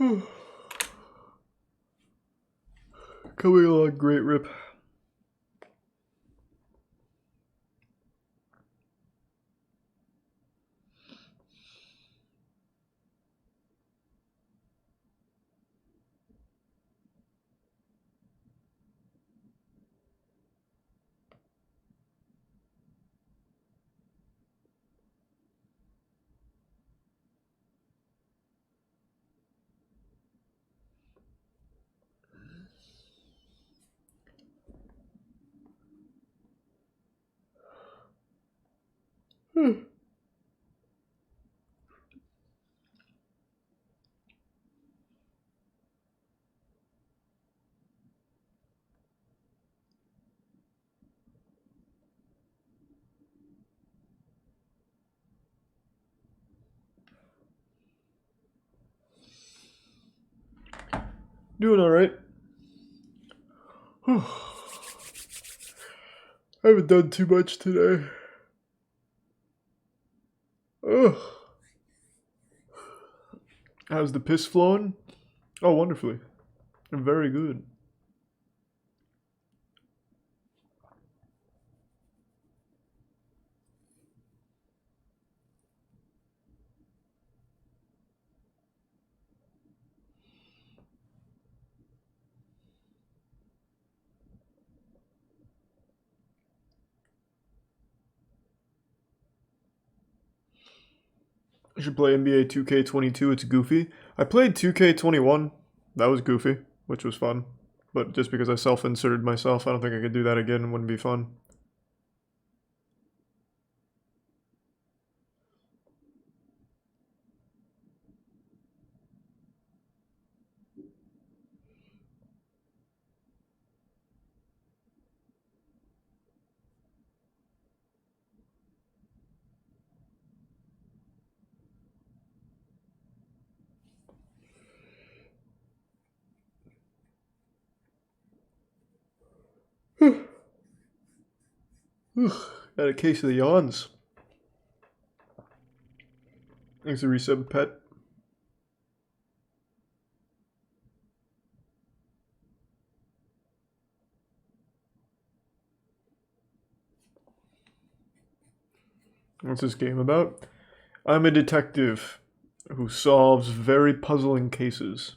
Coming along great, Rip. Doing alright. I haven't done too much today. Ugh. How's the piss flowing? Oh, wonderfully. Very good. I should play NBA 2K22, it's goofy. I played 2K21, that was goofy, which was fun. But just because I self-inserted myself, I don't think I could do that again, it wouldn't be fun. Got a case of the yawns. Thanks to resub pet. What's this game about? I'm a detective who solves very puzzling cases.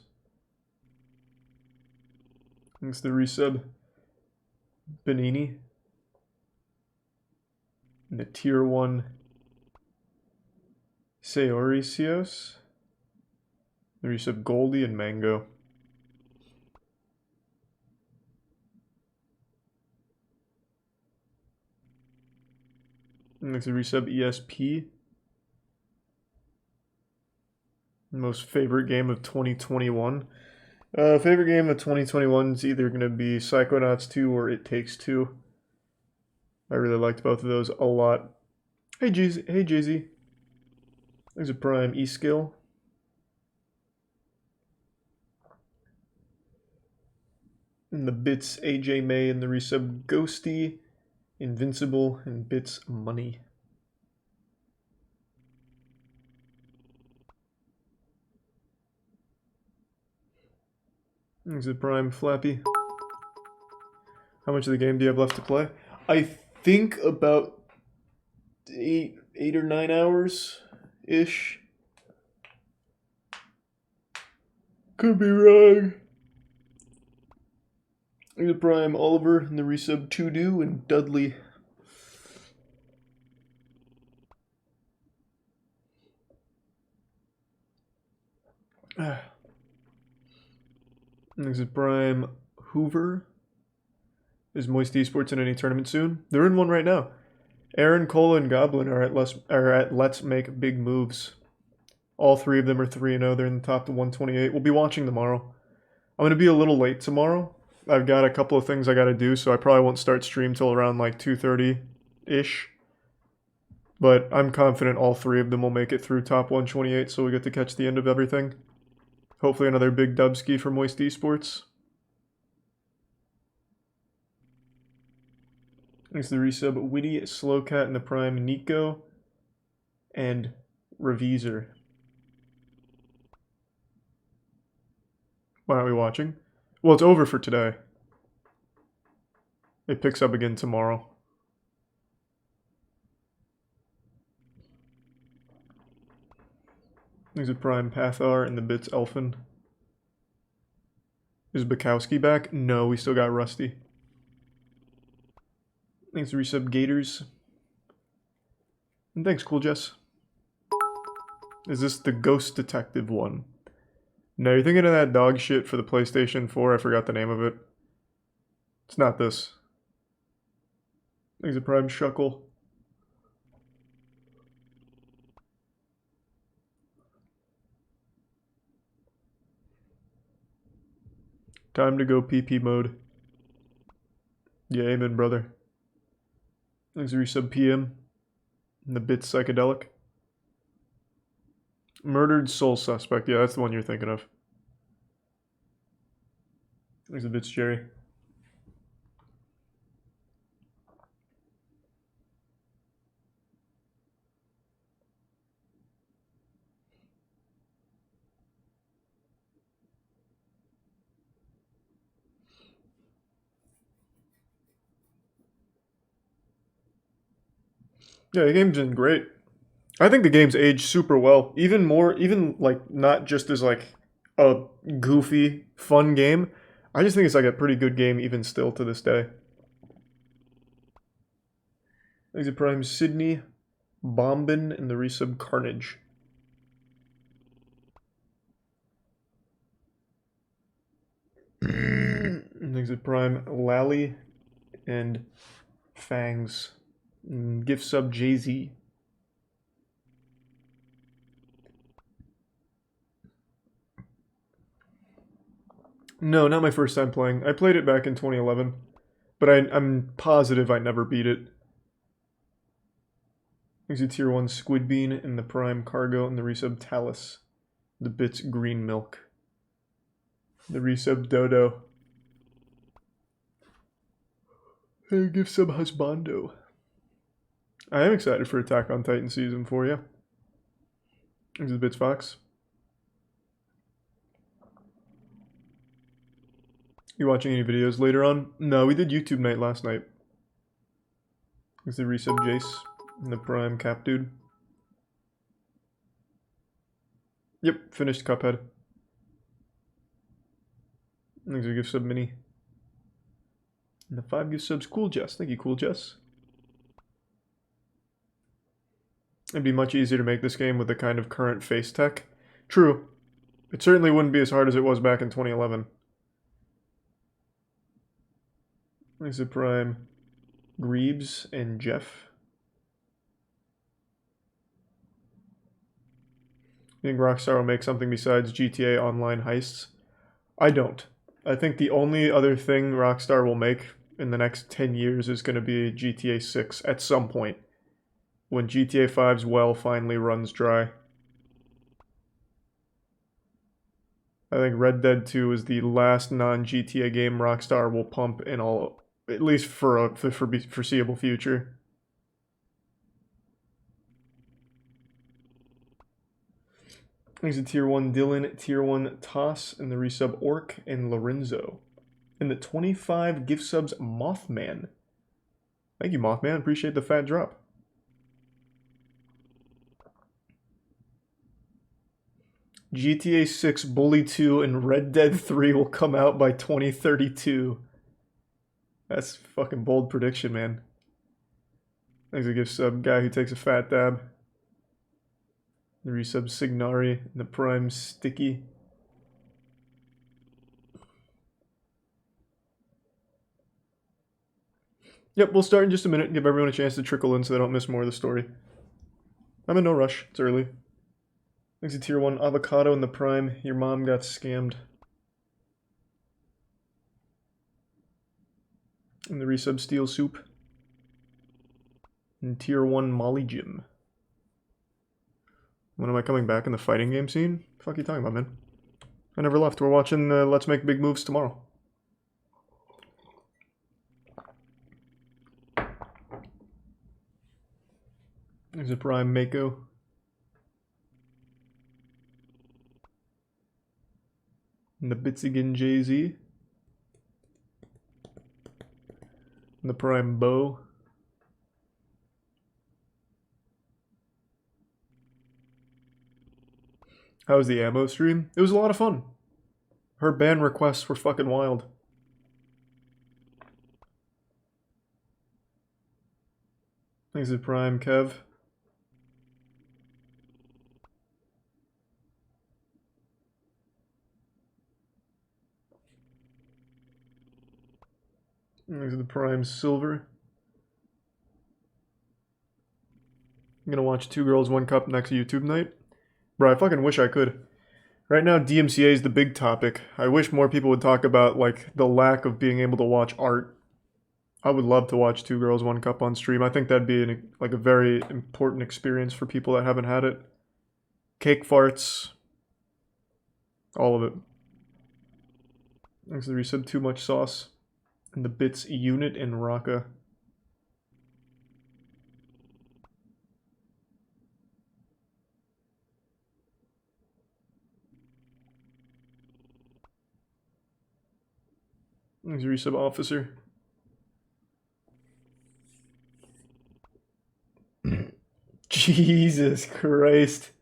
Thanks to resub Benini. And the tier 1 Seoricios. The resub Goldie and Mango. Next, a resub ESP. Most favorite game of 2021. Favorite game of 2021 is either going to be Psychonauts 2 or It Takes Two. I really liked both of those a lot. Hey, Jeezy. Hey, Jeezy. There's a Prime E-Skill. And the Bits AJ May and the resub Ghosty, Invincible, and Bits Money. There's a Prime Flappy. How much of the game do you have left to play? I think about 8 or 9 hours-ish. Could be wrong. There's a Prime Oliver and the resub To Do and Dudley. There's a Prime Hoover. Is Moist Esports in any tournament soon? They're in one right now. Aaron, Cola, and Goblin are at Let's Make Big Moves. All three of them are 3-0. They're in the top to 128. We'll be watching tomorrow. I'm going to be a little late tomorrow. I've got a couple of things I got to do, so I probably won't start stream till around like 2:30-ish. But I'm confident all three of them will make it through top 128, so we get to catch the end of everything. Hopefully another big dubski for Moist Esports. Thanks to the resub Witty, Slowcat, and the Prime Nico, and Reviser. Why aren't we watching? Well, it's over for today. It picks up again tomorrow. There's a Prime Pathar and the Bits Elfin. Is Bukowski back? No, we still got Rusty. Thanks to resub Gators. And thanks, Cool Jess. Is this the Ghost Detective one? No, you're thinking of that dog shit for the PlayStation 4. I forgot the name of it. It's not this. Thanks to Prime Shuckle. Time to go PP mode. Yeah, amen, brother. Thanks to resub PM. And the Bits Psychedelic. Murdered Soul Suspect. Yeah, that's the one you're thinking of. Thanks to Bits Jerry. Yeah, the game's been great. I think the game's aged super well. Even more, even like not just as like a goofy, fun game. I just think it's like a pretty good game even still to this day. Thanks to Prime Sydney, Bombin, and the resub Carnage. Thanks to Prime Lally and Fangs. And gift sub Jay-Z. No, not my first time playing. I played it back in 2011, but I'm positive I never beat it. Thanks to Tier 1 Squid Bean and the Prime Cargo and the resub Talus. The Bits Green Milk. The resub Dodo. And gift sub Husbando. I am excited for Attack on Titan Season 4, yeah. Thanks to the Bits Fox. You watching any videos later on? No, we did YouTube night last night. Thanks to resub Jace and the Prime Cap Dude. Yep, finished Cuphead. Thanks to gift sub Mini. And the 5 gift subs Cool Jess. Thank you, Cool Jess. It'd be much easier to make this game with the kind of current face tech. True. It certainly wouldn't be as hard as it was back in 2011. Thanks to Prime Greaves and Jeff. You think Rockstar will make something besides GTA Online heists? I don't. I think the only other thing Rockstar will make in the next 10 years is going to be GTA 6 at some point. When GTA 5's well finally runs dry. I think Red Dead 2 is the last non-GTA game Rockstar will pump in all, at least for a foreseeable future. Thanks to Tier 1 Dylan, Tier 1 Toss, and the resub Orc and Lorenzo. And the 25 gift subs Mothman. Thank you, Mothman. Appreciate the fat drop. GTA 6, Bully 2, and Red Dead 3 will come out by 2032. That's fucking bold prediction, man. Thanks to gift sub guy who takes a fat dab. The resub Signari and the Prime Sticky. Yep, we'll start in just a minute. Give everyone a chance to trickle in so they don't miss more of the story. I'm in no rush. It's early. Thanks to Tier 1 Avocado and the Prime. Your mom got scammed. And the resub Steel Soup. And Tier 1 Molly Jim. When am I coming back in the fighting game scene? The fuck are you talking about, man? I never left. We're watching Let's Make Big Moves tomorrow. There's a Prime Mako. And the bits again, Jay-Z. And the prime bow. How was the ammo stream? It was a lot of fun. Her ban requests were fucking wild. Thanks to Prime, Kev. Thanks to the Prime, Silver. I'm gonna watch Two Girls, One Cup next YouTube night. Bro, I fucking wish I could. Right now, DMCA is the big topic. I wish more people would talk about, like, the lack of being able to watch art. I would love to watch Two Girls, One Cup on stream. I think that'd be, a very important experience for people that haven't had it. Cake farts. All of it. Thanks to the resub, Too Much Sauce. And the bits Unit and Raka. Thanks to resub, Officer. Jesus Christ.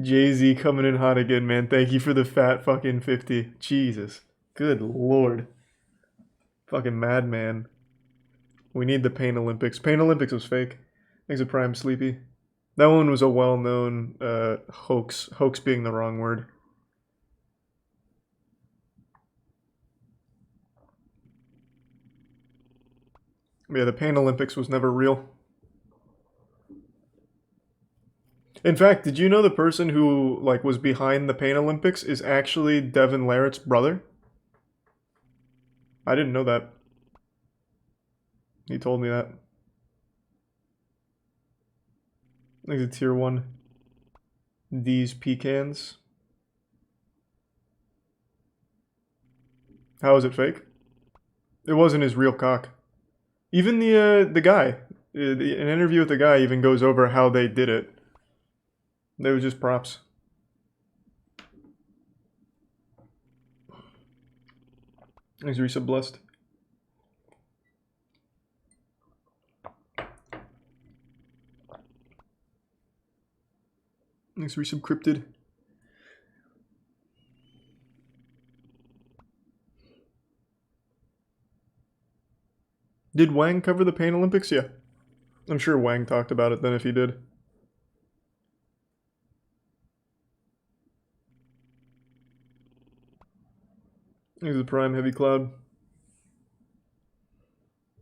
Jay-Z coming in hot again, man. Thank you for the fat fucking 50. Jesus. Good lord. Fucking madman. We need the Pain Olympics. Pain Olympics was fake. Thanks to Prime Sleepy. That one was a well-known hoax. Hoax being the wrong word. Yeah, the Pain Olympics was never real. In fact, did you know the person who was behind the Pain Olympics is actually Devin Larratt's brother? I didn't know that. He told me that. I think it's tier 1. These pecans. How is it fake? It wasn't his real cock. Even the guy, an interview with the guy even goes over how they did it. They were just props. Thanks, Risa Blessed. Thanks, Risa Cryptid. Did Wang cover the Pain Olympics? Yeah. I'm sure Wang talked about it then if he did. Here's the Prime Heavy Cloud.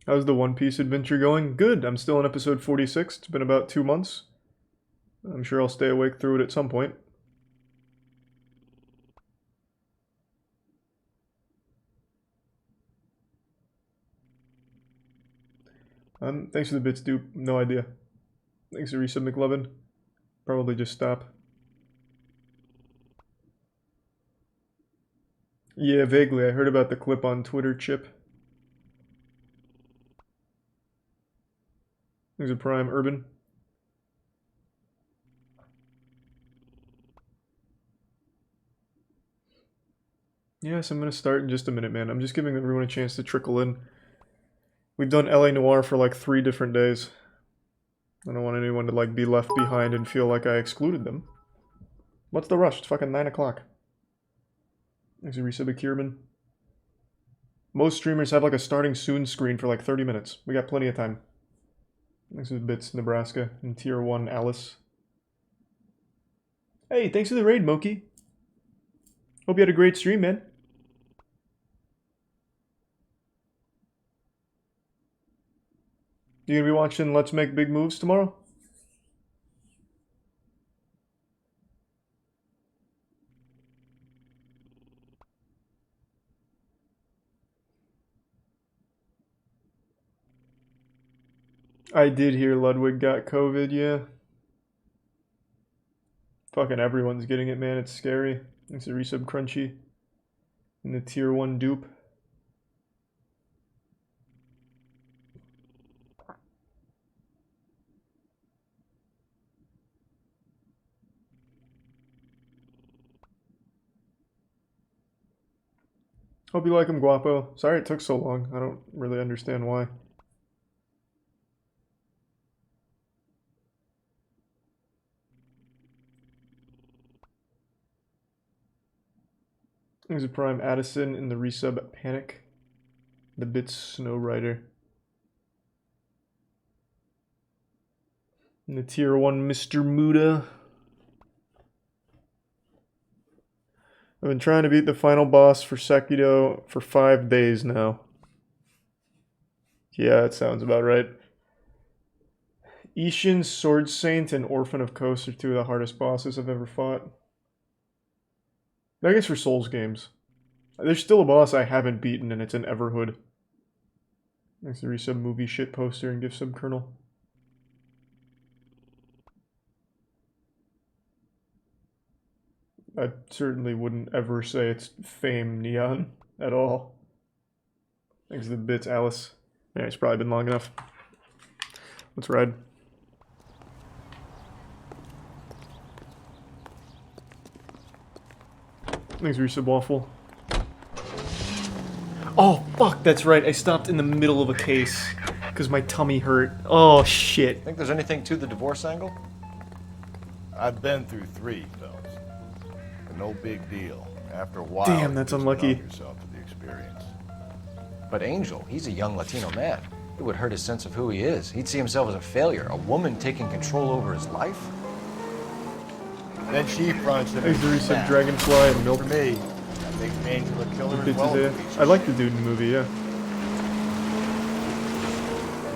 How's the One Piece adventure going? Good. I'm still on episode 46. It's been about 2 months. I'm sure I'll stay awake through it at some point. Thanks for the bits, dupe. No idea. Thanks to Resub McLovin. Probably just stop. Yeah, vaguely. I heard about the clip on Twitter, Chip. There's a Prime Urban. Yes, I'm going to start in just a minute, man. I'm just giving everyone a chance to trickle in. We've done LA Noire for 3 different days. I don't want anyone to be left behind and feel like I excluded them. What's the rush? It's fucking 9 o'clock. There's a resub of Kierman. Most streamers have a starting soon screen for 30 minutes. We got plenty of time. This is Bits, Nebraska, and Tier 1, Alice. Hey, thanks for the raid, Moki. Hope you had a great stream, man. You gonna be watching Let's Make Big Moves tomorrow? I did hear Ludwig got COVID, yeah. Fucking everyone's getting it, man. It's scary. It's a resub Crunchy. And the Tier 1 dupe. Hope you like him, Guapo. Sorry it took so long. I don't really understand why. There's a Prime Addison in the resub Panic. The Bits Snow Rider. And the tier 1 Mr. Muda. I've been trying to beat the final boss for Sekiro for 5 days now. Yeah, that sounds about right. Ishin, Sword Saint, and Orphan of Kos are 2 of the hardest bosses I've ever fought. I guess for Souls games. There's still a boss I haven't beaten, and it's an Everhood. Thanks to resub movie shit poster and gift sub kernel. I certainly wouldn't ever say it's Fame Neon at all. Thanks to the bits, Alice. Yeah, it's probably been long enough. Let's ride. Thanks, resub Waffle. Oh, fuck, that's right. I stopped in the middle of a case because my tummy hurt. Oh, shit. Think there's anything to the divorce angle? I've been through 3 films. But no big deal. After a while, Damn, that's you just unlucky. numb yourself to the experience. But Angel, he's a young Latino man. It would hurt his sense of who he is. He'd see himself as a failure, a woman taking control over his life. Then she fronts him. Thanks to resub Dragonfly and Milk. For me, that makes Angel a killer as Bits well. is it. I like the dude in the movie, yeah.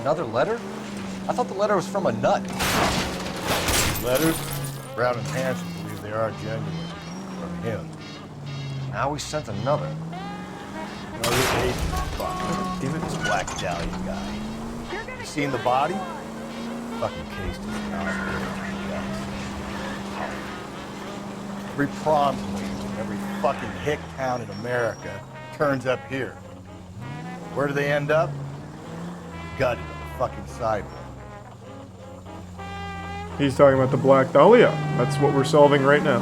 Another letter? I thought the letter was from a nut. Letters? Brown and Hanson believe they are genuine. From him. Now we sent another. Another agent. Fuck. Damn it. This Black Dahlia guy. You seen the body? Fucking cased in the hospital. Every prom queen, every fucking hick town in America turns up here. Where do they end up? Gutted on the fucking sidewalk. He's talking about the Black Dahlia. That's what we're solving right now.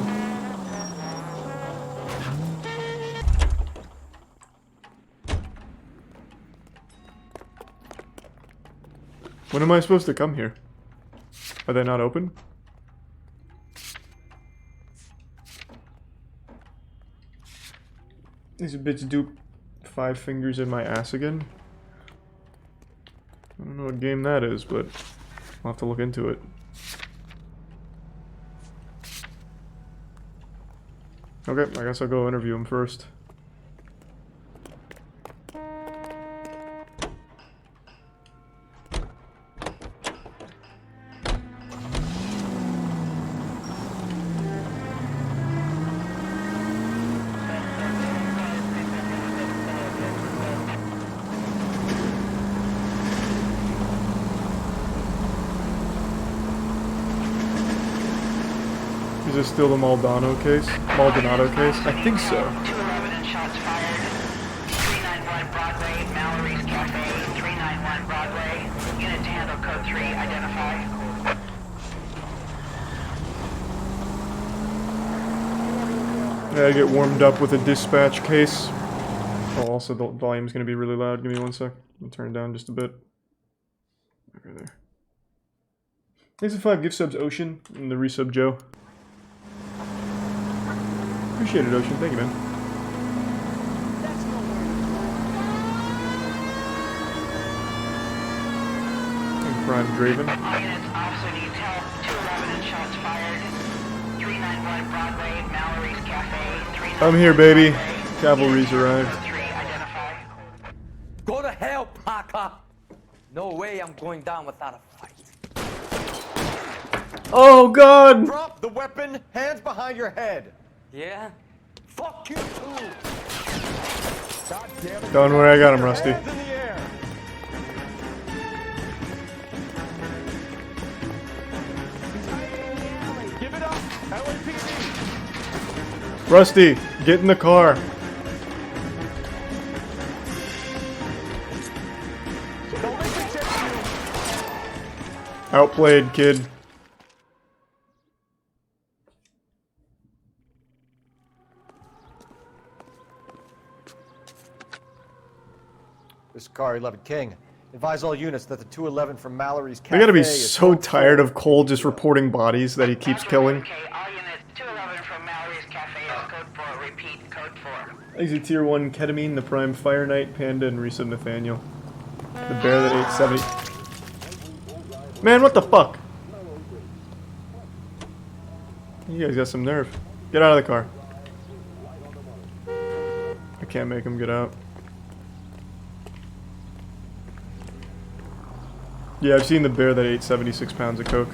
When am I supposed to come here? Are they not open? These bitch dupe 5 fingers in my ass again. I don't know what game that is, but I'll have to look into it. Okay, I guess I'll go interview him first. Is this still the Maldonado case? Maldonado case? I think so. 211 and shots fired. 391 Broadway, Mallory's Cafe. 391 Broadway. Unit to handle code 3. Identify. I gotta get warmed up with a dispatch case. Oh, also the volume's gonna be really loud. Give me 1 sec. I'll turn it down just a bit. Okay, there. Thanks for 5 gift subs, Ocean, and the resub, Joe. Appreciate it, Ocean. Thank you, man. And Prime Draven. All units, officer needs help. 211 and shots fired. 391 Broadway, Mallory's Cafe. I'm here, baby. Cavalry's arrived. Code 3. Identify. Go to hell, Parker! No way I'm going down without a fight. Oh, God! Drop the weapon, hands behind your head. Yeah? Fuck you too! God damn it. Don't worry, I got him, Rusty. Hands in the air. Give it up, LAPD. Rusty, get in the car. Don't make me chase you. Outplayed, kid. Car 11 King. Advise all units that the 211 from Mallory's cafe They gotta be is so code tired 4. of Cole just reporting bodies that he keeps killing. Okay, all units, 211 from Mallory's Cafe is code 4. Repeat, code 4. Exit Tier 1 Ketamine, the Prime Fire Knight, Panda, and Risa Nathaniel. The bear that ate 70. Man, what the fuck? You guys got some nerve. Get out of the car. I can't make him get out. Yeah, I've seen the bear that ate 76 pounds of coke.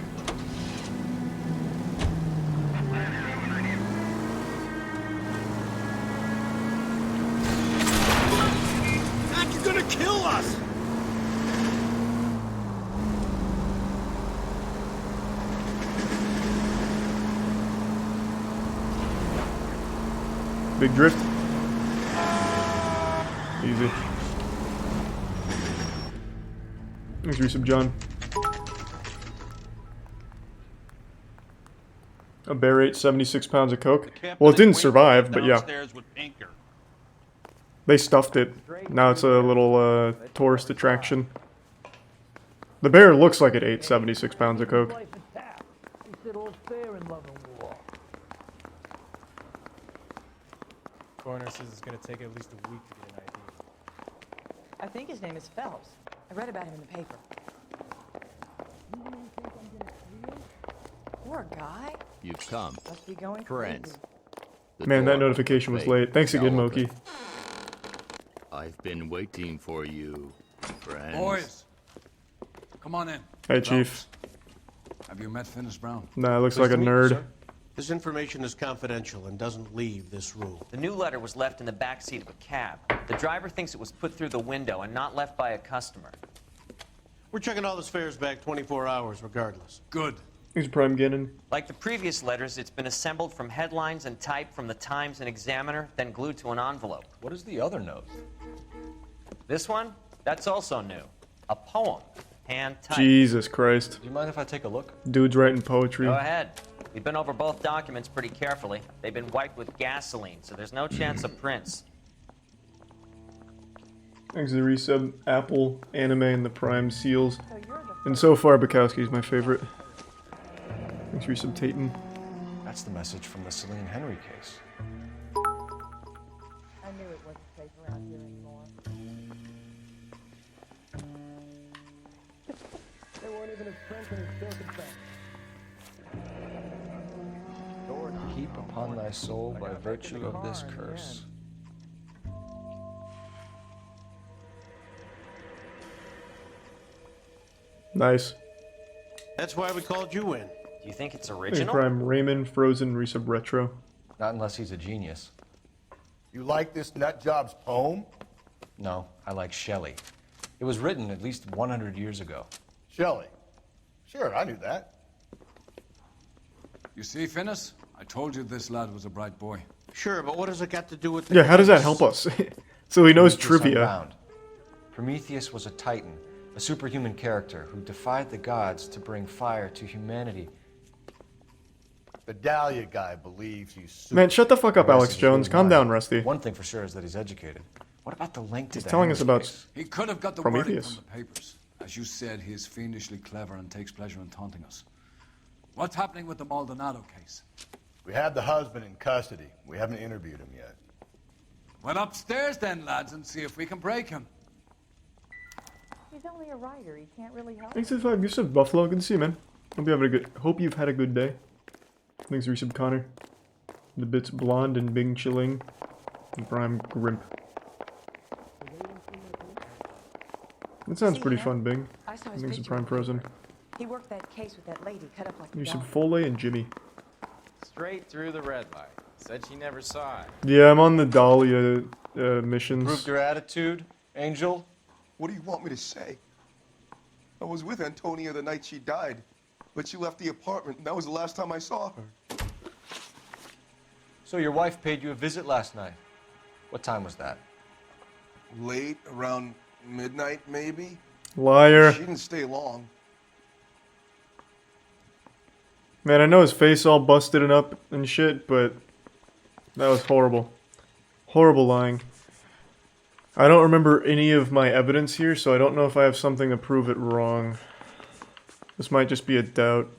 Mac, you're gonna kill us! Big drift. Easy. Thanks, Resub John. A bear ate 76 pounds of coke. Well, it didn't survive, but yeah. They stuffed it. Now it's a little tourist attraction. The bear looks like it ate 76 pounds of coke. Coroner says it's going to take at least a week to get an ID. I think his name is Phelps. I read about him in the paper. Poor guy. You've come. Must be going Friends. crazy. The Man, that door notification was fate late. Thanks is again, now Moki. open. I've been waiting for you, friends. Boys, come on in. Hey, Chief. Have you met Finis Brown? Nah, looks like a nerd. This information is confidential and doesn't leave this room. The new letter was left in the back seat of a cab. The driver thinks it was put through the window and not left by a customer. We're checking all the fares back 24 hours regardless. Good. Thanks, Prime Gannon. Like the previous letters, it's been assembled from headlines and typed from the Times and Examiner, then glued to an envelope. What is the other note? This one? That's also new. A poem. Hand-typed. Jesus Christ. Do you mind if I take a look? Dude's writing poetry. Go ahead. We've been over both documents pretty carefully. They've been wiped with gasoline, so there's no chance of prints. Thanks to the resub, Apple, Anime, and the Prime Seals. And so far, Bukowski's my favorite. Thanks for resub, Tayton. That's the message from the Celine Henry case. I knew it wasn't safe around here anymore. They weren't even as strengthened as circumstance. Lord, heap upon thy soul by virtue of this curse. Nice. That's why we called you in. Do you think it's Thanks, original? Prime Raymond, Frozen, resub, Retro. Not unless he's a genius. You like this nutjob's poem? No, I like Shelley. It was written at least 100 years ago. Shelley. Sure, I knew that. You see, Finis? I told you this lad was a bright boy. Sure, but what does it got to do with the Yeah, how does that case? help us? So he knows Prometheus trivia. Unbound. Prometheus was a titan, a superhuman character who defied the gods to bring fire to humanity. The Dahlia guy believes he's super. Man, shut the fuck up, The rest Alex is his Jones. little Calm mind. down, Rusty. One thing for sure is that he's educated. What about the link to He's the telling us Henry about case? He could have got the wording Prometheus. from the papers. As you said, he is fiendishly clever and takes pleasure in taunting us. What's happening with the Maldonado case? We have the husband in custody. We haven't interviewed him yet. Well, upstairs then, lads, and see if we can break him. He's only a writer. He can't really help. Thanks for the 5 gifts of Buffalo. Good to see you, man. Hope you've had a good day. Thanks, resub, Connor. The bits Blonde and Bing Chilling. And Prime Grimp. That sounds See pretty him? fun, Bing. I saw his Thanks to picture Prime in the paper. Frozen. He worked that case with that lady cut up like a Resub doll. Foley and Jimmy. Straight through the red light. Said she never saw it. Yeah, I'm on the Dahlia missions. Proved her attitude, Angel. What do you want me to say? I was with Antonia the night she died, but she left the apartment, and that was the last time I saw her. So your wife paid you a visit last night. What time was that? Late, around midnight, maybe? Liar. She didn't stay long. Man, I know his face all busted and up and shit, but that was horrible. Horrible lying. I don't remember any of my evidence here, so I don't know if I have something to prove it wrong. This might just be a doubt.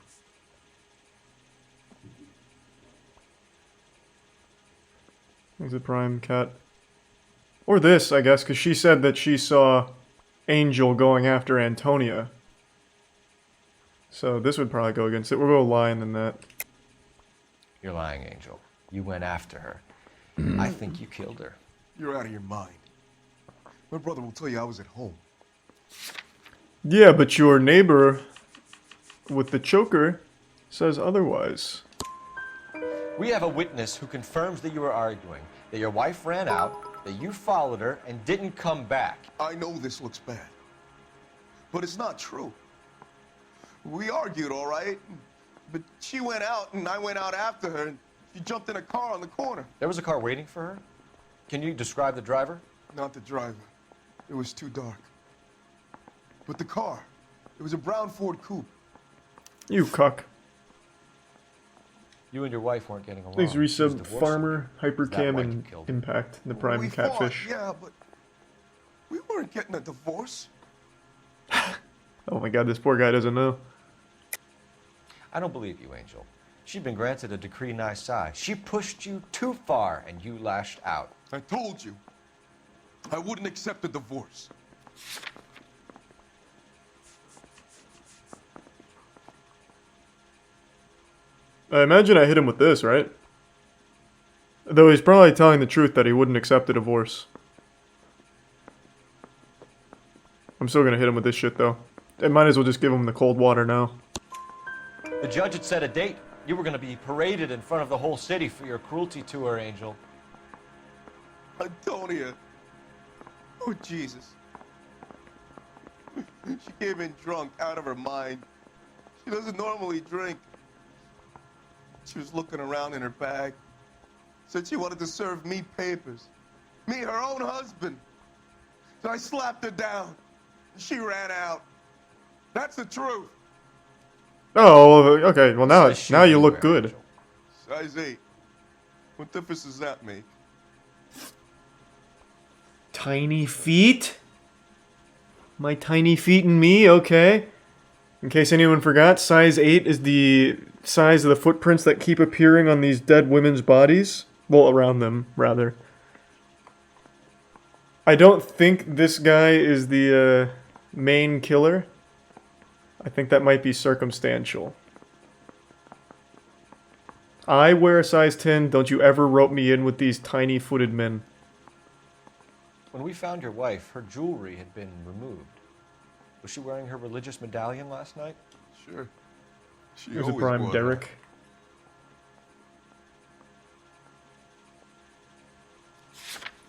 Is it Prime Cat? Or this, I guess, because she said that she saw Angel going after Antonia. So this would probably go against it. We'll go lying than that. You're lying, Angel. You went after her. I think you killed her. You're out of your mind. My brother will tell you I was at home. Yeah, but your neighbor with the choker says otherwise. We have a witness who confirms that you were arguing, that your wife ran out, that you followed her, and didn't come back. I know this looks bad, but it's not true. We argued, all right, but she went out and I went out after her and she jumped in a car on the corner. There was a car waiting for her? Can you describe the driver? Not the driver. It was too dark. But the car, it was a brown Ford Coupe. You cuck. You and your wife weren't getting along. Please She was resub divorcing Farmer, you. Is that Hypercam, why you and killed her? Impact, the Prime We Catfish. fought, yeah, but we weren't getting a divorce. Oh my god, this poor guy doesn't know. I don't believe you, Angel. She'd been granted a decree nisi. She pushed you too far, and you lashed out. I told you, I wouldn't accept a divorce. I imagine I hit him with this, right? Though he's probably telling the truth that he wouldn't accept a divorce. I'm still gonna hit him with this shit, though. I might as well just give him the cold water now. The judge had set a date. You were going to be paraded in front of the whole city for your cruelty to her, Angel. Antonia. Oh, Jesus. She came in drunk, out of her mind. She doesn't normally drink. She was looking around in her bag. Said she wanted to serve me papers. Me, her own husband. So I slapped her down. She ran out. That's the truth. Oh, okay. Well, now you look good. Size 8. What difference does that make? Tiny feet? My tiny feet and me, okay. In case anyone forgot, size 8 is the size of the footprints that keep appearing on these dead women's bodies. Well, around them, rather. I don't think this guy is the main killer. I think that might be circumstantial. I wear a size 10. Don't you ever rope me in with these tiny-footed men. When we found your wife, her jewelry had been removed. Was she wearing her religious medallion last night? Sure. She There's a always prime wore Derek.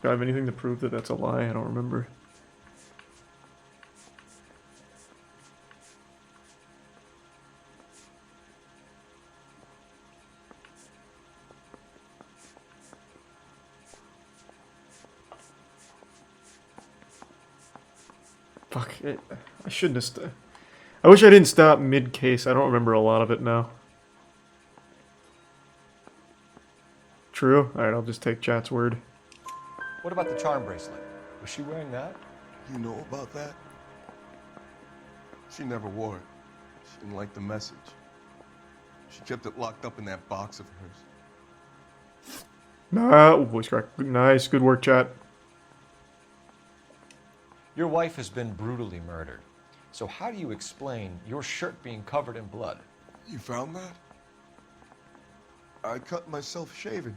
Do I have anything to prove that that's a lie? I don't remember. Fuck it. I shouldn't have I wish I didn't stop mid-case. I don't remember a lot of it now. True? Alright, I'll just take chat's word. What about the charm bracelet? Was she wearing that? You know about that? She never wore it. She didn't like the message. She kept it locked up in that box of hers. Nah, voice crack. Nice, good work, chat. Your wife has been brutally murdered. So how do you explain your shirt being covered in blood? You found that? I cut myself shaving.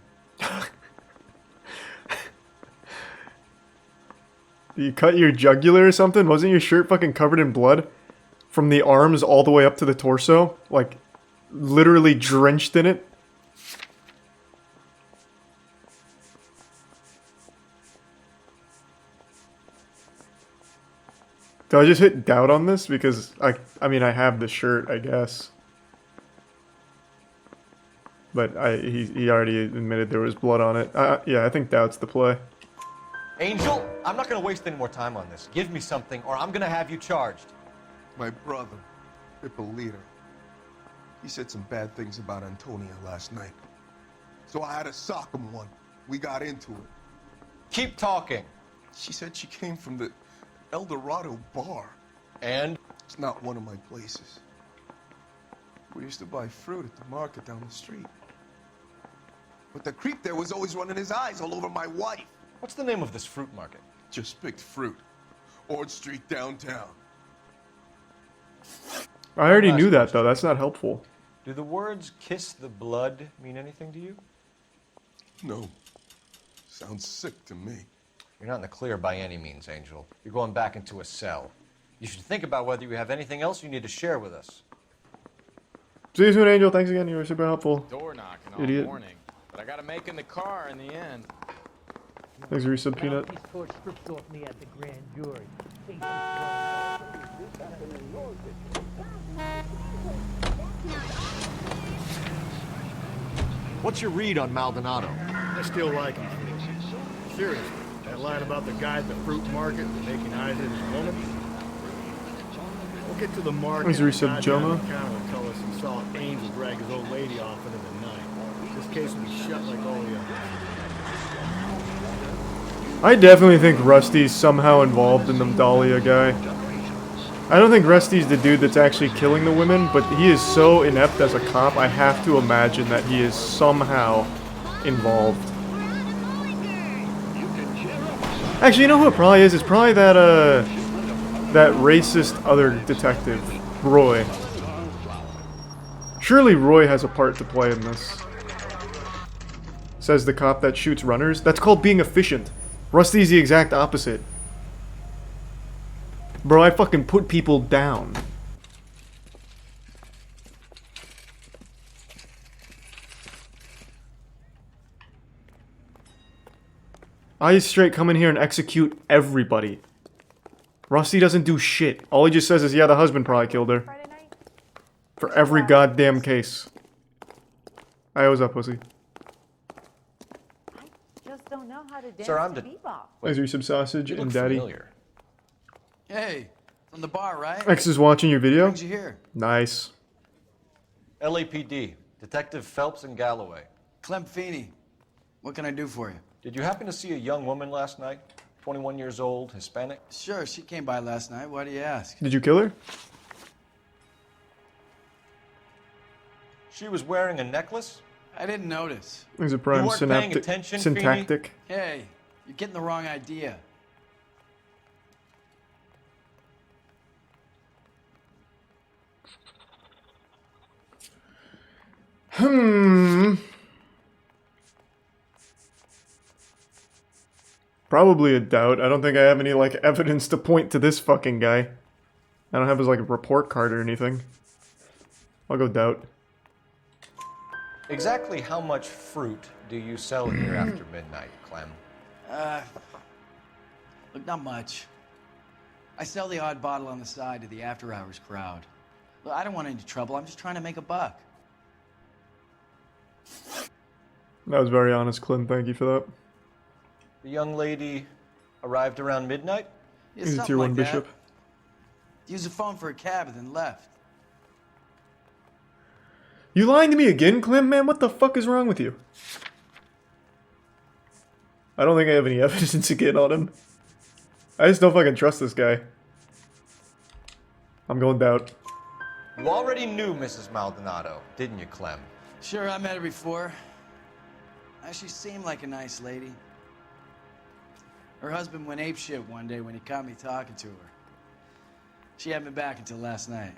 You cut your jugular or something? Wasn't your shirt fucking covered in blood? From the arms all the way up to the torso? Like, literally drenched in it? Do I just hit doubt on this? Because, I mean, I have the shirt, I guess. But he already admitted there was blood on it. Yeah, I think doubt's the play. Angel, I'm not going to waste any more time on this. Give me something, or I'm going to have you charged. My brother, Ippolito, he said some bad things about Antonia last night. So I had to sock him one. We got into it. Keep talking. She said she came from the El Dorado bar. And? It's not one of my places. We used to buy fruit at the market down the street. But the creep there was always running his eyes all over my wife. What's the name of this fruit market? Just picked fruit. Ord Street downtown. I already knew that, though. That's not helpful. Do the words kiss the blood mean anything to you? No. Sounds sick to me. You're not in the clear by any means, Angel. You're going back into a cell. You should think about whether you have anything else you need to share with us. See you soon, Angel. Thanks again. You were super helpful. Door knocking all Idiot. morning, but I got to make in the car in the end. Thanks for your sub, Peanut. What's your read on Maldonado? I still like him. Seriously, that line about the guy at the fruit market making eyes at his woman? We'll get to the market. Thanks for your sub, Joma. And tell us he saw Angel drag his old lady off into the night. This case will be shut like all the others. I definitely think Rusty's somehow involved in the Dahlia guy. I don't think Rusty's the dude that's actually killing the women, but he is so inept as a cop, I have to imagine that he is somehow involved. Actually, you know who it probably is? It's probably that, that racist other detective, Roy. Surely Roy has a part to play in this. Says the cop that shoots runners. That's called being efficient. Rusty's the exact opposite. Bro, I fucking put people down. I straight come in here and execute everybody. Rusty doesn't do shit. All he just says is, yeah, the husband probably killed her. For every goddamn case. Hey, what's up, pussy? Just don't know how to dance Sir, I'm to the- bebop. Is there some sausage You and look daddy? familiar. Hey, from the bar, right? X is watching your video? Brings you here. Nice. LAPD, Detective Phelps and Galloway. Clem Feeney. What can I do for you? Did you happen to see a young woman last night? 21 years old, Hispanic? Sure, she came by last night. Why do you ask? Did you kill her? She was wearing a necklace? I didn't notice. There's a prime You weren't paying synaptic. attention, Syntactic. Hey, you're getting the wrong idea. Probably a doubt. I don't think I have any, like, evidence to point to this fucking guy. I don't have his, like, report card or anything. I'll go doubt. Exactly how much fruit do you sell here after midnight, Clem? Look, not much. I sell the odd bottle on the side to the after-hours crowd. Look, I don't want any trouble. I'm just trying to make a buck. That was very honest, Clint. Thank you for that. The young lady arrived around midnight? Yeah, He's a something tier 1 like that. bishop. Used the phone for a cab and then left. You lying to me again, Clem, man? What the fuck is wrong with you? I don't think I have any evidence again on him. I just don't fucking trust this guy. I'm going doubt. You already knew Mrs. Maldonado, didn't you, Clem? Sure, I met her before. She seemed like a nice lady. Her husband went apeshit one day when he caught me talking to her. She hadn't been back until last night.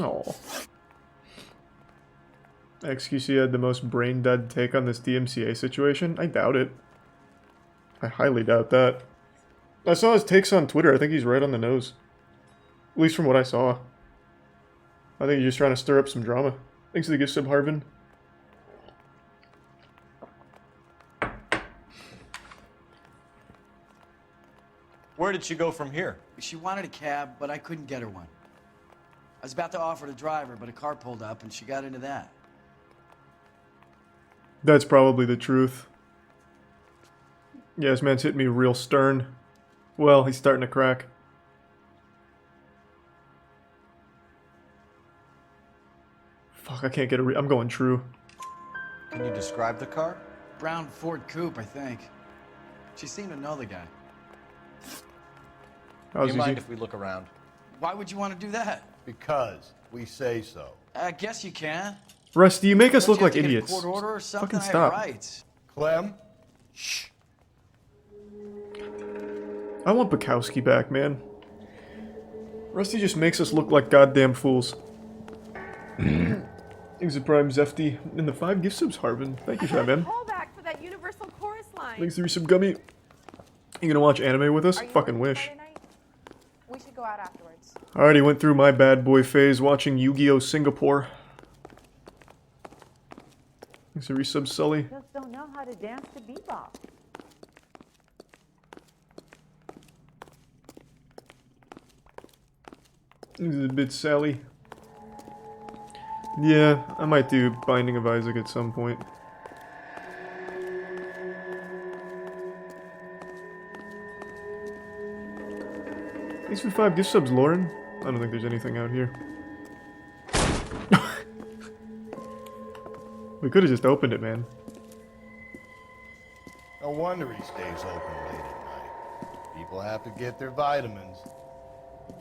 Oh. XQC had the most brain-dead take on this DMCA situation? I doubt it. I highly doubt that. I saw his takes on Twitter. I think he's right on the nose. At least from what I saw. I think he's just trying to stir up some drama. Thanks for the gift sub, Harvin. Where did she go from here? She wanted a cab, but I couldn't get her one. I was about to offer to drive her, but a car pulled up and she got into that. That's probably the truth. Yeah, this man's hitting me real stern. Well, he's starting to crack. Fuck, I can't get I'm going true. Can you describe the car? Brown Ford Coupe, I think. She seemed to know the guy. Do was you easy. mind if we look around? Why would you want to do that? Because we say so. I guess you can. Rusty, you make us Don't look you have like to get a idiots. court order or something? Fucking I have stop. rights. Clem? Shh. I want Bukowski back, man. Rusty just makes us look like goddamn fools. Thanks to Prime Zefty and the 5 gift subs, Harvin. Thank you for that, man. Callback for that Universal Chorus line. Thanks to Resub Gummy. You gonna watch anime with us? Are you Fucking working wish. Friday night? We should go out afterwards. I already went through my bad boy phase watching Yu-Gi-Oh! Singapore. Thanks to Resub Sully. Just don't know how to dance to bebop. This is a bit Sally. Yeah, I might do Binding of Isaac at some point. Thanks for the 5 gift subs, Lauren. I don't think there's anything out here. We could have just opened it, man. No wonder he stays open late at night. People have to get their vitamins.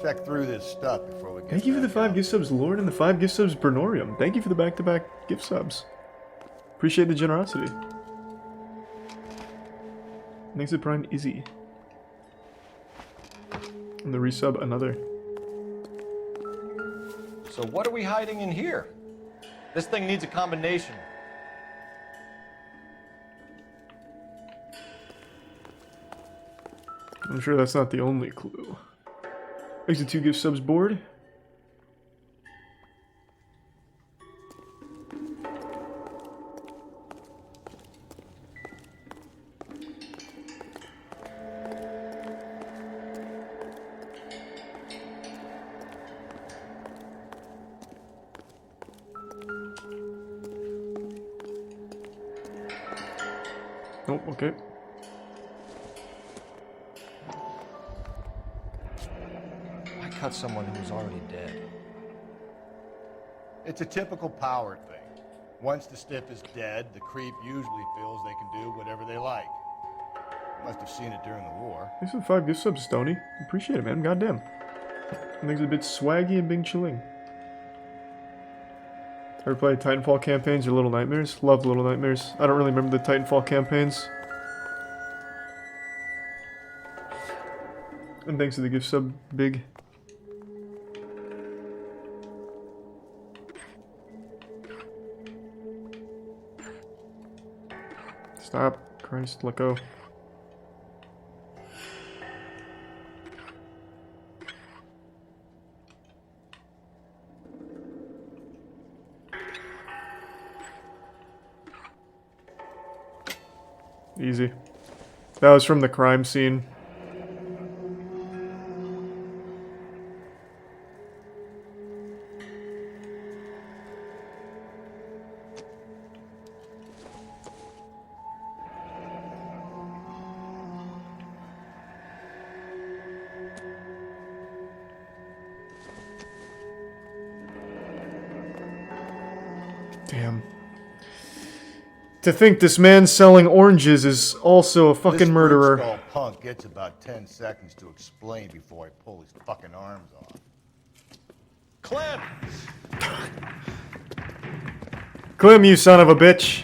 Check through this stuff before we get Thank you for the back 5 out. gift subs, Lauren, and the 5 gift subs, Bernorium. Thank you for the back-to-back gift subs. Appreciate the generosity. Thanks to Prime Izzy. And the resub, another. So what are we hiding in here? This thing needs a combination. I'm sure that's not the only clue. Thanks to 2 gift subs board. Oh, okay. Why cut someone who was already dead? It's a typical power thing. Once the stiff is dead, the creep usually feels they can do whatever they like. Must have seen it during the war. Thanks for the 5 gift subs, Stoney. Appreciate it, man. Goddamn. Things a bit swaggy and Bing chilling. Ever played Titanfall campaigns or Little Nightmares? Love Little Nightmares. I don't really remember the Titanfall campaigns. And thanks to the gift sub, Big. Stop. Christ, let go. Easy. That was from the crime scene. Damn. To think this man selling oranges is also a fucking This murderer. brute skull punk gets about 10 seconds to explain before I pull his fucking arms off. Clem! Clem, you son of a bitch.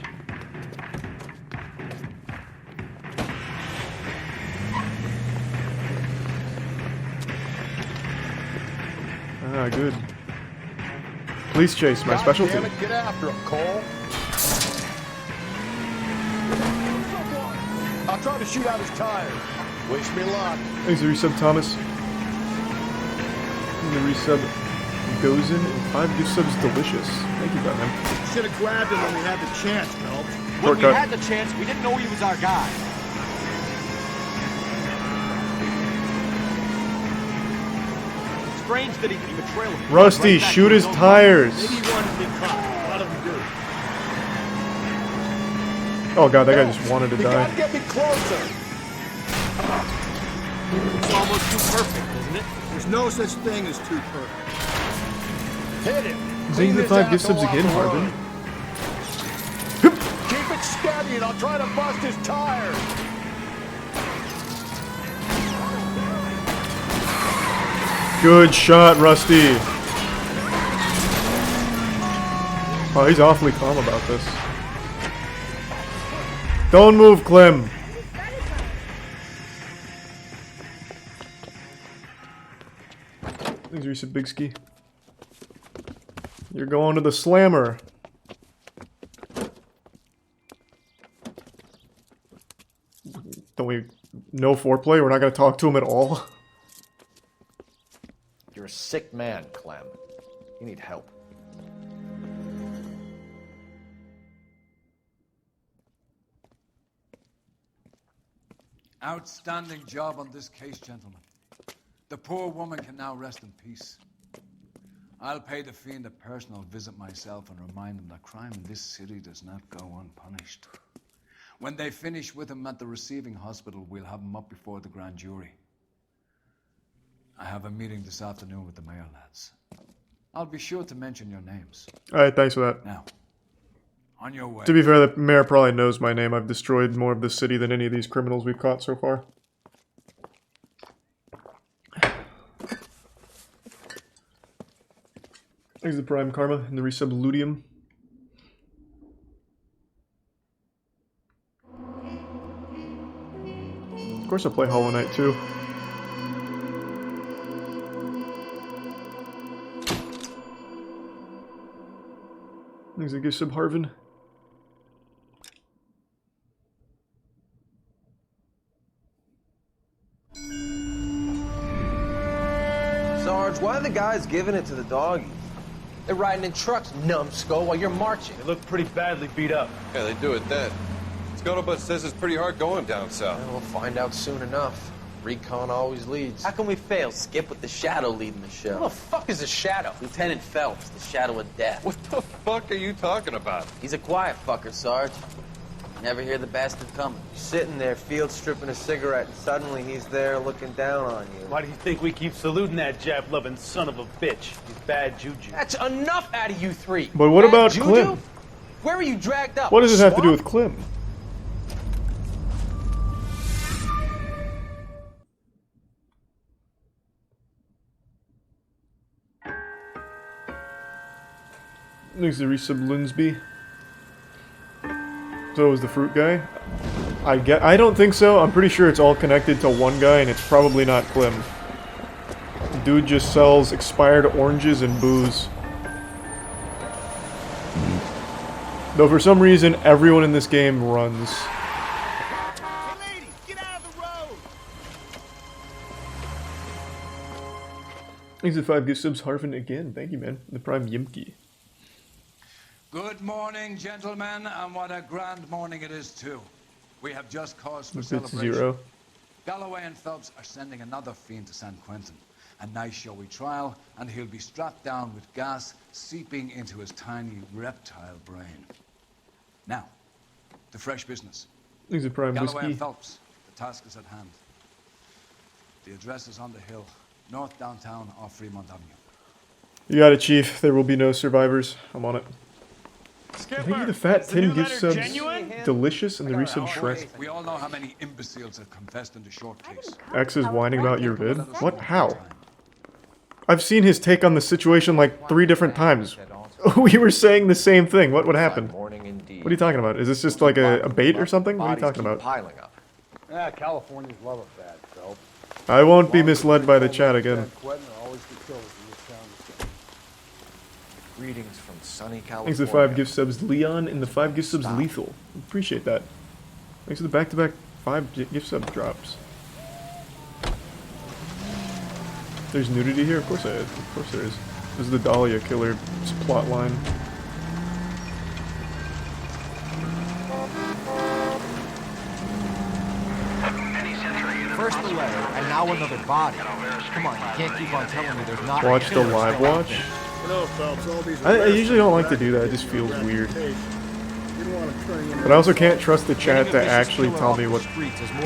Ah, good. Police chase, my specialty. Damn it, get after him, Cole. I'll try to shoot out his tires. Wish me luck. Thanks to resub Thomas. And the resub goes in and 5 gift subs delicious. Thank you, Batman. Should have grabbed him when we had the chance, Bill. When we Shortcut. had the chance, we didn't know he was our guy. Strange that he would trail him. Rusty, Right back shoot to his own tires. Maybe he wanted to get caught. A lot of them do. Oh god, that guy just wanted to You gotta die. get me closer. It's almost too perfect, isn't it? There's no such thing as too perfect. Hit him. Thank you for the 5 gift subs again, Marvin. Keep it steady and I'll try to bust his tires. Good shot, Rusty. Oh, he's awfully calm about this. Don't move, Clem. Thanks, Risa Bigski. You're going to the slammer. Don't we... No foreplay? We're not going to talk to him at all? You're a sick man, Clem. You need help. Outstanding job on this case, gentlemen. The poor woman can now rest in peace. I'll pay the fiend a personal visit myself and remind him that crime in this city does not go unpunished. When they finish with him at the receiving hospital, we'll have him up before the grand jury. I have a meeting this afternoon with the mayor, lads. I'll be sure to mention your names. Alright, thanks for that. Now, on your way. To be fair, the mayor probably knows my name. I've destroyed more of the city than any of these criminals we've caught so far. There's the Prime Karma and the resub Ludium. Of course I'll play Hollow Knight too. There's a gift sub Harvin. Sarge, why are the guys giving it to the doggies? They're riding in trucks, numbskull, while you're marching. They look pretty badly beat up. Yeah, they do it then. Scuttlebutt says it's pretty hard going down south. We'll find out soon enough. Recon always leads. How can we fail? Skip with the Shadow leading the show. Who the fuck is a Shadow? Lieutenant Phelps, the Shadow of Death. What the fuck are you talking about? He's a quiet fucker, Sarge. Never hear the bastard coming. Sitting there, field stripping a cigarette, and suddenly he's there looking down on you. Why do you think we keep saluting that Jap-loving son of a bitch? He's bad juju. That's enough out of you three. But what Bad about juju? Clem? Where were you dragged up? What does this have to do Swamp? with Clem? There's the resub Linsby. So is the fruit guy? I don't think so. I'm pretty sure it's all connected to one guy, and it's probably not Clem. Dude just sells expired oranges and booze. Though for some reason, everyone in this game runs. Hey ladies, get out of the road! Thanks for 5 gift subs, Harvin again. Thank you, man. The Prime Yimki. Good morning, gentlemen, and what a grand morning it is, too. We have just cause for It's celebration. 0. Galloway and Phelps are sending another fiend to San Quentin. A nice showy trial, and he'll be strapped down with gas seeping into his tiny reptile brain. Now, to fresh business. Thanks for Prime Galloway Whiskey. and Phelps, the task is at hand. The address is on the hill, north downtown off Fremont Avenue. You got it, Chief. There will be no survivors. I'm on it. Thank you, the fat 10 gift subs. Delicious and the resub Shrek. We all know how many imbeciles have confessed in the short case. X is whining about your vid? What? How? I've seen his take on the situation like 3 different times. We were saying the same thing. What happened? What are you talking about? Is this just like a bait or something? What are you talking about? Piling up. Yeah, Californians love a bad Phelps. I won't be misled by the chat again. Greetings from sunny California. Thanks to the 5 gift subs, Leon, and the 5 gift subs, Lethal. Appreciate that. Thanks to the back-to-back 5 gift sub drops. There's nudity here? Of course there is. This is the Dahlia killer plot line. First the letter, and now another body. Come on, you can't keep on telling me there's not. Watch the live watch. I usually don't like to do that. It just feels weird. But I also can't trust the chat to actually tell me what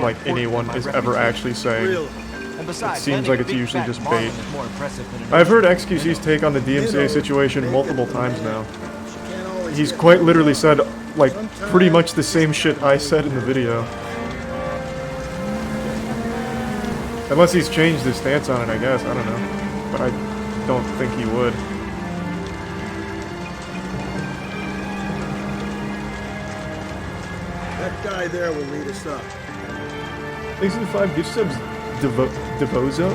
like anyone is ever actually saying. It seems like it's usually just bait. I've heard XQC's take on the DMCA situation multiple times now. He's quite literally said, like, pretty much the same shit I said in the video. Unless he's changed his stance on it, I guess. I don't know. but I don't think he would. That guy there will lead us up. Thanks for the 5 gift subs, Devozo.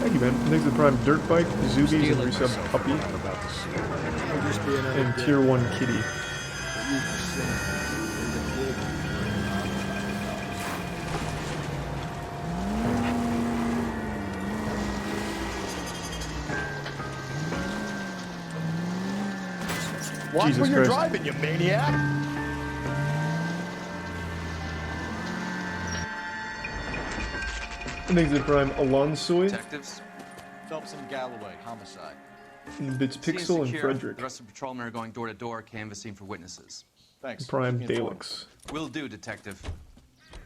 Thank you, man. Thanks for the Prime Dirt Bike, Zoobies, and resub Puppy. And Tier 1 Kitty. Watch Jesus where you're Christ. driving, you maniac! And thanks to the Prime Alonso. Detectives, Phelps and Galloway, homicide. And Bits Pixel and Frederick. The rest of the patrolmen are going door to door, canvassing for witnesses. Thanks. Prime Daleks. Will do, Detective.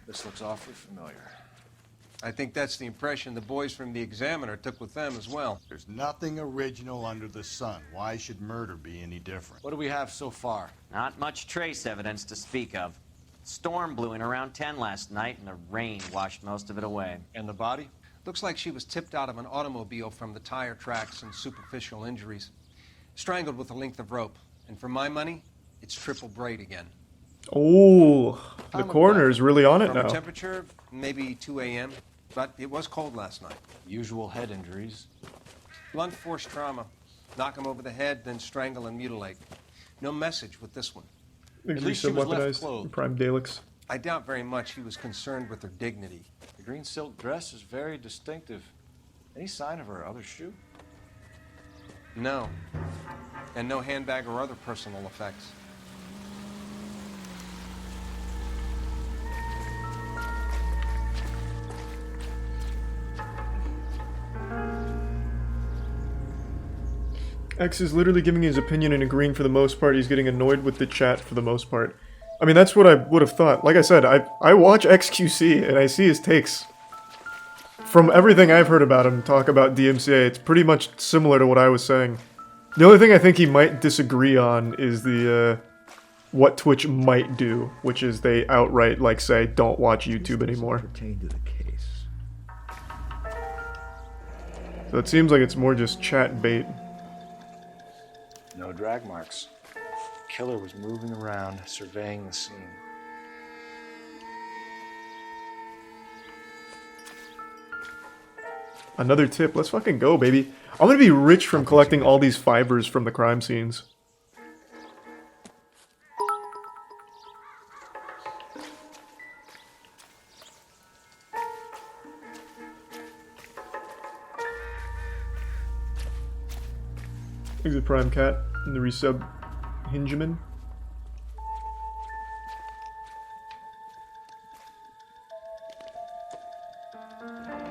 This looks awfully familiar. I think that's the impression the boys from the Examiner took with them as well. There's nothing original under the sun. Why should murder be any different? What do we have so far? Not much trace evidence to speak of. Storm blew in around 10 last night, and the rain washed most of it away. And the body? Looks like she was tipped out of an automobile from the tire tracks and superficial injuries. Strangled with a length of rope. And for my money, it's triple braid again. Oh, the coroner's really on it From now. a temperature, maybe 2 a.m., but it was cold last night. Usual head injuries. Blunt force trauma. Knock him over the head, then strangle and mutilate. No message with this one. Thanks for resub weaponized. Prime Daleks. I doubt very much he was concerned with her dignity. The green silk dress is very distinctive. Any sign of her other shoe? No. And no handbag or other personal effects. X is literally giving his opinion and agreeing for the most part. He's getting annoyed with the chat for the most part. I mean, that's what I would have thought. Like I said, I watch XQC and I see his takes. From everything I've heard about him talk about DMCA, it's pretty much similar to what I was saying. The only thing I think he might disagree on is the, what Twitch might do, which is they outright, like, say, don't watch YouTube anymore. So it seems like it's more just chat bait. No drag marks. Killer was moving around, surveying the scene. Another tip. Let's fucking go, baby. I'm gonna be rich from collecting all these fibers from the crime scenes. Exit Prime Cat and the resub Hingeman.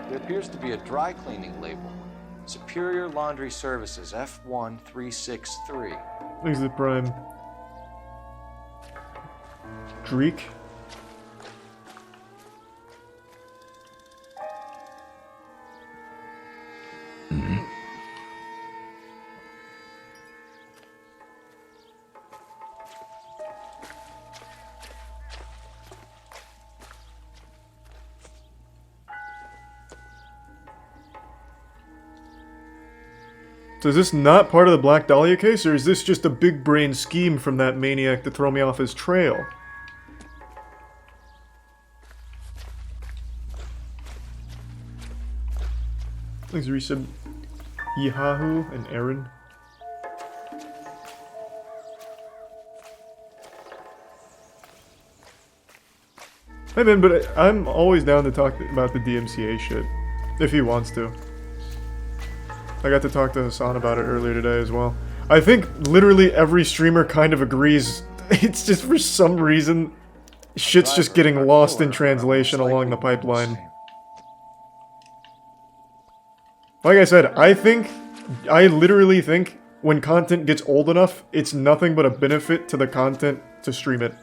There appears to be a dry cleaning label. Superior Laundry Services, F1363. Exit Prime Dreek. So is this not part of the Black Dahlia case, or is this just a big brain scheme from that maniac to throw me off his trail? Thanks, resub Yehahu and Aaron. Hey man, but I'm always down to talk about the DMCA shit, if he wants to. I got to talk to Hassan about it earlier today as well. I think literally every streamer kind of agrees. It's just for some reason, shit's just getting lost in translation along the pipeline. Like I said, I literally think when content gets old enough, it's nothing but a benefit to the content to stream it.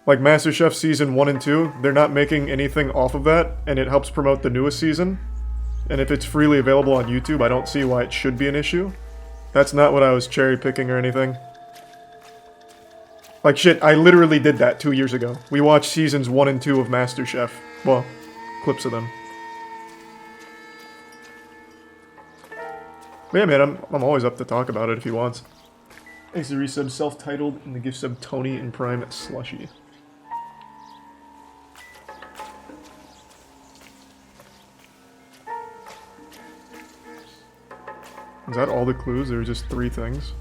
Like MasterChef Season 1 and 2, they're not making anything off of that, and it helps promote the newest season. And if it's freely available on YouTube, I don't see why it should be an issue. That's not what I was cherry picking or anything. Like shit, I literally did that 2 years ago. We watched seasons 1 and 2 of MasterChef. Well, clips of them. But yeah, man, I'm always up to talk about it if he wants. Thanks to resub self-titled and the gift sub Tony and Prime Slushy. Is that all the clues? There were just 3 things.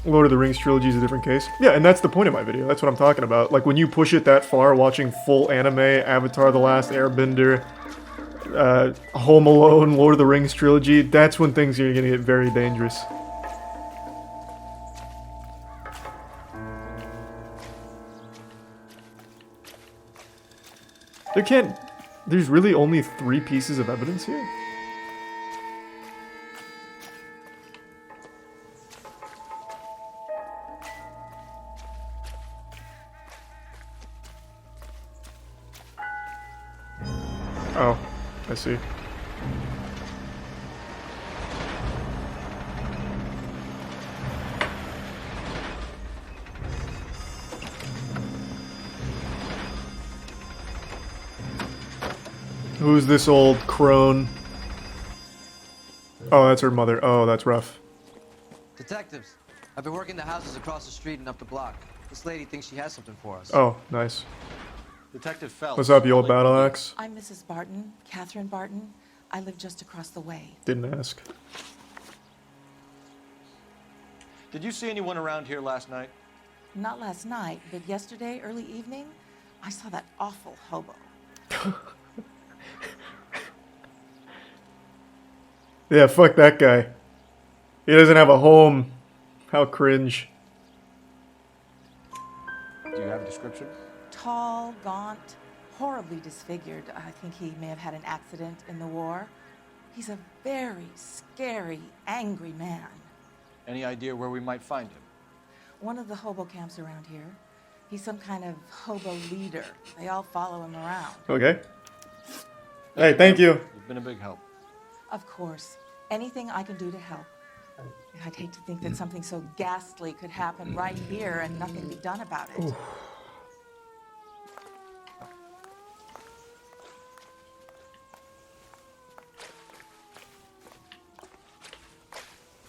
Lord of the Rings trilogy is a different case. Yeah, and that's the point of my video. That's what I'm talking about. Like, when you push it that far, watching full anime, Avatar The Last Airbender, Home Alone, Lord of the Rings trilogy, that's when things are going to get very dangerous. There's really only 3 pieces of evidence here? Oh, I see. Who's this old crone? Oh, that's her mother. Oh, that's rough. Detectives, I've been working the houses across the street and up the block. This lady thinks she has something for us. Oh, nice. Detective Phelps. What's up, you old battle axe? I'm Mrs. Barton, Catherine Barton. I live just across the way. Didn't ask. Did you see anyone around here last night? Not last night, but yesterday, early evening, I saw that awful hobo. Yeah, fuck that guy. He doesn't have a home. How cringe. Do you have a description? Tall, gaunt, horribly disfigured. I think he may have had an accident in the war. He's a very scary, angry man. Any idea where we might find him? One of the hobo camps around here. He's some kind of hobo leader. They all follow him around. Okay. Hey, thank you. You've been a big help. Of course. Anything I can do to help. I'd hate to think that something so ghastly could happen right here and nothing be done about it. Ooh.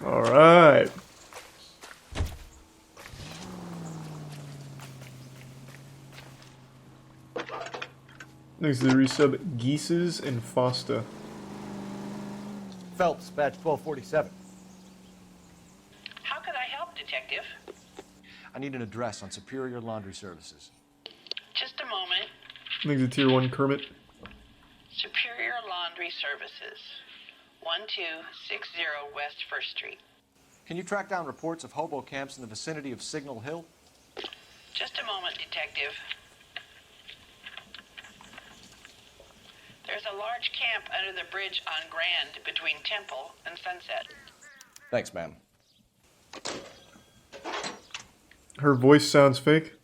All right. Next to the resub Geeses and Fosta. Phelps, badge 1247. How could I help, Detective? I need an address on Superior Laundry Services. Just a moment. Next to Tier 1 Kermit. Superior Laundry Services, 1260 West 1st Street. Can you track down reports of hobo camps in the vicinity of Signal Hill? Just a moment, Detective. There's a large camp under the bridge on Grand between Temple and Sunset. Thanks, ma'am. Her voice sounds fake.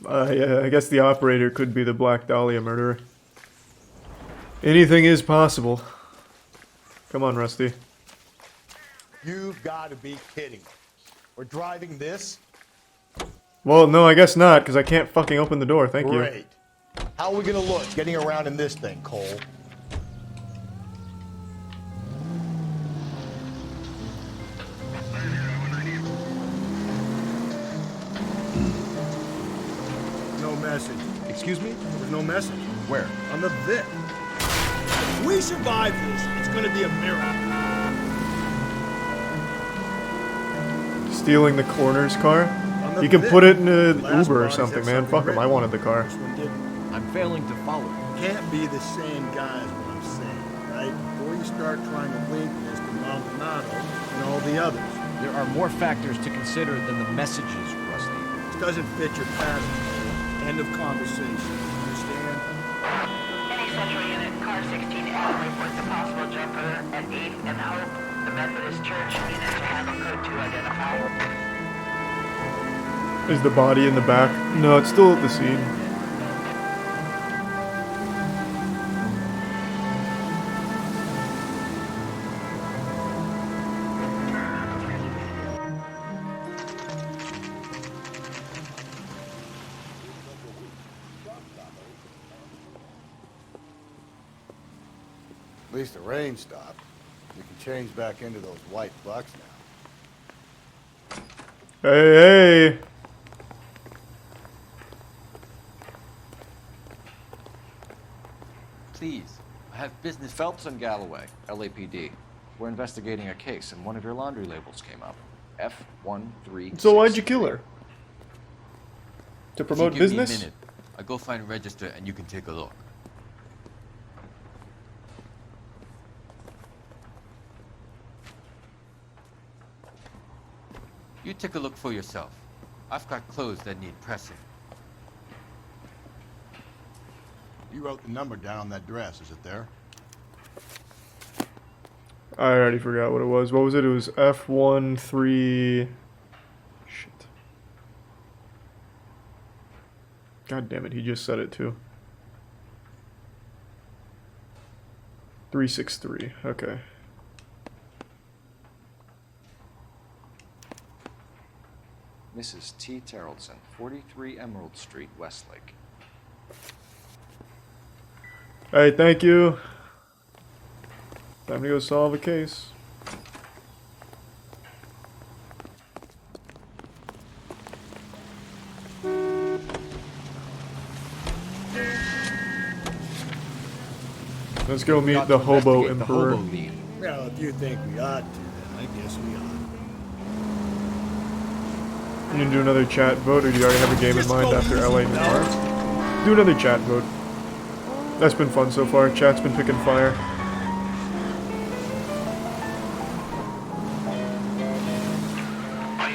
Yeah, I guess the operator could be the Black Dahlia murderer. Anything is possible. Come on, Rusty. You've got to be kidding. We're driving this? Well, no, I guess not, because I can't fucking open the door. Thank you. Great. How are we gonna look getting around in this thing, Cole? No message. Excuse me? There was no message. Where? On the Vic. If we survive this, it's gonna be a miracle. Stealing the coroner's car? You can put it in an Uber or something, man. Fuck him, I wanted the car. I'm failing to follow. Can't be the same guy is what I'm saying, right? Before you start trying to link this to Maldonado and all the others. There are more factors to consider than the messages, Rusty. This doesn't fit your pattern. End of conversation. Understand? Any Central Unit, car 16L reports a possible jumper at 8th and Hope, the Methodist Church. Unit to handle code 2 identified. Is the body in the back? No, it's still at the scene. At least the rain stopped. We can change back into those white bucks now. Hey, hey. Please, I have business. Phelps and Galloway, LAPD. We're investigating a case, and one of your laundry labels came up. F13. So why'd you kill her? To If you promote give me a business? minute, I'll go find a register and you can take a look. You take a look for yourself. I've got clothes that need pressing. You wrote the number down on that dress, is it there? I already forgot what it was. What was it? It was F13. Shit. God damn it, he just said it too. 363. Okay. Mrs. T. Terrellson, 43 Emerald Street, Westlake. Alright, thank you. Time to go solve a case. Let's go meet the Hobo Emperor. Well, if you think we ought to, then I guess we ought. You can do another chat vote, or do you already have a game in mind after LA Noire? Do another chat vote. That's been fun so far. Chat's been picking fire.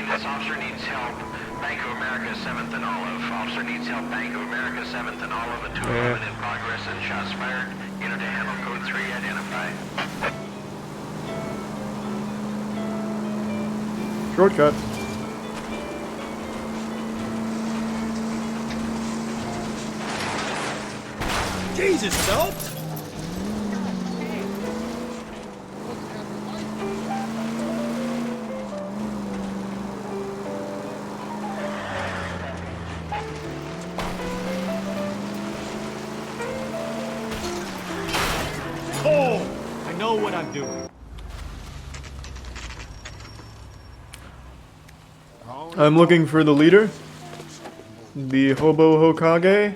This officer needs help. Bank of America, 7th and Olive. Officer needs help. Bank of America, 7th and Olive. A 211 in progress and shots fired. Unit to handle code 3 identified. Shortcut. Jesus, Phelps! Oh! I know what I'm doing. I'm looking for the leader. The Hobo Hokage.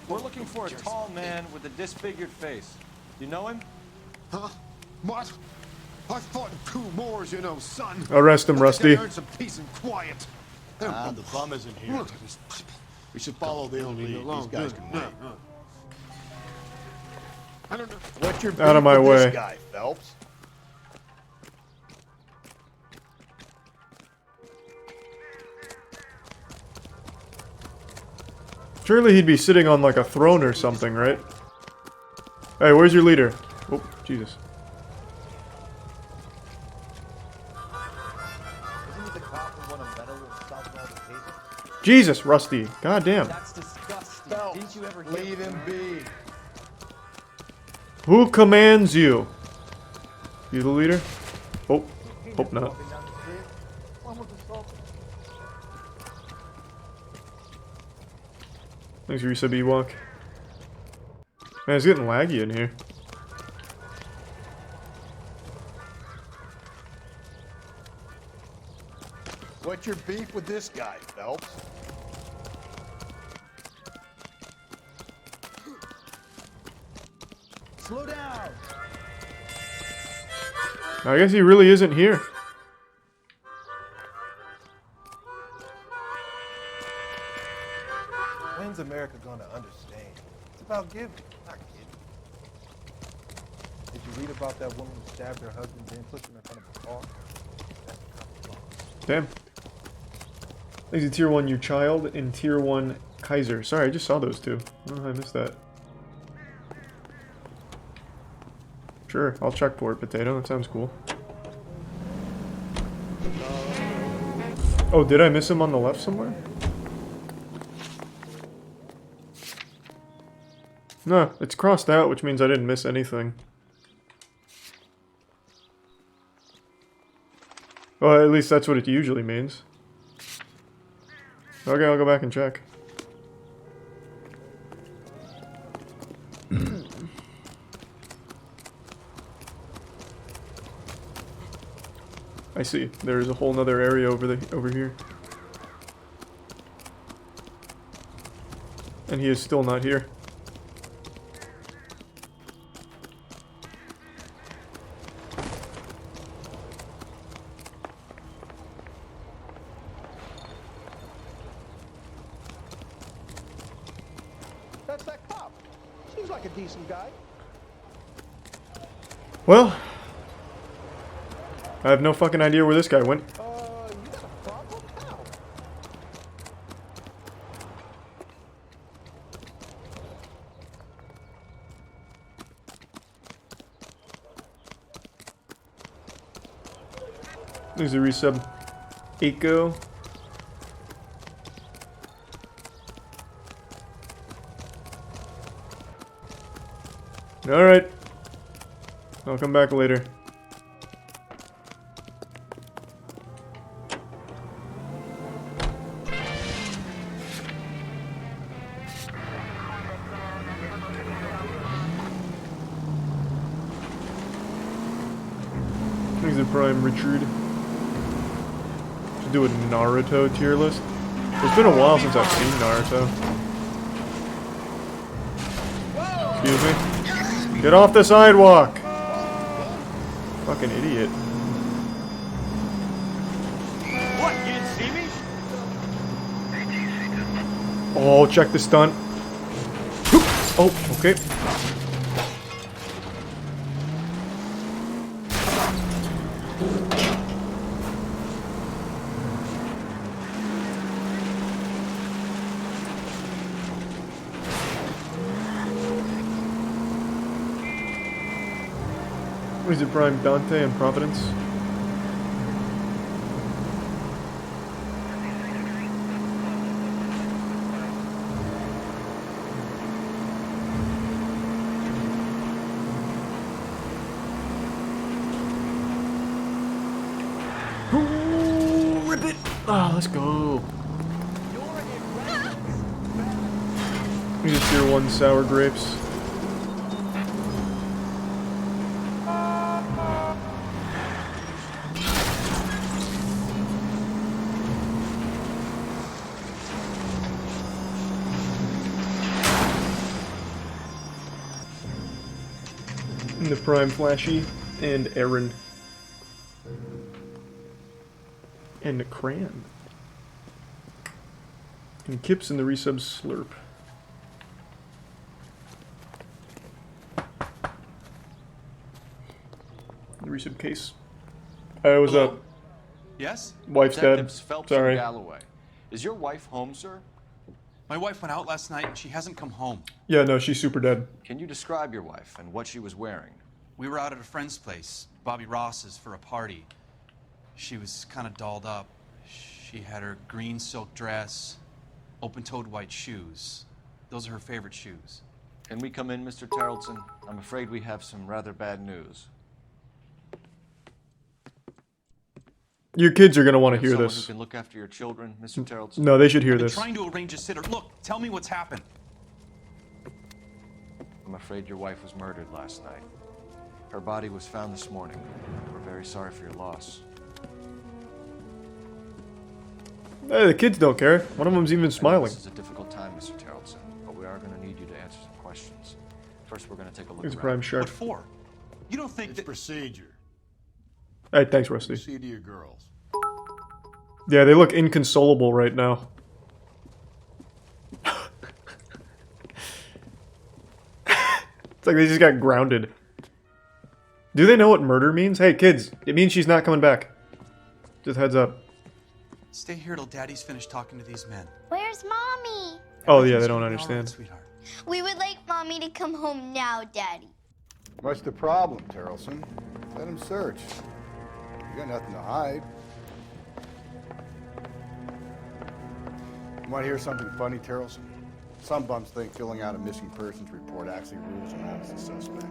We're looking for a tall man with a disfigured face. You know him? Huh? What? I fought in 2 wars, you know, son. Arrest him, Rusty. Earn some peace and quiet. Ah, the bum isn't here. We should follow the old lead. These guys can wait. I don't know. What's your Out of my beef with way. this guy, Phelps? Surely he'd be sitting on like a throne or something, right? Hey, where's your leader? Oh, Jesus. Jesus, Rusty. God damn. That's disgusting. Didn't you ever hear Leave him be. Who commands you? You the leader? Oh, hope not. Thanks for your sub Ewok. Man, it's getting laggy in here. What's your beef with this guy, Phelps? Slow down. I guess he really isn't here. When's America gonna understand? It's about giving, not getting. Did you read about that woman who stabbed her husband and pushed him in front of a car? Damn. Thanks to Tier 1 Your Child and Tier 1 Kaiser. Sorry, I just saw those two. Oh, I missed that. Sure, I'll check for it, Potato. That sounds cool. Oh, did I miss him on the left somewhere? No, it's crossed out, which means I didn't miss anything. Well, at least that's what it usually means. Okay, I'll go back and check. I see. There's a whole nother area over here. And he is still not here. That's that cop. Seems like a decent guy. Well, I have no fucking idea where this guy went. You got a problem, pal? There's a resub. Eco. Alright. I'll come back later. He's a prime Richard. Should do a Naruto tier list. It's been a while since I've seen Naruto. Excuse me. Get off the sidewalk! Fucking idiot. What? You didn't see me? Oh, check the stunt. Oh, okay. Is it Prime Dante and Providence? Ooh, rip it! Ah, let's go. These are tier 1 sour grapes. The Prime Flashy and Aaron and the Cran and Kips in the resub Slurp. The resub case. Hey, what's up? Yes? Wife's dead. Detectives Phelps Sorry. and Galloway. Is your wife home, sir? My wife went out last night and she hasn't come home. Yeah, no, she's super dead. Can you describe your wife and what she was wearing? We were out at a friend's place, Bobby Ross's, for a party. She was kind of dolled up. She had her green silk dress, open-toed white shoes. Those are her favorite shoes. Can we come in, Mr. Tarleton? I'm afraid we have some rather bad news. Your kids are gonna want to hear Someone this. who can look after your children, Mr. Tarleton? No, they should hear I've been this. trying to arrange a sitter. Look, tell me what's happened. I'm afraid your wife was murdered last night. Her body was found this morning. We're very sorry for your loss. Hey, the kids don't care. One of them's even smiling. This is a difficult time, Mr. Tarleton, but we are going to need you to answer some questions. First, we're going to take a look Here's around. Prime Shark. What for? You don't think It's procedure. Hey, thanks, Rusty. See to your girls. Yeah, they look inconsolable right now. It's like they just got grounded. Do they know what murder means? Hey, kids, it means she's not coming back. Just heads up. Stay here till Daddy's finished talking to these men. Where's Mommy? Oh, yeah, they don't understand. We would like Mommy to come home now, Daddy. What's the problem, Tarleton? Let him search. You got nothing to hide. You want to hear something funny, Tarleton? Some bums think filling out a missing persons report actually rules him out as a suspect.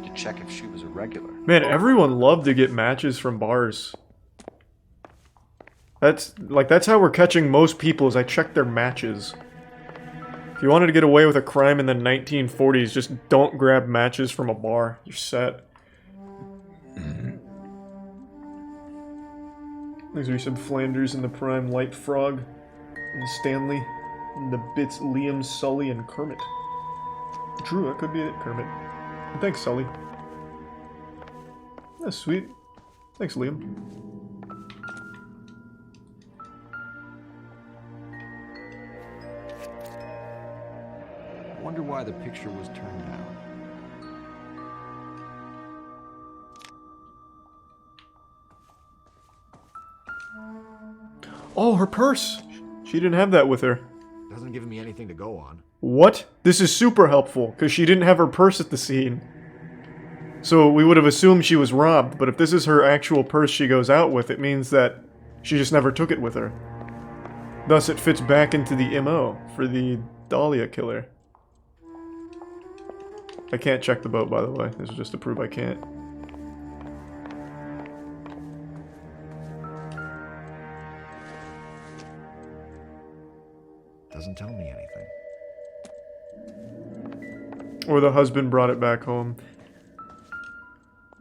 To check if she was a regular. Man, everyone loved to get matches from bars. That's how we're catching most people, is I check their matches. If you wanted to get away with a crime in the 1940s, just don't grab matches from a bar. You're set. These are some Flanders and the Prime Light Frog. And Stanley. And the bits Liam, Sully, and Kermit. True, that could be it, Kermit. And thanks, Sully. That's sweet. Thanks, Liam. I wonder why the picture was turned down. Oh, her purse! She didn't have that with her. Doesn't give me anything to go on. What? This is super helpful, because she didn't have her purse at the scene. So we would have assumed she was robbed, but if this is her actual purse she goes out with, it means that she just never took it with her. Thus, it fits back into the MO for the Dahlia killer. I can't check the boat, by the way. This is just to prove I can't. Doesn't tell me anything. Or the husband brought it back home.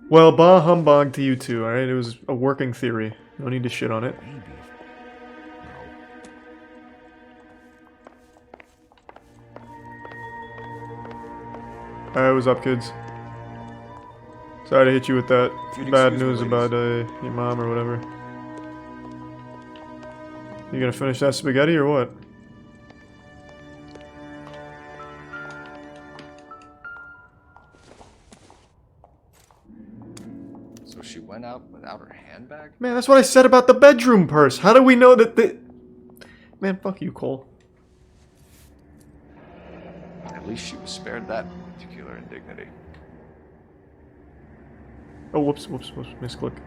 Well, bah humbug to you two, alright? It was a working theory. No need to shit on it. Maybe. Alright, what's up, kids? Sorry to hit you with that bad news about your mom or whatever. You gonna finish that spaghetti or what? So she went out without her handbag? Man, that's what I said about the bedroom purse. How do we know that the... Man, fuck you, Cole. At least she was spared that particular indignity. Oh, whoops, misclick.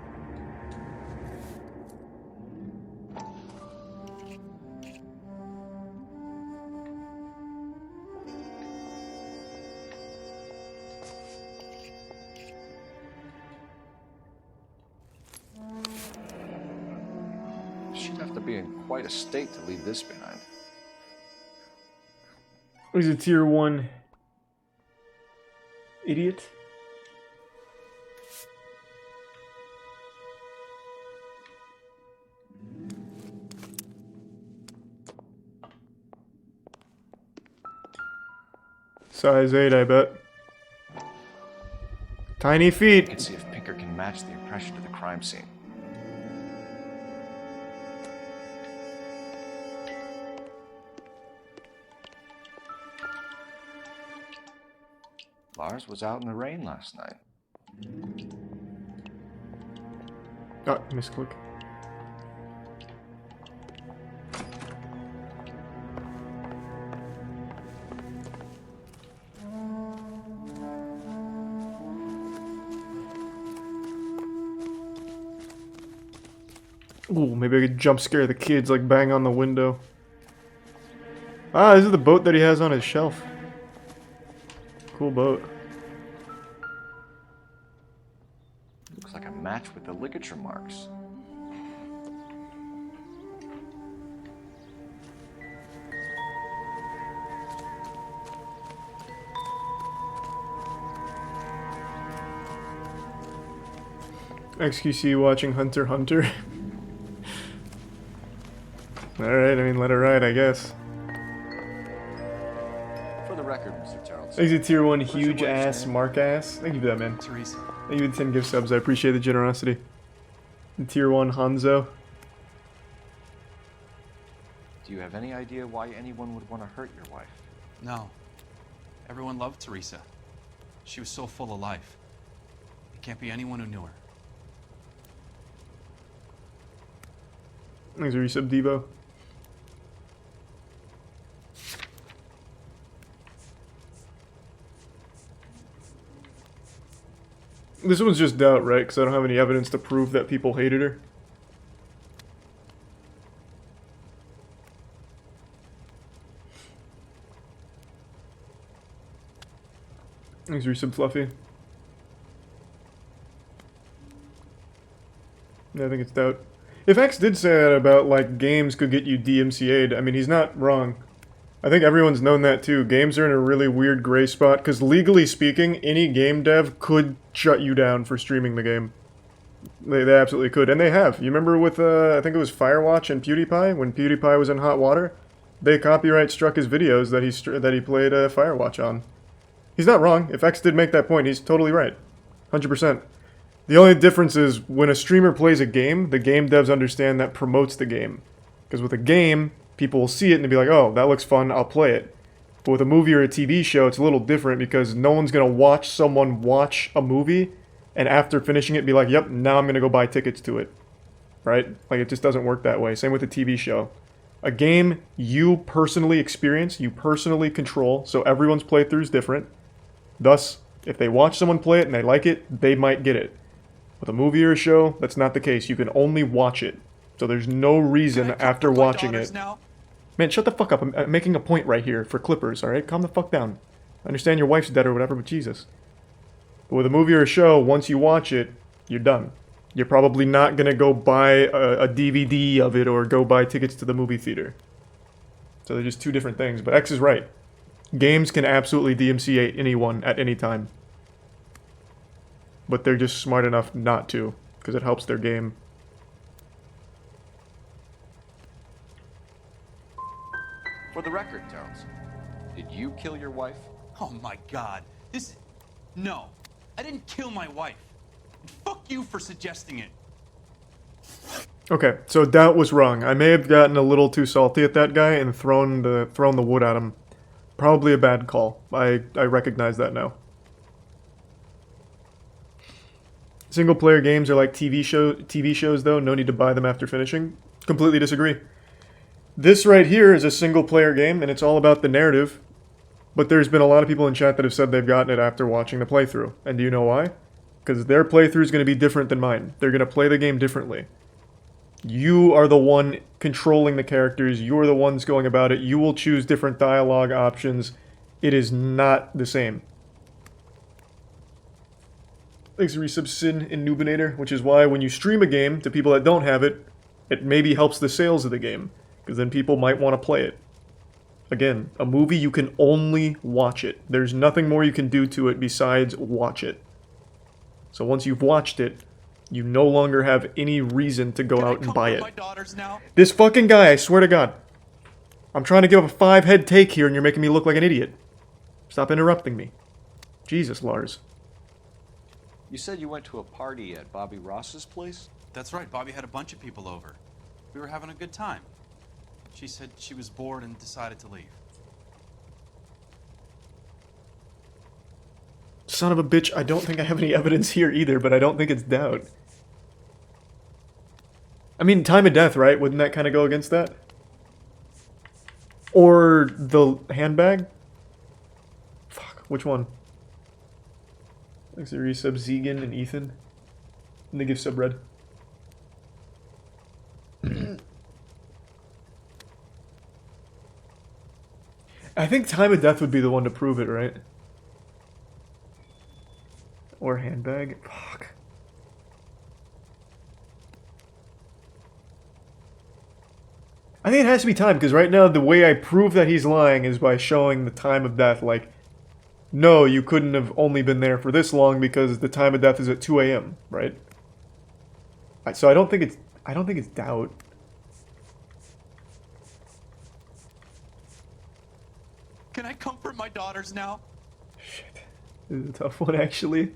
She'd have to be in quite a state to leave this behind. He's a tier 1 idiot. Size 8, I bet. Tiny feet. You can see if Pinker can match the impression to the crime scene. Lars was out in the rain last night. Ah, misclick. Ooh, maybe I could jump scare the kids, like bang on the window. Ah, this is the boat that he has on his shelf. Cool boat. Looks like a match with the ligature marks. XQC watching Hunter x Hunter. Alright, I mean, let it ride, I guess. For the record, Mr. Charles. Thanks to tier 1 huge ass Mark ass. Thank you for that, man. Teresa. Thank you for the 10 gift subs. I appreciate the generosity. And tier 1 Hanzo. Do you have any idea why anyone would want to hurt your wife? No. Everyone loved Teresa. She was so full of life. It can't be anyone who knew her. Thanks for resub, Devo. This one's just doubt, right? Because I don't have any evidence to prove that people hated her. Thanks for resub, Fluffy. Yeah, I think it's doubt. If X did say that about, like, games could get you DMCA'd, I mean, he's not wrong. I think everyone's known that too. Games are in a really weird gray spot, because legally speaking, any game dev could shut you down for streaming the game. They absolutely could, and they have. You remember with, I think it was Firewatch and PewDiePie, when PewDiePie was in hot water? They copyright struck his videos that he played Firewatch on. He's not wrong. If X did make that point, he's totally right. 100%. The only difference is when a streamer plays a game, the game devs understand that promotes the game. Because with a game, people will see it and they'll be like, oh, that looks fun, I'll play it. But with a movie or a TV show, it's a little different because no one's going to watch someone watch a movie and after finishing it be like, yep, now I'm going to go buy tickets to it. Right? Like, it just doesn't work that way. Same with a TV show. A game you personally experience, you personally control, so everyone's playthrough is different. Thus, if they watch someone play it and they like it, they might get it. With a movie or a show, that's not the case. You can only watch it. So there's no reason after watching it... Now? Man, shut the fuck up. I'm making a point right here for clippers, alright? Calm the fuck down. I understand your wife's dead or whatever, but Jesus. But with a movie or a show, once you watch it, you're done. You're probably not gonna go buy a DVD of it or go buy tickets to the movie theater. So they're just two different things. But X is right. Games can absolutely DMCA anyone at any time. But they're just smart enough not to, because it helps their game. For the record, Jones, did you kill your wife? Oh my god. No. I didn't kill my wife. And fuck you for suggesting it. Okay, so Doubt was wrong. I may have gotten a little too salty at that guy and thrown the wood at him. Probably a bad call. I recognize that now. Single-player games are like TV shows, though. No need to buy them after finishing. Completely disagree. This right here is a single-player game, and it's all about the narrative. But there's been a lot of people in chat that have said they've gotten it after watching the playthrough. And do you know why? Because their playthrough is going to be different than mine. They're going to play the game differently. You are the one controlling the characters. You're the ones going about it. You will choose different dialogue options. It is not the same. Thanks to resub Sin and Nubinator, which is why when you stream a game to people that don't have it, it maybe helps the sales of the game, because then people might want to play it. Again, a movie, you can only watch it. There's nothing more you can do to it besides watch it. So once you've watched it, you no longer have any reason to go out and buy it. This fucking guy, I swear to God. I'm trying to give a 5-head take here and you're making me look like an idiot. Stop interrupting me. Jesus, Lars. You said you went to a party at Bobby Ross's place? That's right. Bobby had a bunch of people over. We were having a good time. She said she was bored and decided to leave. Son of a bitch, I don't think I have any evidence here either, but I don't think it's Doubt. I mean, time of death, right? Wouldn't that kind of go against that? Or the handbag? Fuck, which one? Thanks to resub Zegan and Ethan. And they give sub red. I think time of death would be the one to prove it, right? Or handbag. Fuck. I think it has to be time, because right now the way I prove that he's lying is by showing the time of death. Like, no, you couldn't have only been there for this long because the time of death is at 2 a.m., right? So I don't think it's Doubt. Can I comfort my daughters now? Shit. This is a tough one, actually.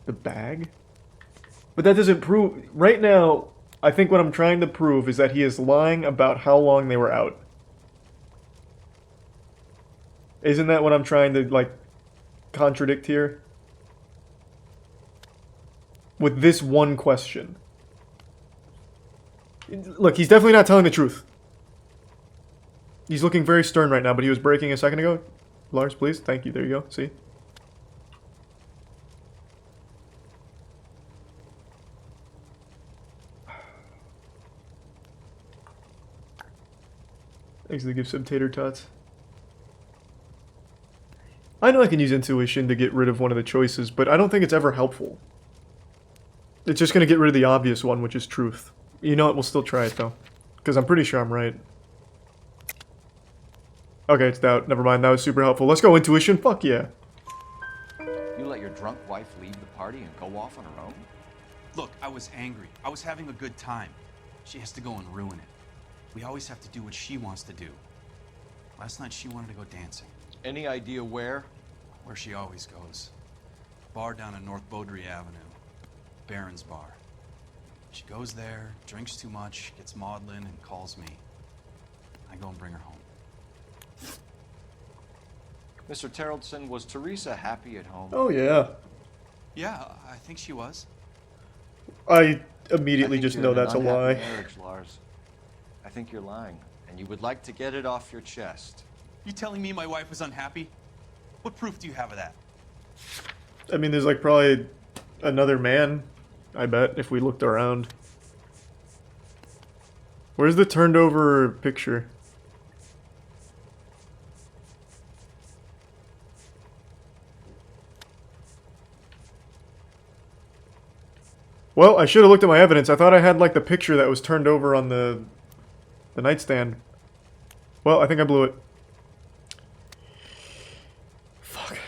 The bag? But that doesn't prove... Right now, I think what I'm trying to prove is that he is lying about how long they were out. Isn't that what I'm trying to, like, contradict here? With this one question. Look, he's definitely not telling the truth. He's looking very stern right now, but he was breaking a second ago. Lars, please. Thank you. There you go. See? Thanks to the gift sub Tater Tots. I know I can use intuition to get rid of one of the choices, but I don't think it's ever helpful. It's just going to get rid of the obvious one, which is truth. You know what? We'll still try it, though. Because I'm pretty sure I'm right. Okay, it's Doubt. Never mind. That was super helpful. Let's go, intuition. Fuck yeah. You let your your drunk wife leave the party and go off on her own? Look, I was angry. I was having a good time. She has to go and ruin it. We always have to do what she wants to do. Last night she wanted to go dancing. Any idea where? Where she always goes. Bar down on North Beaudry Avenue. Barron's Bar. She goes there, drinks too much, gets maudlin, and calls me. I go and bring her home. Mr. Terrellson, was Teresa happy at home? Oh, yeah. Yeah, I think she was. I immediately I think just you're know in an that's a unhappy lie. Marriage, Lars. I think you're lying, and you would like to get it off your chest. You telling me my wife was unhappy? What proof do you have of that? I mean, there's like probably another man, I bet, if we looked around. Where's the turned over picture? Well, I should have looked at my evidence. I thought I had like the picture that was turned over on the nightstand. Well, I think I blew it. Fuck.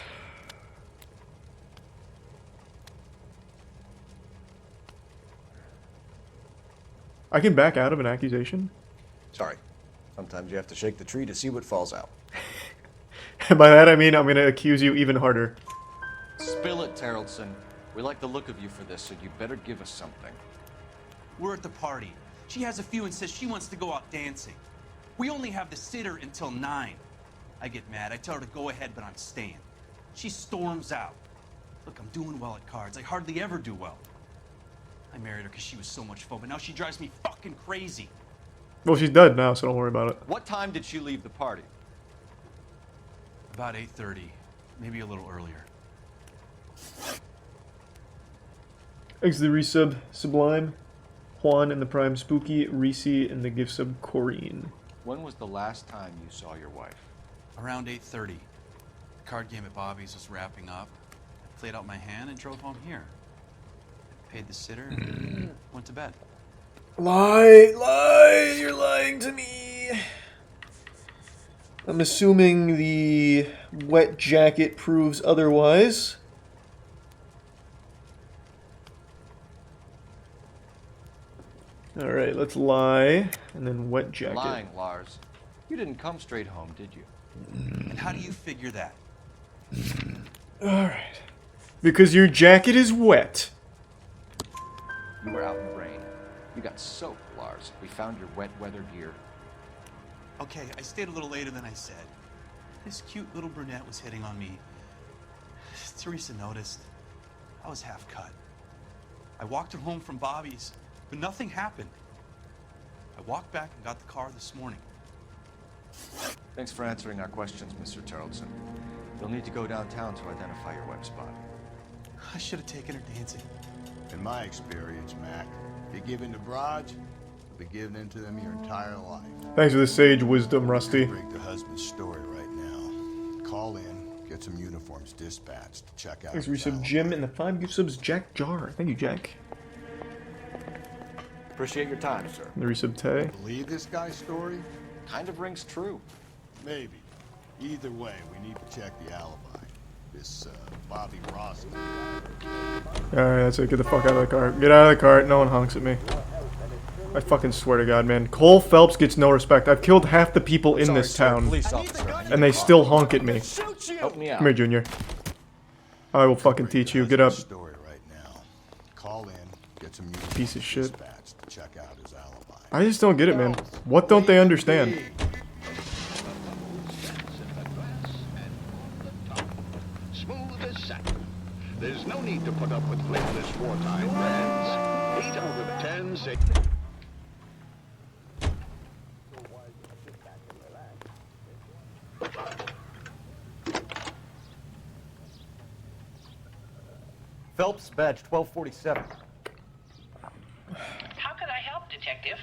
I can back out of an accusation? Sorry. Sometimes you have to shake the tree to see what falls out. And by that I mean I'm going to accuse you even harder. Spill it, Terrellson. We like the look of you for this, so you better give us something. We're at the party. She has a few and says she wants to go out dancing. We only have the sitter until 9. I get mad. I tell her to go ahead, but I'm staying. She storms out. Look, I'm doing well at cards. I hardly ever do well. I married her because she was so much fun, but now she drives me fucking crazy. Well, she's dead now, so don't worry about it. What time did she leave the party? About 8:30, maybe a little earlier. Thanks to the resub Sublime, Juan and the Prime Spooky, Reese and the gift sub Corrine. When was the last time you saw your wife? Around 8:30. The card game at Bobby's was wrapping up. I played out my hand and drove home here. Paid the sitter and went to bed. Lie, you're lying to me. I'm assuming the wet jacket proves otherwise. Alright, let's lie, and then wet jacket. Lying, Lars. You didn't come straight home, did you? And how do you figure that? Alright. Because your jacket is wet. You were out in the rain. You got soaked, Lars. We found your wet weather gear. Okay, I stayed a little later than I said. This cute little brunette was hitting on me. Teresa noticed. I was half cut. I walked her home from Bobby's, but nothing happened. I walked back and got the car this morning. Thanks for answering our questions, Mr. Terrellson. You'll need to go downtown to identify your wet spot. I should have taken her dancing. In my experience, Mac, if you give in to Braj, you'll be giving in to them your entire life. Thanks for the sage wisdom, Rusty. Break the husband's story right now. Call in, get some uniforms dispatched, check out. Thanks for resub Jim and the 5 gift subs Jack Jar. Thank you, Jack. Appreciate your time, sir. And the resub Tay. Believe this guy's story? Kind of rings true. Maybe. Either way, we need to check the alibi. This Bobby Ross. Alright, that's it. Get the fuck out of the car. Get out of the car. No one honks at me. I fucking swear to God, man. Cole Phelps gets no respect. I've killed half the people in this town. And they still honk at me. Help me out. Come here, Junior. I will fucking teach you. Get up. Story right now. Call in, get some Piece of shit. dispatched, check out his alibi. I just don't get it, man. What don't they understand? Smooth as satin. There's no need to put up with flavorless wartime brands. 8 out of 10 say... Phelps, badge 1247. How can I help, Detective?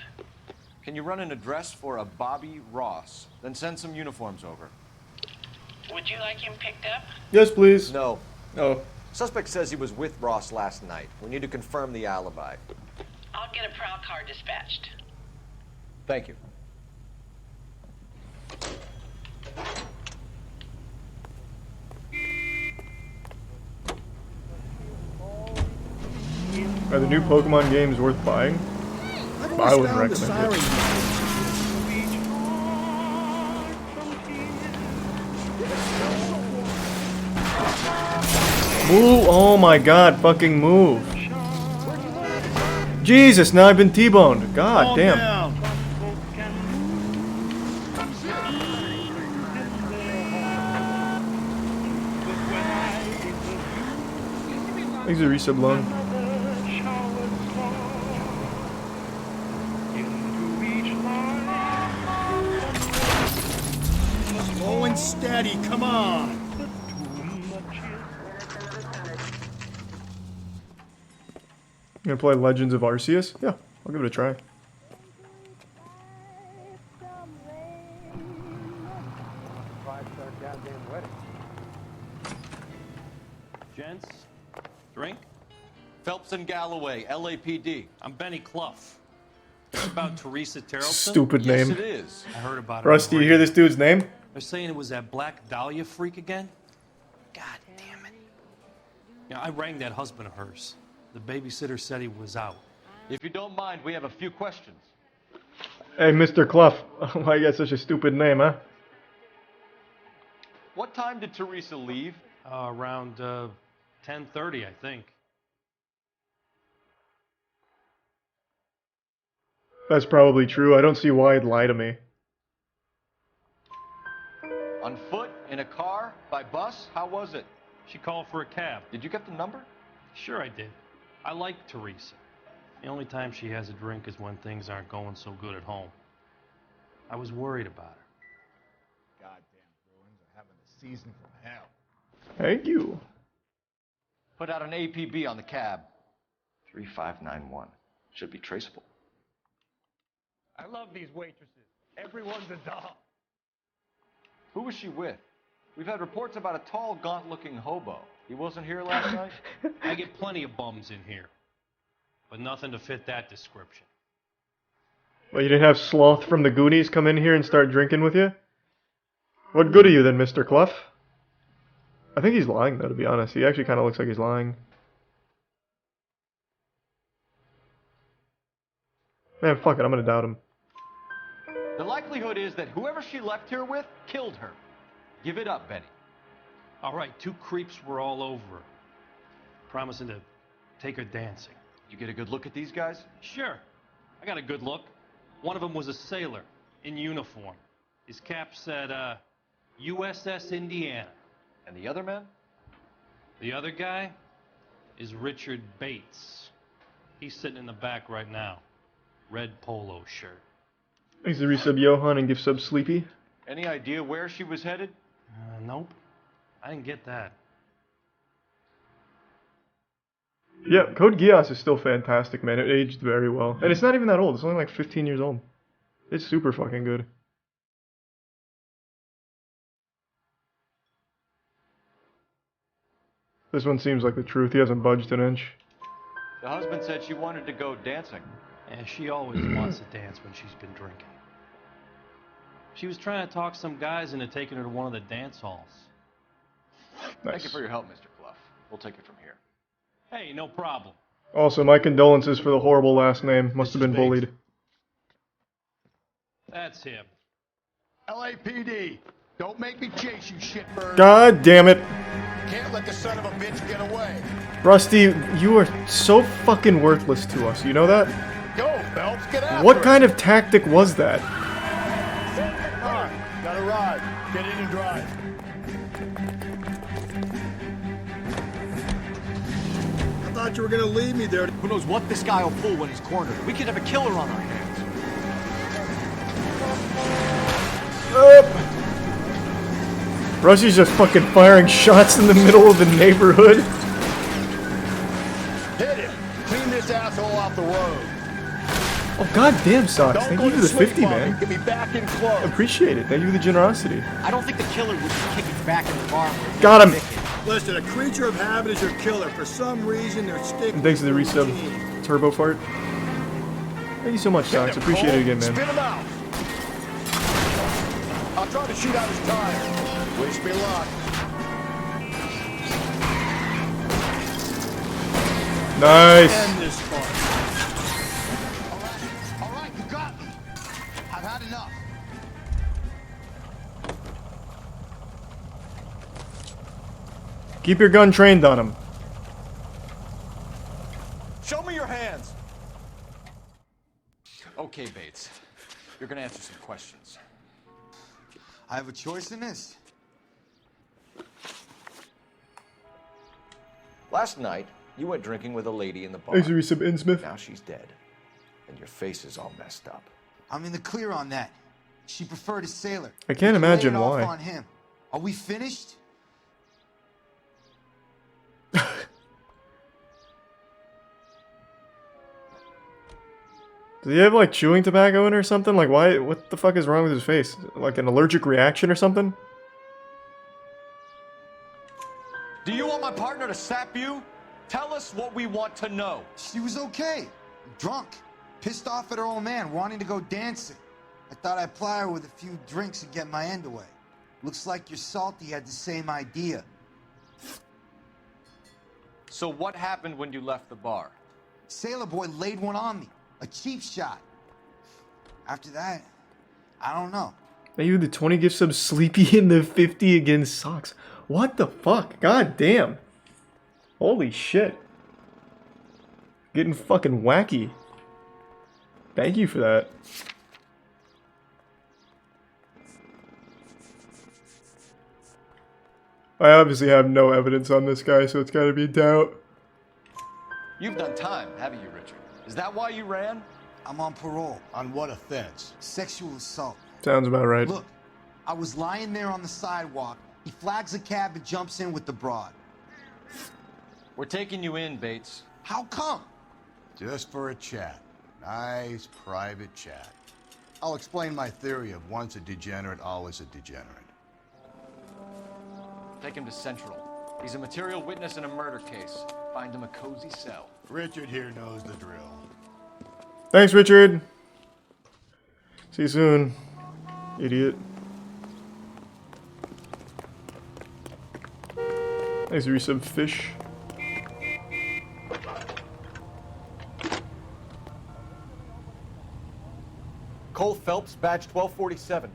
Can you run an address for a Bobby Ross? Then send some uniforms over. Would you like him picked up? Yes, please. No. Oh. Suspect says he was with Ross last night. We need to confirm the alibi. I'll get a prowl car dispatched. Thank you. Are the new Pokemon games worth buying? I wouldn't recommend it. Move! Oh my god, fucking move. Jesus, now I've been T-boned. God damn. Thanks for resub long. Slow and steady, come on. You gonna play Legends of Arceus? Yeah, I'll give it a try. Gents, drink? Phelps and Galloway, LAPD. I'm Benny Clough. It's about Teresa Terrelson? Stupid name. Yes, it is. I heard about it. Rusty, you hear this dude's name? They're saying it was that Black Dahlia freak again? God damn it. Yeah, I rang that husband of hers. The babysitter said he was out. If you don't mind, we have a few questions. Hey, Mr. Clough. Why you got such a stupid name, huh? What time did Teresa leave? Around 10:30, I think. That's probably true. I don't see why he'd lie to me. On foot? In a car? By bus? How was it? She called for a cab. Did you get the number? Sure I did. I like Teresa. The only time she has a drink is when things aren't going so good at home. I was worried about her. Goddamn Bruins are having a season from hell. Thank you. Put out an APB on the cab. 3591. Should be traceable. I love these waitresses. Everyone's a doll. Who was she with? We've had reports about a tall, gaunt-looking hobo. He wasn't here last night? I get plenty of bums in here, but nothing to fit that description. Well, you didn't have Sloth from the Goonies come in here and start drinking with you? What good are you then, Mr. Clough? I think he's lying, though, to be honest. He actually kind of looks like he's lying. Man, fuck it, I'm gonna doubt him. The likelihood is that whoever she left here with killed her. Give it up, Benny. All right, two creeps were all over her, promising to take her dancing. You get a good look at these guys? Sure. I got a good look. One of them was a sailor in uniform. His cap said, USS Indiana. And the other man? The other guy is Richard Bates. He's sitting in the back right now. Red polo shirt. Thanks to resub Johan and gift sub Sleepy. Any idea where she was headed? Nope. I didn't get that. Yeah, Code Geass is still fantastic, man. It aged very well. And it's not even that old. It's only like 15 years old. It's super fucking good. This one seems like the truth. He hasn't budged an inch. The husband said she wanted to go dancing. And she always wants to dance when she's been drinking. She was trying to talk some guys into taking her to one of the dance halls. Nice. Thank you for your help, Mr. Clough. We'll take it from here. Hey, no problem. Also, my condolences for the horrible last name. Must have been bullied. That's him. LAPD, don't make me chase you, shitbird. God damn it. Can't let the son of a bitch get away. Rusty, you are so fucking worthless to us. You know that? Go, Phelps, get out. What kind of tactic was that? All right, got a ride. Get in and drive. I thought you were gonna leave me there. Who knows what this guy will pull when he's cornered? We could have a killer on our hands. Rusty's just fucking firing shots in the middle of the neighborhood. Hit him. Clean this asshole off the road. Oh, goddamn, Socks. Don't Thank go you for to the sleep 50, on me. man. Get me back in close. Appreciate it. Thank you for the generosity. I don't think the killer would be kicking back in the bar. Got him. Listen, a creature of habit is your killer. For some reason, they're sticking. And thanks to the resub, Turbo Fart. Thank you so much, Socks. Appreciate it again, man. Spin him out. I'll try to shoot out his tire. Wish me luck. Nice. End this Keep your gun trained on him. Show me your hands. Okay, Bates. You're gonna answer some questions. I have a choice in this. Last night, you went drinking with a lady in the bar. Thanks for some Innsmouth. Now she's dead, and your face is all messed up. I'm in the clear on that. She preferred a sailor. I can't imagine Lay it off why. on him. Are we finished? Does he have like chewing tobacco in it or something? Like why? What the fuck is wrong with his face? Like an allergic reaction or something? Do you want my partner to sap you? Tell us what we want to know. She was okay. Drunk. Pissed off at her old man, wanting to go dancing. I thought I'd ply her with a few drinks and get my end away. Looks like your Salty had the same idea. So what happened when you left the bar? Sailor boy laid one on me. A cheap shot. After that, I don't know. Thank you, the 20 gift subs, Sleepy in the 50 against Socks. What the fuck? God damn. Holy shit. Getting fucking wacky. Thank you for that. I obviously have no evidence on this guy, so it's gotta be doubt. You've done time, haven't you, Richard? Is that why you ran? I'm on parole. On what offense? Sexual assault. Sounds about right. Look, I was lying there on the sidewalk. He flags a cab and jumps in with the broad. We're taking you in, Bates. How come? Just for a chat. Nice private chat. I'll explain my theory of once a degenerate, always a degenerate. Take him to Central. He's a material witness in a murder case. Find him a cozy cell. Richard here knows the drill. Thanks, Richard. See you soon, idiot. Thanks for some fish. Cole Phelps, badge 1247.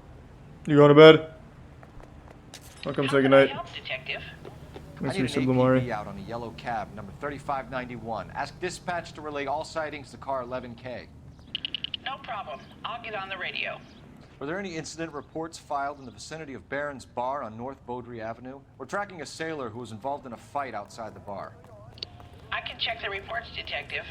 You going to bed? I'll come say goodnight. Detective. I Thanks need for an some APB Lamari. out on a yellow cab, number 3591. Ask dispatch to relay all sightings to car 11K. No problem. I'll get on the radio. Were there any incident reports filed in the vicinity of Barron's Bar on North Beaudry Avenue? We're tracking a sailor who was involved in a fight outside the bar. I can check the reports, Detective.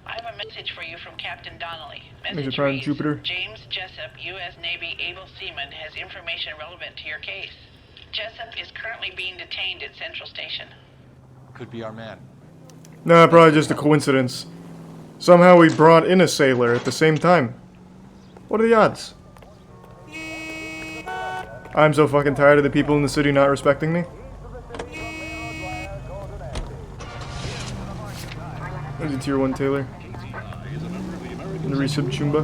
I have a message for you from Captain Donnelly. Message Prime reads, Jupiter. James Jessup, U.S. Navy able seaman, has information relevant to your case. Jessup is currently being detained at Central Station. Could be our man. Nah, probably just a coincidence. Somehow we brought in a sailor at the same time. What are the odds? I'm so fucking tired of the people in the city not respecting me. There's a tier 1 Taylor. And the resub Chumba.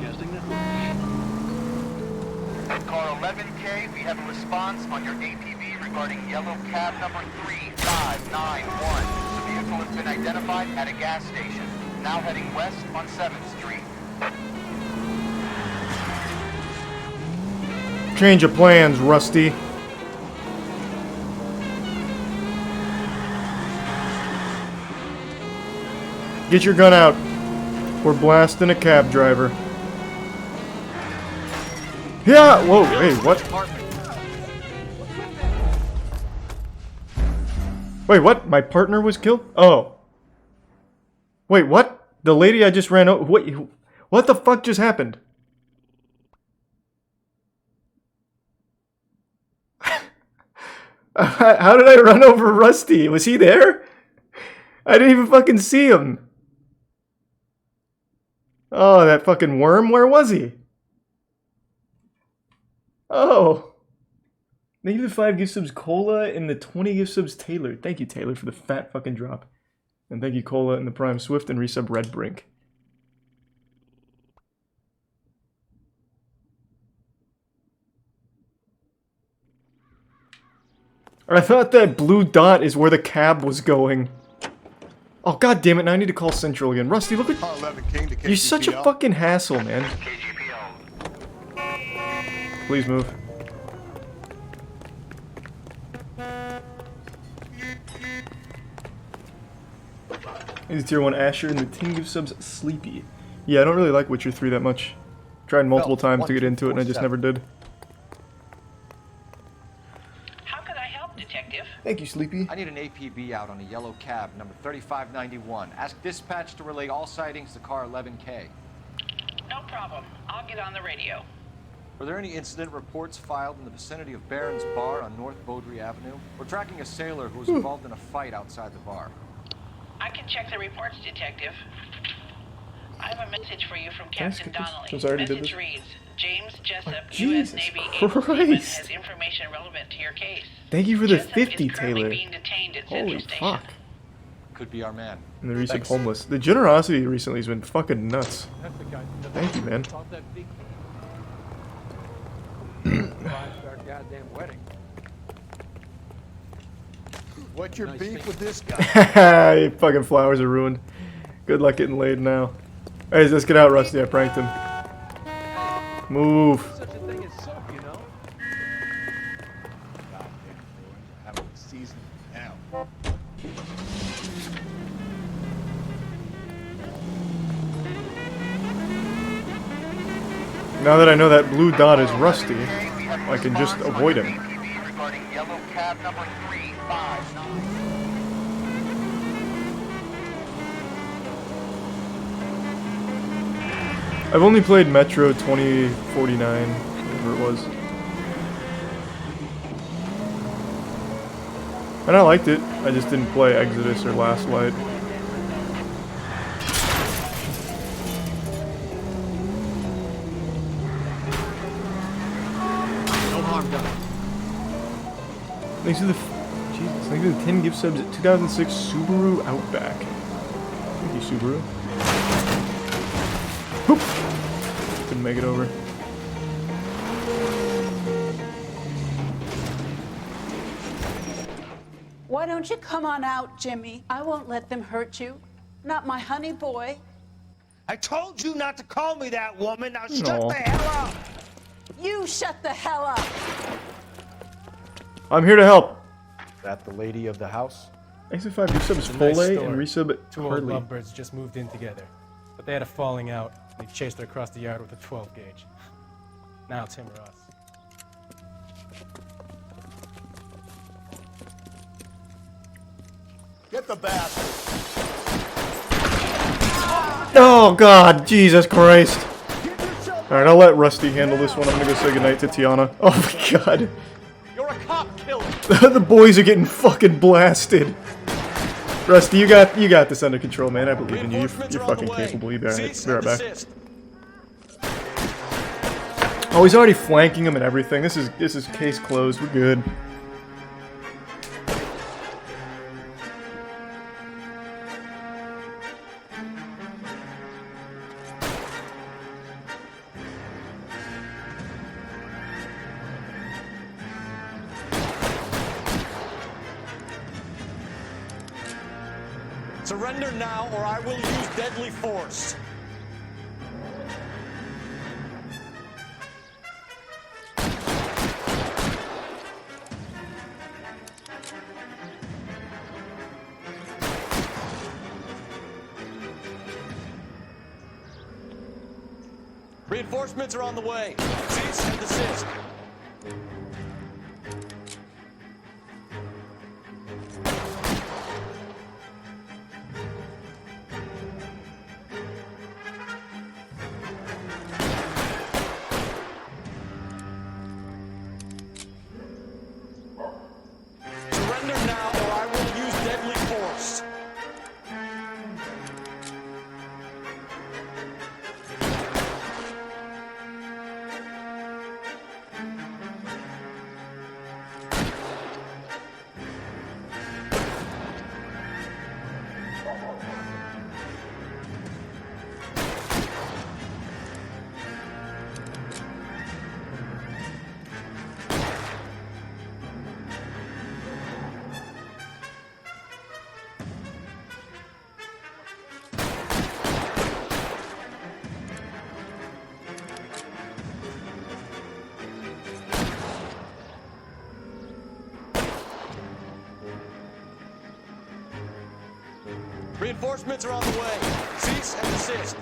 At car 11K, we have a response on your APB regarding yellow cab number 3591. The vehicle has been identified at a gas station, now heading west on 7th Street. Change of plans, Rusty. Get your gun out. We're blasting a cab driver. Yeah! Whoa, hey, what? Wait, what? My partner was killed? Oh. Wait, what? The lady I just ran over. Wait, what the fuck just happened? How did I run over Rusty? Was he there? I didn't even fucking see him. Oh, that fucking worm? Where was he? Oh. Thank you for the 5 gift subs, Cola, and the 20 gift subs, Taylor. Thank you, Taylor, for the fat fucking drop. And thank you, Cola, and the Prime Swift, and resub Red Brink. I thought that blue dot is where the cab was going. Oh, god damn it, now I need to call Central again. Rusty, look at... You're such a fucking hassle, man. Please move. He's tier 1 Asher and the 10 gift subs Sleepy. Yeah, I don't really like Witcher 3 that much. Tried multiple times to get into it and I just never did. How can I help, Detective? Thank you, Sleepy. I need an APB out on a yellow cab, number 3591. Ask dispatch to relay all sightings to car 11K. No problem. I'll get on the radio. Were there any incident reports filed in the vicinity of Barron's Bar on North Beaudry Avenue? We're tracking a sailor who was involved in a fight outside the bar. I can check the reports, Detective. I have a message for you from Captain Donnelly. Since I already did Message this. reads, James Jessup, U.S. Jesus Navy able seaman, Christ. has information relevant to your case. Thank you for the Jessup 50, is currently Taylor. being detained at Holy Central Station. fuck. Could be our man. And the recent Thanks. homeless. The generosity recently has been fucking nuts. That's the guy. Thank you, man. That big 5-star goddamn wedding. What's your beef with this guy? Your fucking flowers are ruined. Good luck getting laid now. Hey, let's get out, Rusty. I pranked him. Move. Such a thing as soap, you know? Goddamn ruins are having a season now. Now that I know that blue dot is Rusty, I can just avoid him. Regarding yellow cab number 359. I've only played Metro 2049, whatever it was. And I liked it, I just didn't play Exodus or Last Light. No harm done. Thanks to the Jesus, thanks to the 10 gift subs at 2006 Subaru Outback. Thank you, Subaru. Hoop. Couldn't make it over. Why don't you come on out, Jimmy? I won't let them hurt you. Not my honey boy. I told you not to call me that, woman. Now shut Aw. the hell up. You shut the hell up. I'm here to help. That the lady of the house? Thanks to 5 gift subs It's a Fole nice and story. resub Two old Hardly. lovebirds just moved in together, but they had a falling out. And he chased her across the yard with a 12 gauge. Now it's him or us. Get the bastard. Oh god, Jesus Christ. Alright, I'll let Rusty handle this one. I'm gonna go say goodnight to Tiana. Oh my god. You're a cop killer. The boys are getting fucking blasted. Rusty, you got this under control, man. I believe in you. You're fucking capable. You be alright. Be right back. Oh, he's already flanking him and everything. This is case closed. We're good. Surrender now, or I will use deadly force. Reinforcements are on the way. Cease and desist. Surrender now, or I will use deadly force. Reinforcements are on the way. Cease and desist.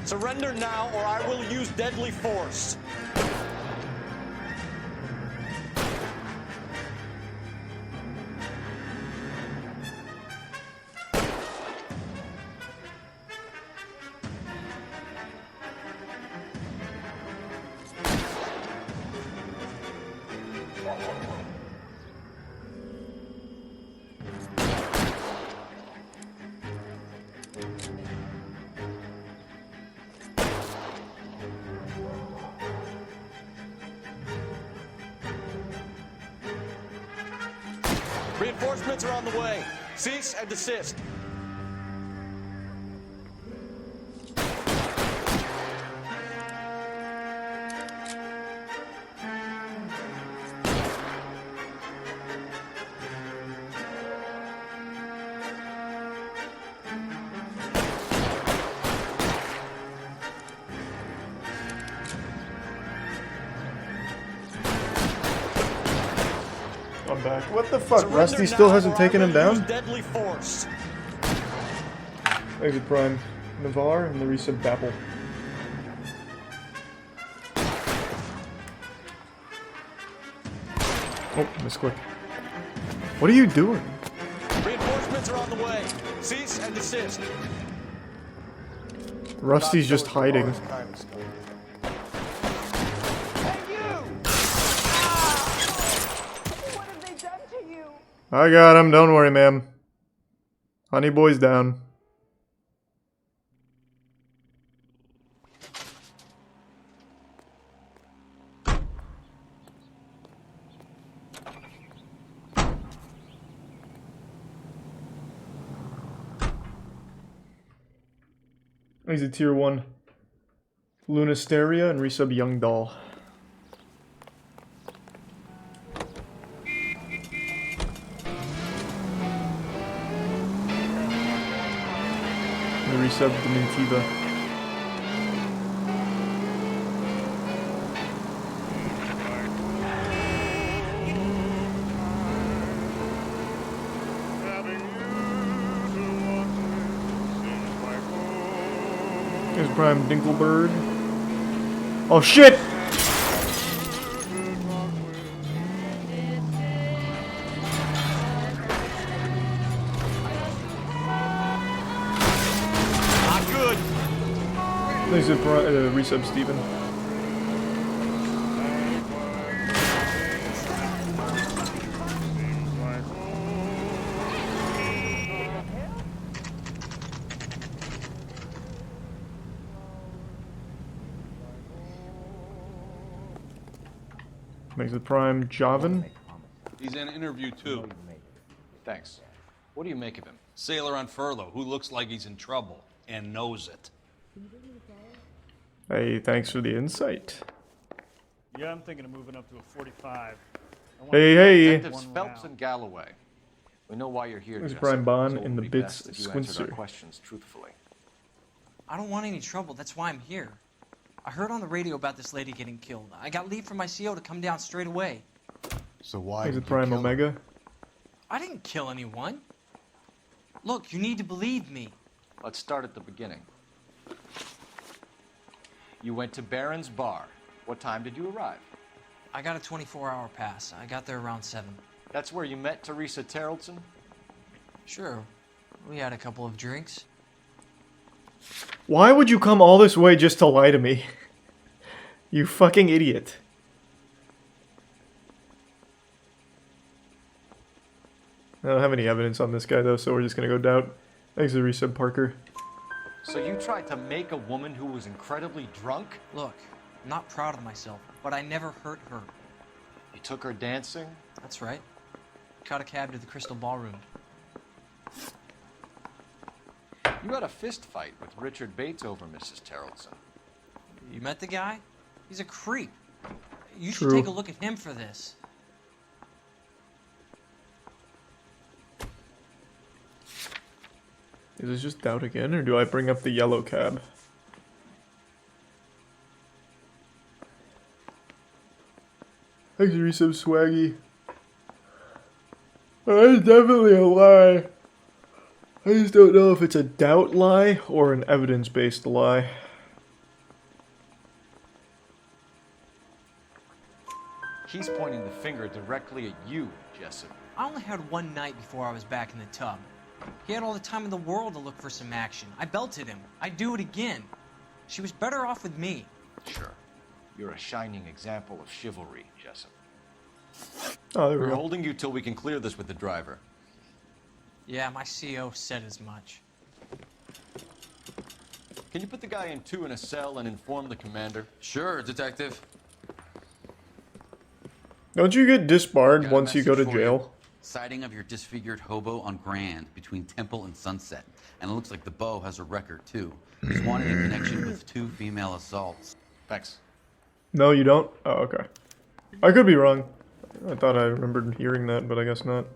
Surrender now, or I will use deadly force. Reinforcements are on the way. Cease and desist. I'm back. What the fuck? Rusty still hasn't taken him down? Deadly force. Exit Prime, Navarre, and Larissa Bappel. Oh, misclick. What are you doing? Reinforcements are on the way. Cease and desist. Rusty's just hiding. I got him, don't worry, ma'am. Honey boy's down. He's a tier 1. Lunasteria and resub Young Doll. Resub Dementiva. Here's Prime Dinkelberg. Oh shit! Thanks for resub, Steven. Makes the Prime Javan. He's in interview too. Thanks. What do you make of him? Sailor on furlough who looks like he's in trouble and knows it. Hey, thanks for the insight. Yeah, I'm thinking of moving up to a 45. Hey. Detectives Phelps and Galloway. We know why you're here. There's Brian Bond in the Bits if you answered our Squincer. questions truthfully. I don't want any trouble. That's why I'm here. I heard on the radio about this lady getting killed. I got leave from my CO to come down straight away. So why Is did it you Prime kill her? Omega? I didn't kill anyone. Look, you need to believe me. Let's start at the beginning. You went to Barron's Bar. What time did you arrive? I got a 24-hour pass. I got there around 7. That's where you met Teresa Terrelson? Sure. We had a couple of drinks. Why would you come all this way just to lie to me? You fucking idiot. I don't have any evidence on this guy though, so we're just gonna go doubt. Thanks to resub Parker. So you tried to make a woman who was incredibly drunk? Look, I'm not proud of myself, but I never hurt her. You took her dancing? That's right. Caught a cab to the Crystal Ballroom. You had a fist fight with Richard Bates over Mrs. Terrellson. You met the guy? He's a creep. You should True. take a look at him for this. Is this just doubt again, or do I bring up the yellow cab? Thanks, resub swaggy. That's definitely a lie. I just don't know if it's a doubt lie or an evidence-based lie. He's pointing the finger directly at you, Jessup. I only had one night before I was back in the tub. He had all the time in the world to look for some action. I belted him. I'd do it again. She was better off with me. Sure. You're a shining example of chivalry, Jessup. Oh, there we We're go. holding you till we can clear this with the driver. Yeah, my CO said as much. Can you put the guy in two in a cell and inform the commander? Sure, Detective. Don't you get disbarred Got a once you go to message for you. jail? Sighting of your disfigured hobo on Grand between Temple and Sunset. And it looks like the Beau has a record, too. He's wanted in connection with 2 female assaults. Thanks. No, you don't? Oh, okay. I could be wrong. I thought I remembered hearing that, but I guess not.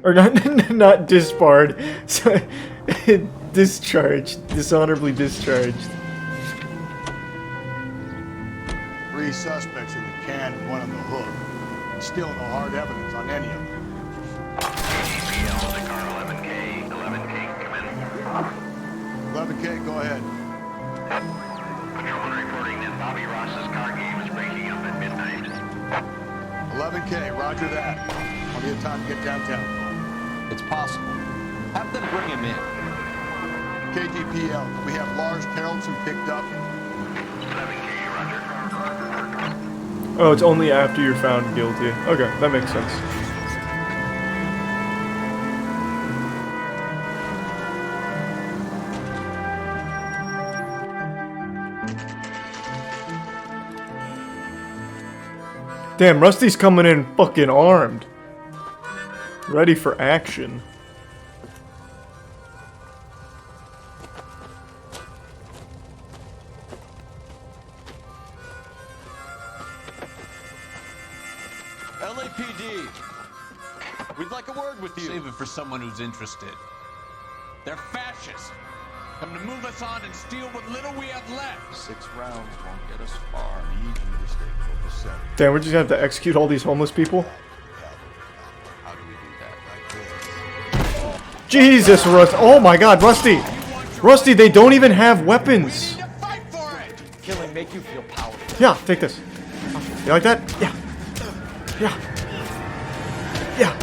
Or not, not disbarred. So, discharged. Dishonorably discharged. 3 suspects in the can and 1 on the hook. And still no hard evidence on any of them. Yellow to car 11K. 11K, come in. 11K, go ahead. Patrolman reporting that Bobby Ross's car game is breaking up at midnight. 11K, roger that. I'll need time to get downtown. It's possible. Have them bring him in. KGPL, we have Lars Terrellson picked up. 11K, roger. Oh, it's only after you're found guilty. Okay, that makes sense. Damn, Rusty's coming in fucking armed. Ready for action. LAPD, we'd like a word with you. Save it for someone who's interested. They're fascists. Come to move us on and steal what little we have left. 6 rounds won't get us far. Need you to stay focused. Damn, we're just gonna have to execute all these homeless people? How do we do that? Like this. Jesus, Rusty. Oh my god, Rusty. Rusty, they don't even have weapons. Killing make you feel powerful. Yeah, take this. You like that? Yeah. Yeah. Yeah.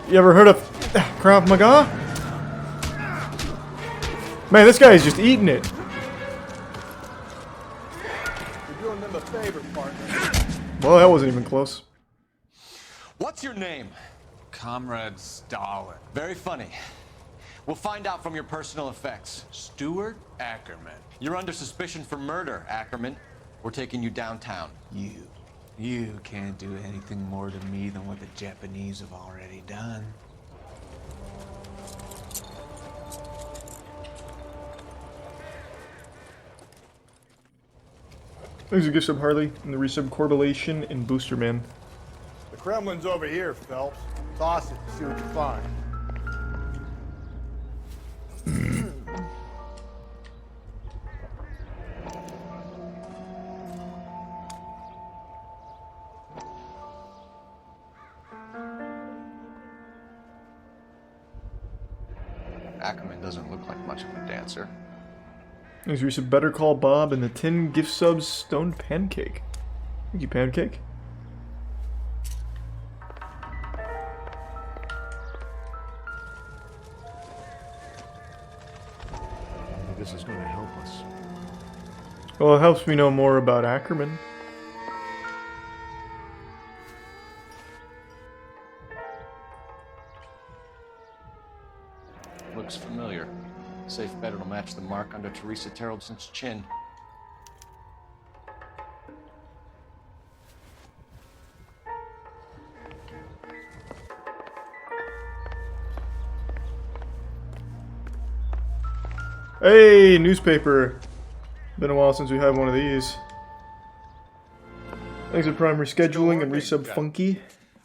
You ever heard of Krav Maga? Man, this guy is just eating it. You're doing them a favor, partner. Well, that wasn't even close. What's your name? Comrade Stalin. Very funny. We'll find out from your personal effects. Stuart Ackerman. You're under suspicion for murder, Ackerman. We're taking you downtown. You can't do anything more to me than what the Japanese have already done. Thanks for gift sub Harley and the resub Correlation and Booster Man. The Kremlin's over here, Phelps. Toss it, see what you find. Ackerman doesn't look like much of a dancer. Thanks for resub Better Call Bob and the 10 gift subs Stoned Pancake. Thank you, Pancake. This is going to help us. Well, it helps me know more about Ackerman. Looks familiar. Safe bet it'll match the mark under Teresa Terrellson's chin. Hey, newspaper. Been a while since we had one of these. Thanks for Prime rescheduling and resub Funky.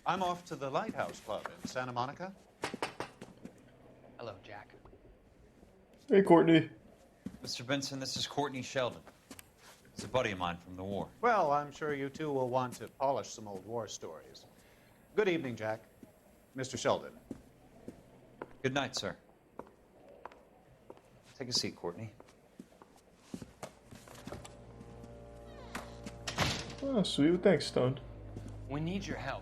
I'm off to the Lighthouse Club in Santa Monica. Hello, Jack. Hey, Courtney. Mr. Benson, this is Courtney Sheldon. He's a buddy of mine from the war. Well, I'm sure you two will want to polish some old war stories. Good evening, Jack. Mr. Sheldon. Good night, sir. Take a seat, Courtney. Oh, sweet. Thanks, Stone. We need your help,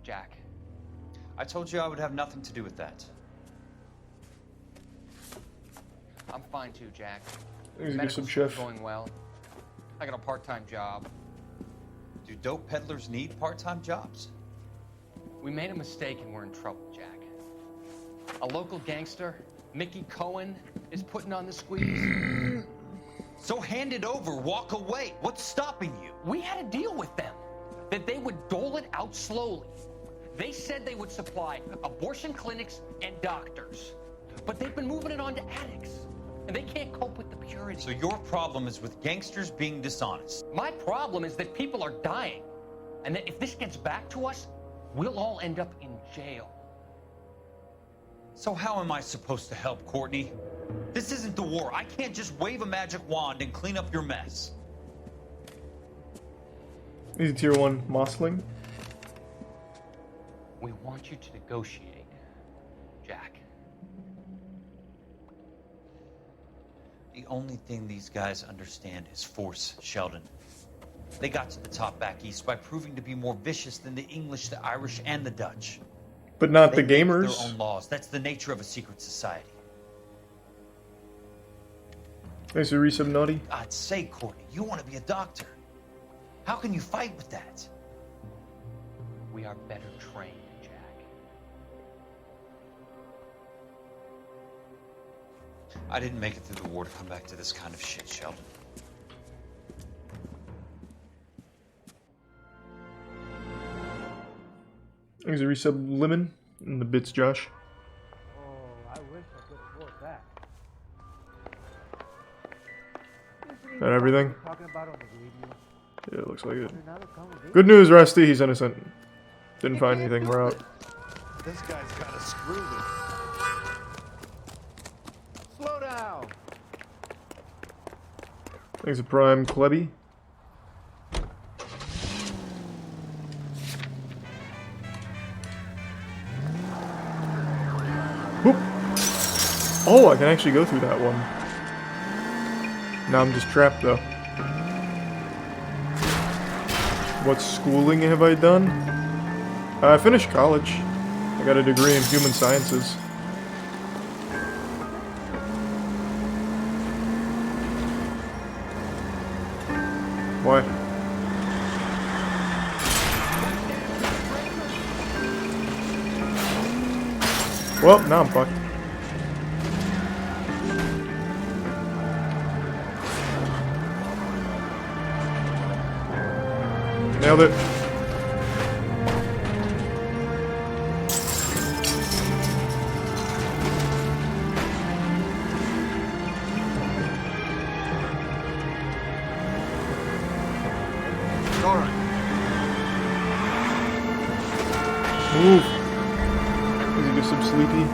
Jack. I told you I would have nothing to do with that. I'm fine too, Jack. There's Medical some school's chef. going well. I got a part-time job. Do dope peddlers need part-time jobs? We made a mistake and we're in trouble, Jack. A local gangster, Mickey Cohen, is putting on the squeeze. So hand it over, walk away. What's stopping you? We had a deal with them that they would dole it out slowly. They said they would supply abortion clinics and doctors, but they've been moving it on to addicts, and they can't cope with the purity. So your problem is with gangsters being dishonest. My problem is that people are dying, and that if this gets back to us, we'll all end up in jail. So how am I supposed to help, Courtney? This isn't the war. I can't just wave a magic wand and clean up your mess. He's a tier 1 Mossling. We want you to negotiate, Jack. The only thing these guys understand is force, Sheldon. They got to the top back east by proving to be more vicious than the English, the Irish, and the Dutch. But not the They make gamers. their own laws. That's the nature of a secret society. Thanks for resub, Naughty. God's sake, Courtney, you want to be a doctor. How can you fight with that? We are better trained, Jack. I didn't make it through the war to come back to this kind of shit, Sheldon. Thanks for resub, Lemon. And the bits, Josh. I wish I could afford that. That everything? Talking about on the radio. Yeah, it looks like it. Good news, Rusty. He's innocent. Didn't find anything. We're out. This guy's got a screw loose. Slow down. Thanks for Prime, Klebby. Whoop. Oh, I can actually go through that one. Now I'm just trapped, though. What schooling have I done? I finished college. I got a degree in human sciences. Why? Well, now I'm fucked. Nailed it. All right. Move. Is he just some sleepy?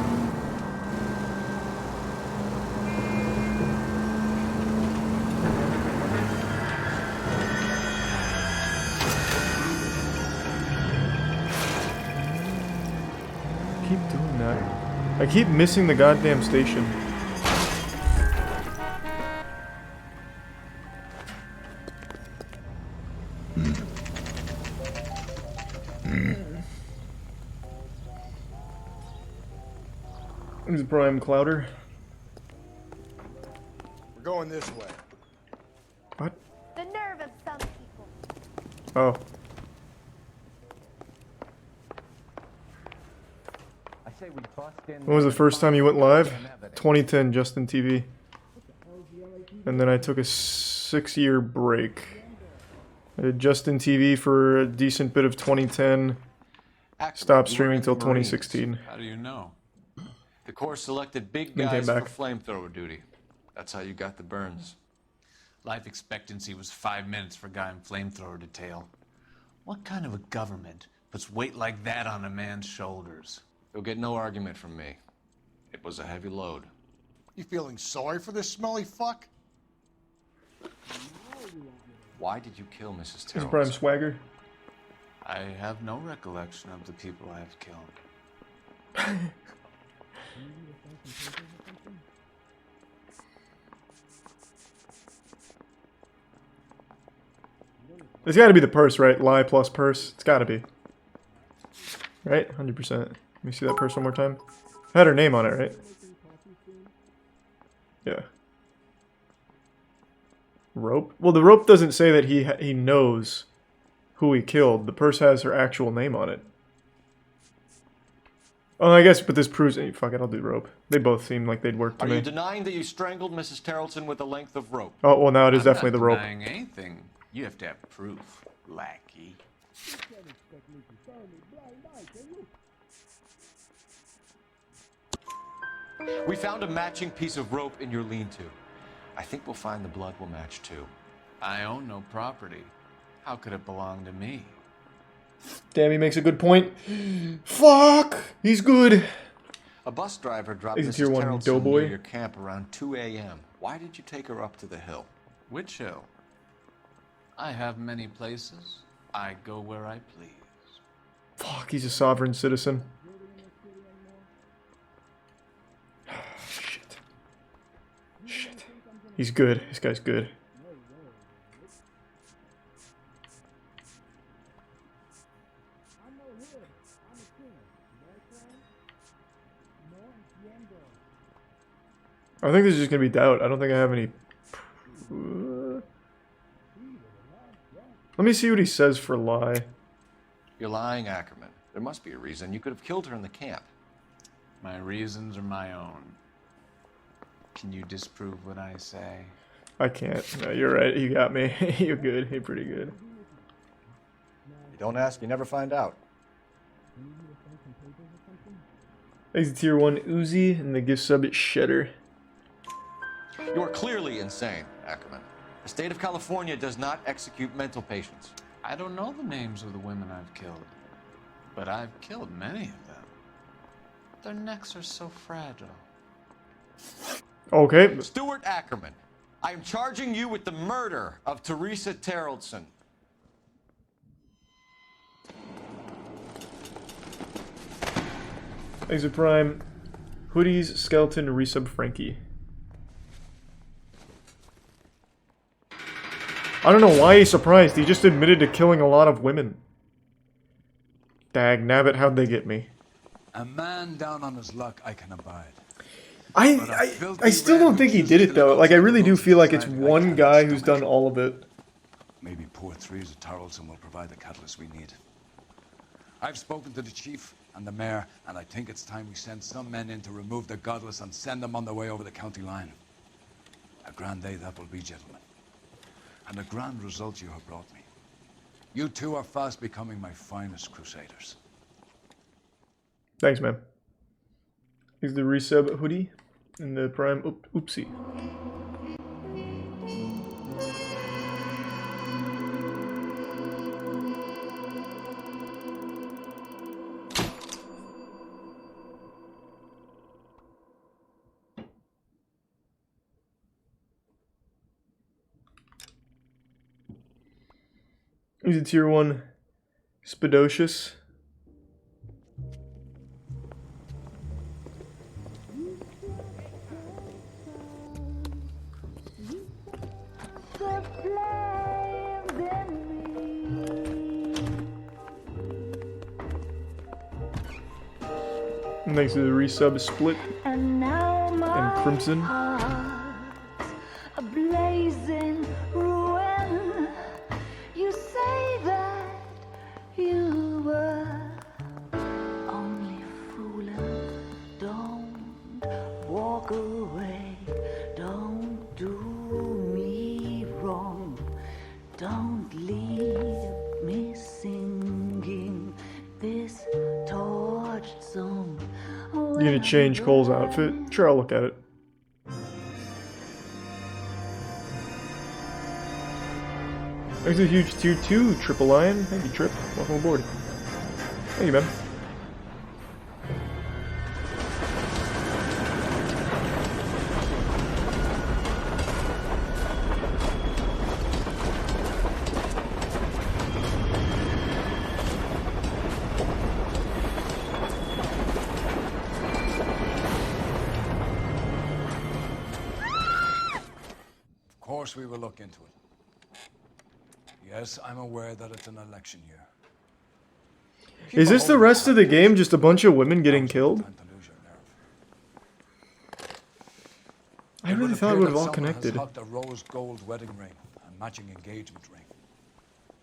Keep doing that. I keep missing the goddamn station. Here's Prime Clouder. We're going this way. What? The nerve of some people. Oh. I say we bust in. When was the first time you went live? 2010, Justin TV. And then I took a 6-year break. I did Justin TV for a decent bit of 2010. Stopped streaming till 2016. How do you know? The Corps selected big Then came guys for back. flamethrower duty. That's how you got the burns. Life expectancy was 5 minutes for a guy in flamethrower detail. What kind of a government puts weight like that on a man's shoulders? You'll get no argument from me. It was a heavy load. You feeling sorry for this smelly fuck? Why did you kill Mrs. His Terrell? prime swagger. I have no recollection of the people I have killed. It's got to be the purse, right? Lie plus purse. It's got to be. Right? 100%. Let me see that purse one more time. Had her name on it, right? Yeah. Rope? Well, the rope doesn't say that he knows who he killed. The purse has her actual name on it. Oh, I guess, but this proves... Fuck it, I'll do rope. They both seem like they'd work to Are me. you denying that you strangled Mrs. Terrellson with a length of rope? Oh, well, now it is I'm definitely not the rope. denying anything. You have to have proof, lackey. We found a matching piece of rope in your lean-to. I think we'll find the blood will match too. I own no property. How could it belong to me? Damn, he makes a good point. Fuck! He's good. A bus driver dropped He's a Mrs. tier 1 Terrellson doughboy. near your camp around 2 a.m. Why did you take her up to the hill? Which hill? I have many places. I go where I please. Fuck, he's a sovereign citizen. Shit. Shit. He's good. This guy's good. I think this is just gonna be doubt. I don't think I have any. Let me see what he says for lie. You're lying, Ackerman. There must be a reason. You could have killed her in the camp. My reasons are my own. Can you disprove what I say? I can't. No, you're right. You got me. You're good. You're pretty good. You don't ask, you never find out. He's a tier 1 Uzi and the gift sub at Shedder. You are clearly insane, Ackerman. The state of California does not execute mental patients. I don't know the names of the women I've killed, but I've killed many of them. Their necks are so fragile. Okay. Stuart Ackerman, I am charging you with the murder of Teresa Terrellson. Exit Prime. Hoodies, Skeleton, Resub Frankie. I don't know why he's surprised. He just admitted to killing a lot of women. Dag nabbit, how'd they get me? A man down on his luck I can abide. I still don't think he did it though. Like I really do feel like it's one guy who's done all of it. Maybe poor Teresa Terrellson will provide the catalyst we need. I've spoken to the chief and the mayor, and I think it's time we send some men in to remove the godless and send them on their way over the county line. A grand day that will be, gentlemen. And a grand result you have brought me. You two are fast becoming my finest crusaders. Thanks, man. Here's the resub hoodie and the prime oopsie. He's a tier 1 Spadocious. Thanks to the resub Split and Crimson. A blazing ruin. You say that you were only fooling. Don't walk away. Don't do me wrong. Don't leave me singing this torched song. You gonna change Cole's outfit? Sure, I'll look at it. There's a huge tier 2 Triple Lion. Thank you, Trip. Welcome aboard. Thank you, man. Of course we will look into it. Yes, I'm aware that it's an election year. Is this the rest of the game? Just a bunch of women getting killed? I really thought it would have all connected. Has hugged a rose gold wedding ring and matching engagement ring.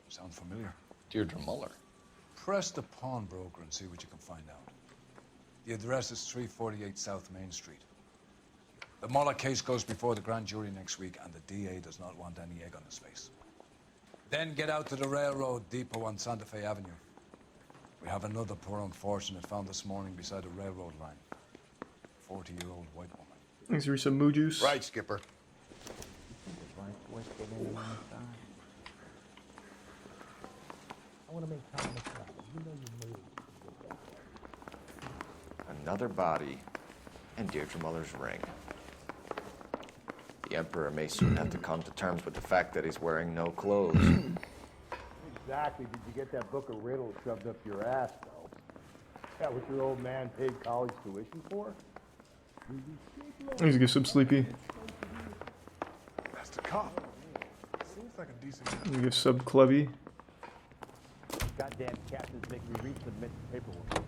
Sound familiar? Deirdre Muller. Press the pawnbroker and see what you can find out. The address is 348 South Main Street. The Muller case goes before the grand jury next week, and the DA does not want any egg on his face. Then get out to the railroad depot on Santa Fe Avenue. We have another poor unfortunate found this morning beside a railroad line. 40-year-old white woman. Thanks for some moo juice. Right, Skipper. I want to make time to travel. You know you made it. Another body and Deirdre Muller's ring. The Emperor may soon have to come to terms with the fact that he's wearing no clothes. Exactly. Did you get that book of riddles shoved up your ass, though? That what your old man paid college tuition for? Let's get some sleepy. That's the cop. Seems like a decent guy. Let me give sub Clevy. Goddamn captains make me resubmit the paperwork.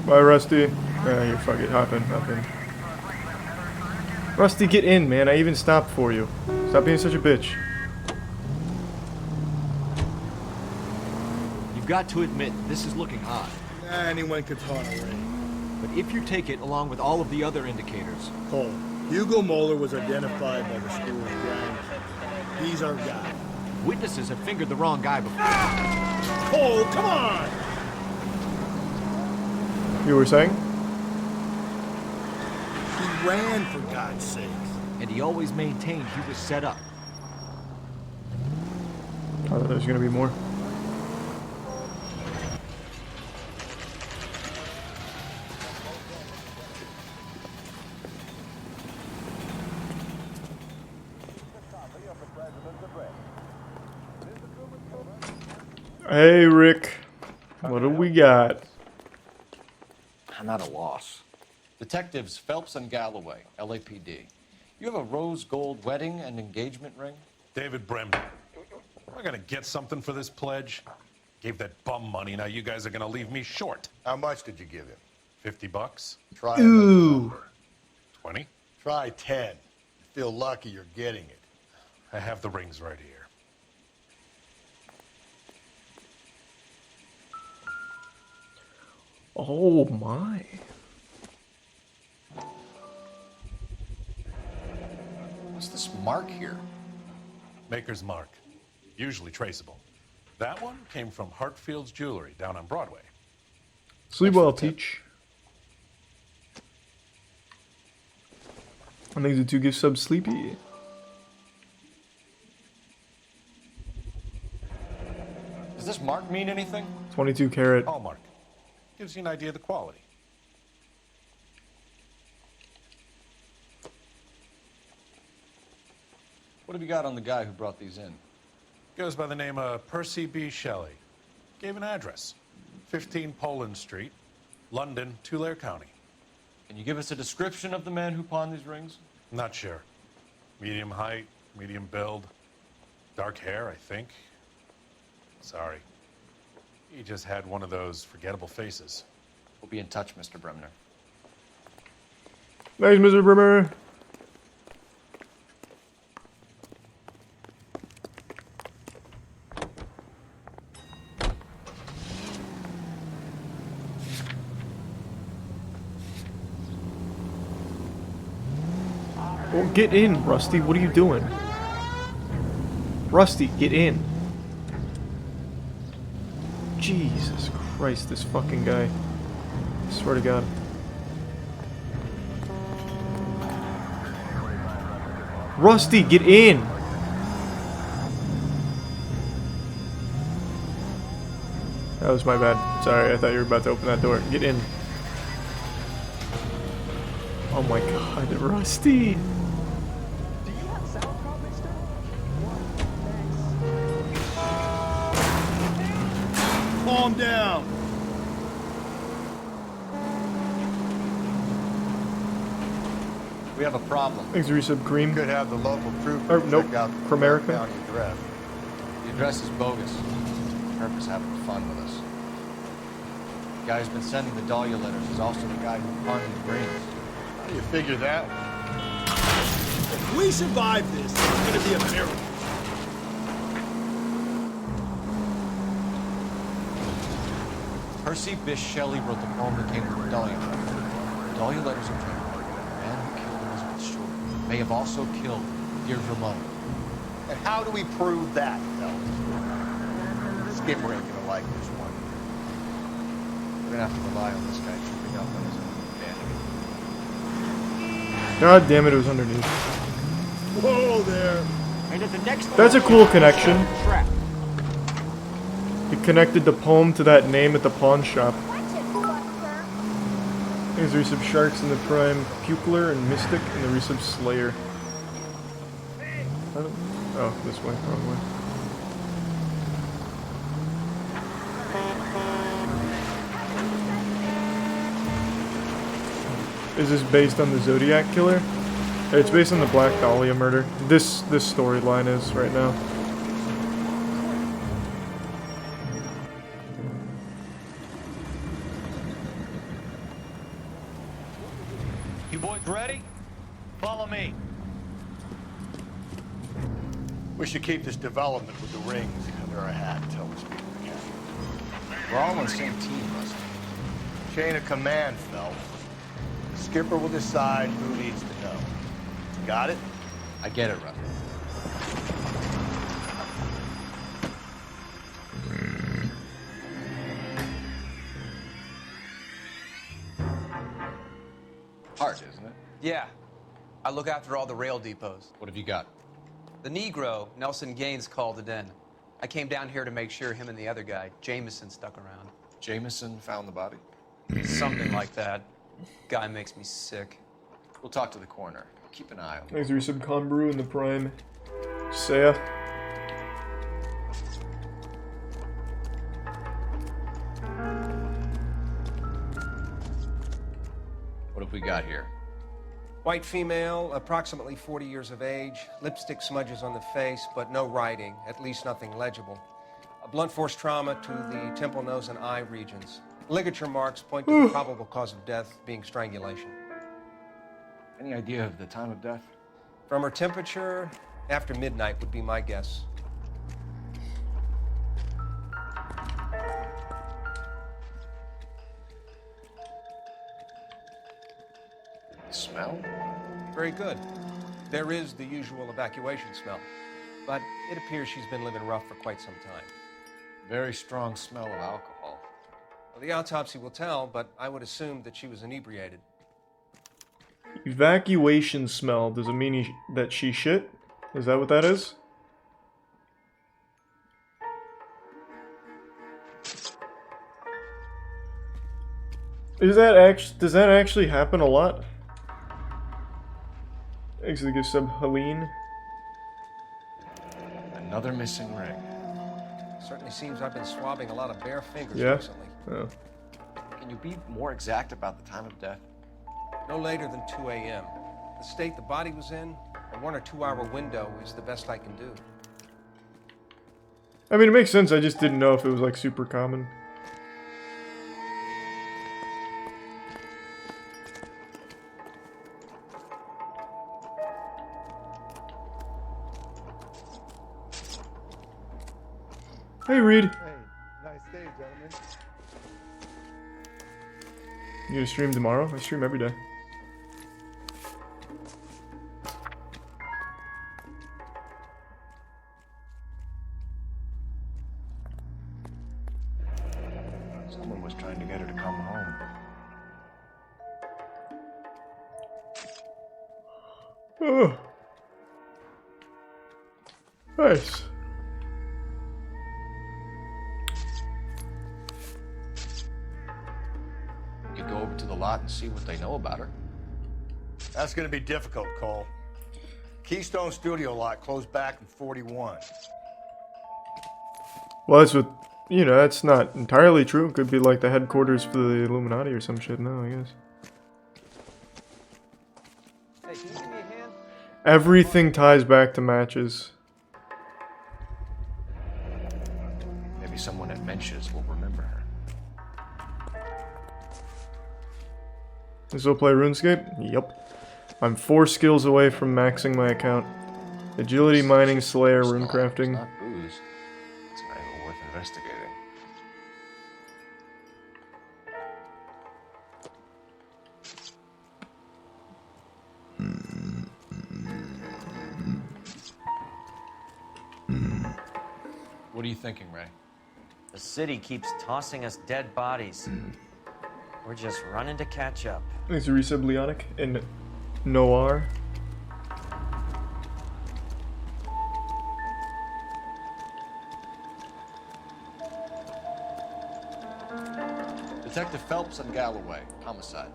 Bye, Rusty. Ah, you fuck it. Hop in, hop in. Rusty, get in, man. I even stopped for you. Stop being such a bitch. You've got to admit, this is looking odd. Anyone could taunt a ring. But if you take it along with all of the other indicators... Cole, Hugo Moeller was identified by the school gang. He's our guy. Witnesses have fingered the wrong guy before. Cole, come on! You were saying? He ran, for God's sake. And he always maintained he was set up. I thought there was gonna be more. Hey, Rick. What do we got? I'm at a loss. Detectives Phelps and Galloway, LAPD. You have a rose gold wedding and engagement ring? David Bremner. Am I gonna get something for this pledge? Gave that bum money, now you guys are gonna leave me short. How much did you give him? $50? Try Ooh. 20? Try 10. Feel lucky you're getting it. I have the rings right here. Oh my. What's this mark here? Maker's mark. Usually traceable. That one came from Hartfield's Jewelry down on Broadway. Sleep well, Peach. I think the two give sub sleepy. Does this mark mean anything? 22 karat. Hallmark. Gives you an idea of the quality. What have you got on the guy who brought these in? Goes by the name of Percy B. Shelley. Gave an address. 15 Poland Street, London, Tulare County. Can you give us a description of the man who pawned these rings? Not sure. Medium height, medium build. Dark hair, I think. Sorry. He just had one of those forgettable faces. We'll be in touch, Mr. Bremner. Thanks, Mr. Brimmer. Well, get in, Rusty. What are you doing? Rusty, get in. Jesus Christ, this fucking guy. I swear to God. Rusty, get in! That was my bad. Sorry, I thought you were about to open that door. Get in. Oh my God, Rusty! Calm down. We have a problem. Thanks, Resub Cream. Could have the local troopers Or, nope, check out the Cromerica. county address. The address is bogus. Herb is having fun with us. The guy who's been sending the Dahlia letters is also the guy who pawned these rings. How do you figure that? If we survive this, it's gonna be a miracle. Percy Bysshe Shelley wrote the poem that came from the Dahlia letters. The Dahlia letters are claimed that the man who killed Elizabeth Short may have also killed Deirdre Mullen. And how do we prove that, fellas? Skipper ain't gonna like this one. We're gonna have to rely on this guy trooping up on his own bandit. God damn it, it was underneath. Whoa there. And at the next That's a cool connection. trap. He connected the poem to that name at the pawn shop. There's Resub Sharks in the Prime Puplar and Mystic and the Resub Slayer. I don't, oh, this way, wrong way. Is this based on the Zodiac Killer? It's based on the Black Dahlia murder. This storyline is right now. You boys ready? Follow me. We should keep this development with the rings under our hat until we speak with the captain. We're all on the same team, Rusty. Chain of command, Phelps. Skipper will decide who needs to know. Got it? I get it, Rusty. Hard, isn't it? Yeah. I look after all the rail depots. What have you got? The Negro, Nelson Gaines, called it in. I came down here to make sure him and the other guy, Jameson, stuck around. Jameson found the body? Something like that. Guy makes me sick. We'll talk to the coroner. Keep an eye on him. Thanks, Resub Conbrew in the Prime. Saya. What have we got here? White female, approximately 40 years of age, lipstick smudges on the face, but no writing, at least nothing legible. A blunt force trauma to the temple, nose, and eye regions. Ligature marks point to the probable cause of death being strangulation. Any idea of the time of death? From her temperature, after midnight would be my guess. Smell? Very good. There is the usual evacuation smell, but it appears she's been living rough for quite some time. Very strong smell of alcohol. Well, the autopsy will tell, but I would assume that she was inebriated. Evacuation smell. Does it mean that she shit? Is that what that is? Does that actually happen a lot? Actually, give sub Helene. Another missing ring. Certainly seems I've been swabbing a lot of bare fingers Yeah? recently. Oh. Can you be more exact about the time of death? No later than 2 a.m. The state the body was in, a 1 or 2 hour window is the best I can do. I mean, it makes sense. I just didn't know if it was like super common. Hey, Reed. Hey, nice day, gentlemen. You gonna stream tomorrow? I stream every day. Oh. Nice. You could go over to the lot and see what they know about her. That's gonna be difficult, Cole. Keystone Studio lot closed back in 41. Well, that's what, you know, that's not entirely true. It could be like the headquarters for the Illuminati or some shit now, I guess. Hey, can you give me a hand? Everything ties back to matches. Maybe someone at Mensch's will remember her. You still play RuneScape? Yup. I'm 4 skills away from maxing my account. Agility, mining, slayer, runecrafting. It's not booze. It's an angle worth investigating. What are you thinking, Ray? The city keeps tossing us dead bodies. We're just running to catch up. Thanks to Resub Leonic and Noire. Detective Phelps and Galloway, homicide.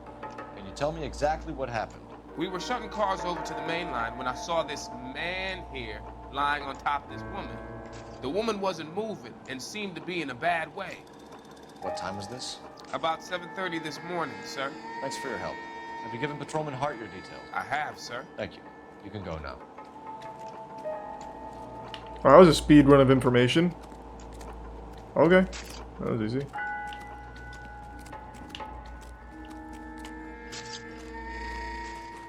Can you tell me exactly what happened? We were shutting cars over to the main line when I saw this man here lying on top of this woman. The woman wasn't moving and seemed to be in a bad way. What time was this? About 7:30 this morning, sir. Thanks for your help. Have you given Patrolman Hart your details? I have, sir. Thank you. You can go now. Oh, that was a speed run of information. Okay. That was easy.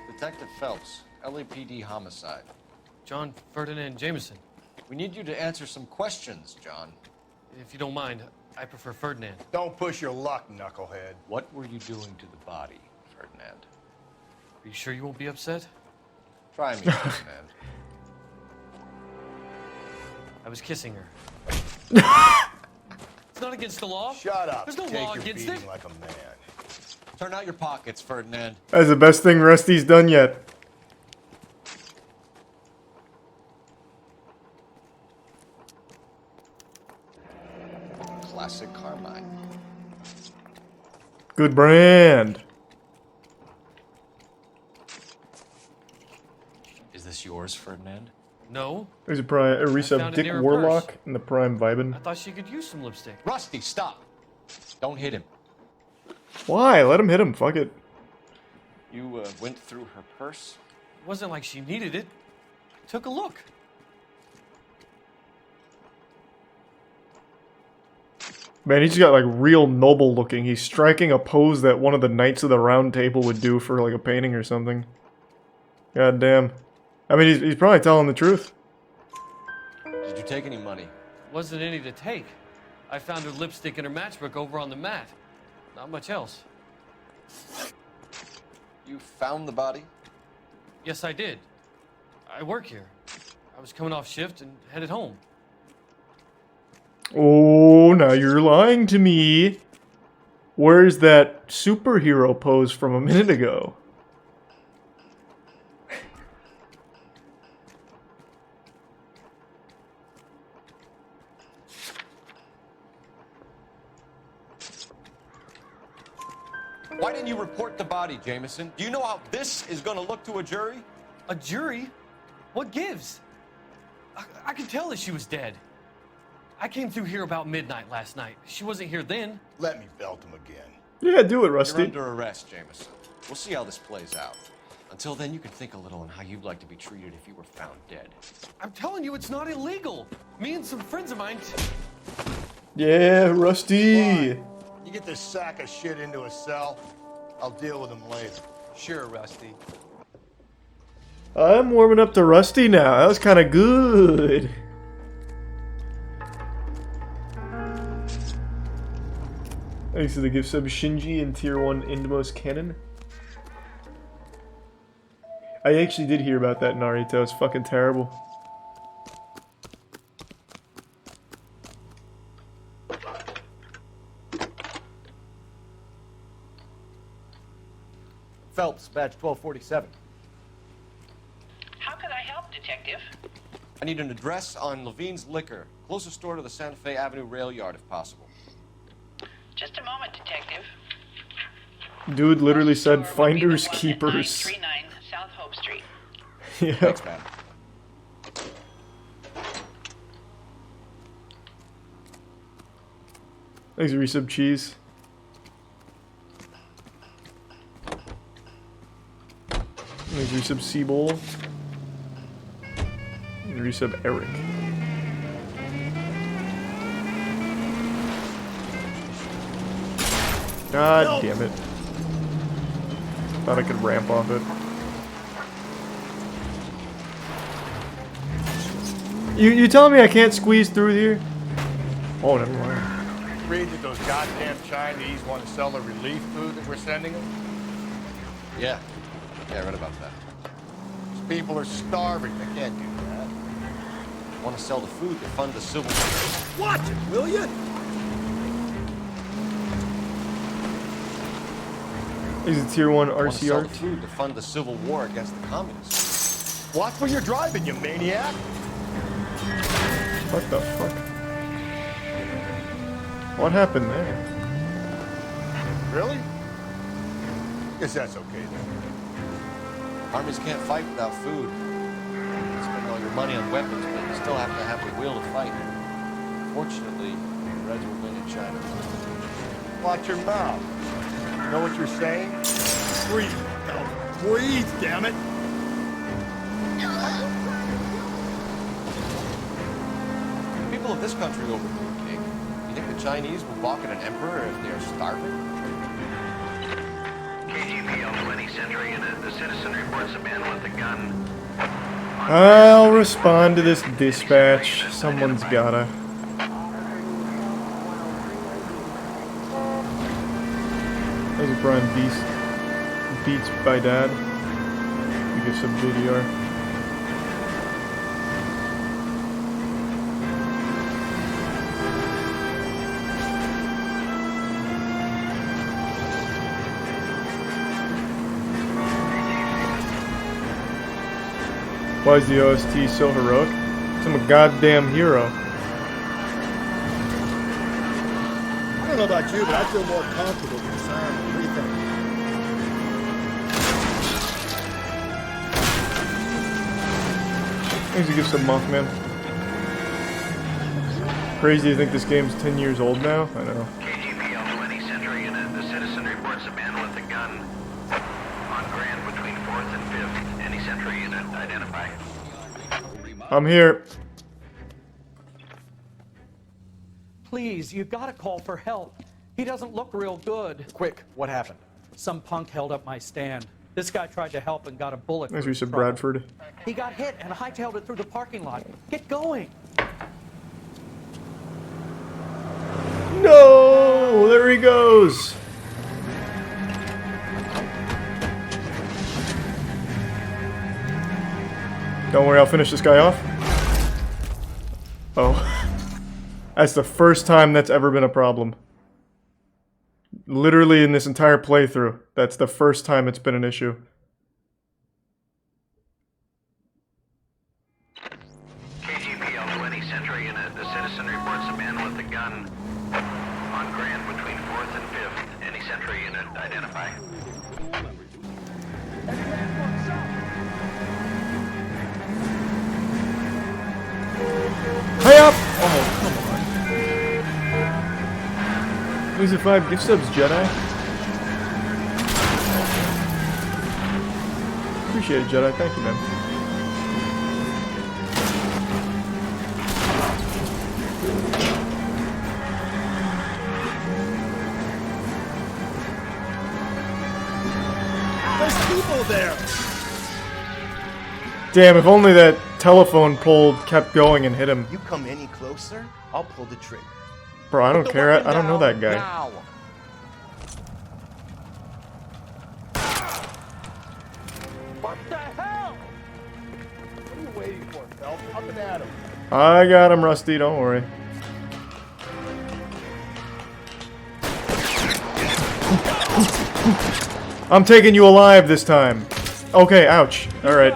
Detective Phelps, LAPD homicide. John Ferdinand Jameson. We need you to answer some questions, John. If you don't mind, I prefer Ferdinand. Don't push your luck, knucklehead. What were you doing to the body, Ferdinand? Are you sure you won't be upset? Try me, Ferdinand. I was kissing her. It's not against the law. Shut up. There's no Take law your against beating it. like a man. Turn out your pockets, Ferdinand. That's the best thing Rusty's done yet. Classic Carmine. Good brand. Is this yours, Ferdinand? No. There's a resub found it Dick near her Warlock purse. in the Prime Vibin. I thought she could use some lipstick. Rusty, stop! Don't hit him. Why? Let him hit him. Fuck it. You went through her purse? It wasn't like she needed it. I took a look. Man, he's got like real noble looking. He's striking a pose that one of the Knights of the Round Table would do for like a painting or something. God damn. I mean, he's probably telling the truth. Did you take any money? Wasn't any to take. I found her lipstick and her matchbook over on the mat. Not much else. You found the body? Yes, I did. I work here. I was coming off shift and headed home. Oh, now you're lying to me. Where's that superhero pose from a minute ago? Why didn't you report the body, Jameson? Do you know how this is going to look to a jury? A jury? What gives? I could tell that she was dead. I came through here about midnight last night. She wasn't here then. Let me belt him again. Yeah, do it, Rusty. You're under arrest, Jameson. We'll see how this plays out. Until then, you can think a little on how you'd like to be treated if you were found dead. I'm telling you, it's not illegal. Me and some friends of mine... Yeah, Rusty. You get this sack of shit into a cell, I'll deal with him later. Sure, Rusty. I'm warming up to Rusty now. That was kind of good. Thanks to the gift sub Shinji and Tier 1 Indmost Cannon. I actually did hear about that Naruto. It's fucking terrible. Phelps, badge 1247. detective. I need an address on Levine's Liquor. Closest store to the Santa Fe Avenue rail yard, if possible. Just a moment, detective. Dude literally said finders keepers. 939 South Hope Street. Yeah. Thanks, man. Thanks, resub cheese. Thanks, resub Seabowl. And resub Eric. God damn it. Thought I could ramp off it. You telling me I can't squeeze through here? Oh, never mind. Read that those goddamn Chinese want to sell the relief food that we're sending them? Yeah. Yeah, I read about that. These people are starving. They can't do that. Want to sell the food to fund the civil war. Watch it, will you? Is it tier 1 Want to sell the RCR? food to fund the civil war against the communists. Watch where you're driving, you maniac! What the fuck? What happened there? Really? Guess that's okay then. Armies can't fight without food. You spend all your money on weapons, but you still have to have the will to fight. Fortunately, the Reds will win in China. Watch your mouth. You know what you're saying? Breathe. No, breathe, damn it. The people of this country overthrew a king. You think the Chinese will balk at an emperor if they are starving? KGPL 20 Century Unit. The citizen reports a man with a gun. I'll respond to this dispatch. Someone's gotta. There's a Brian Beats by Dad. We get some JDR. Why is the OST so heroic? 'Cause I'm a goddamn hero. I don't know about you, but I feel more comfortable with this army. What do you think? Thanks to give some Mothman. Crazy to think this game's 10 years old now. I know. KGPL 20 Century Unit. The citizen reports a man with a gun on Grand between 4th and 5th. Any Century Unit identify. I'm here. Please, you gotta call for help. He doesn't look real good. Quick, what happened? Some punk held up my stand. This guy tried to help and got a bullet. Thanks, through his Resub trouble. Bradford. He got hit and hightailed it through the parking lot. Get going. No! There he goes! Don't worry, I'll finish this guy off. Oh. That's the first time that's ever been a problem. Literally in this entire playthrough, that's the first time it's been an issue. KGPL 20 Century Unit. The citizen reports a man with a gun on Grand between 4th and 5th. Any Century Unit identify. Hey up! Oh, come on. Who's the 5 gift subs, Jedi? Appreciate it, Jedi. Thank you, man. There's people there. Damn, if only that telephone pole kept going and hit him. You come any closer, I'll pull the trigger. Bro, I don't care. I don't know that guy. Now. What the hell? What are you waiting for, Phelps? Up and at him. I got him, Rusty. Don't worry. I'm taking you alive this time. Okay, ouch. Alright.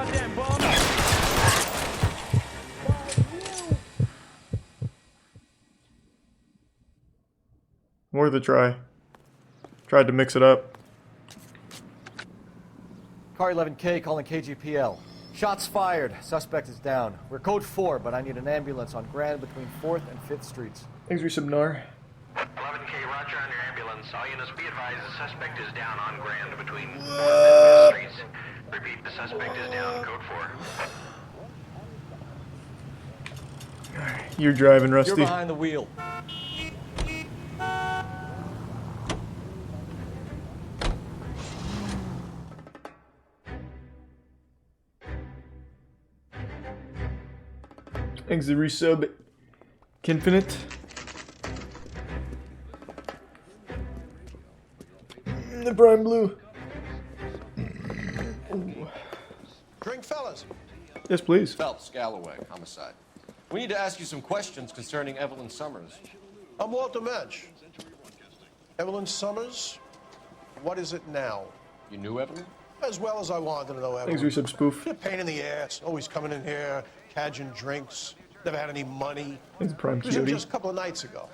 worth a try. Tried to mix it up. Car 11K calling KGPL. Shots fired. Suspect is down. We're code 4, but I need an ambulance on Grand between 4th and 5th Streets. Thanks, Resub Noire. 11K, roger on your ambulance. All units be advised the suspect is down on Grand between 4th and 5th Streets. Repeat, the suspect is down, code 4. You're driving, Rusty. You're behind the wheel. Thanks, the resub. Kinfinite. The Prime Blue. Drink, fellas. Yes, please. Phelps, Galloway, homicide. We need to ask you some questions concerning Evelyn Summers. I'm Walter Mensch. Evelyn Summers, what is it now? You knew Evelyn? As well as I wanted to know Evelyn. Thanks, resub spoof. She's a pain in the ass, always coming in here, cadging drinks, never had any money. Thanks, Prime She was here Cutie. just a couple of nights ago.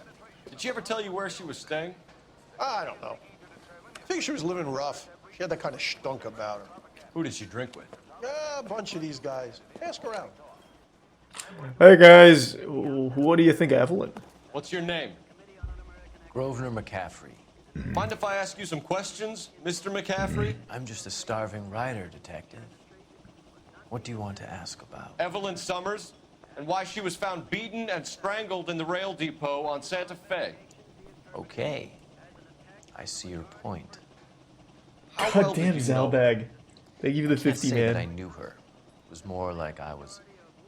Did she ever tell you where she was staying? I don't know. I think she was living rough. She had that kind of stunk about her. Who did she drink with? A bunch of these guys. Ask around. Hey, guys. What do you think of Evelyn? What's your name? Grosvenor McCaffrey. Mind if I ask you some questions, Mr. McCaffrey? I'm just a starving writer, detective. What do you want to ask about? Evelyn Summers, and why she was found beaten and strangled in the rail depot on Santa Fe. Okay. I see your point. How well God damn, did you know? Zalbag. They give you the I can't 50, say man. that I knew her. It was more like I was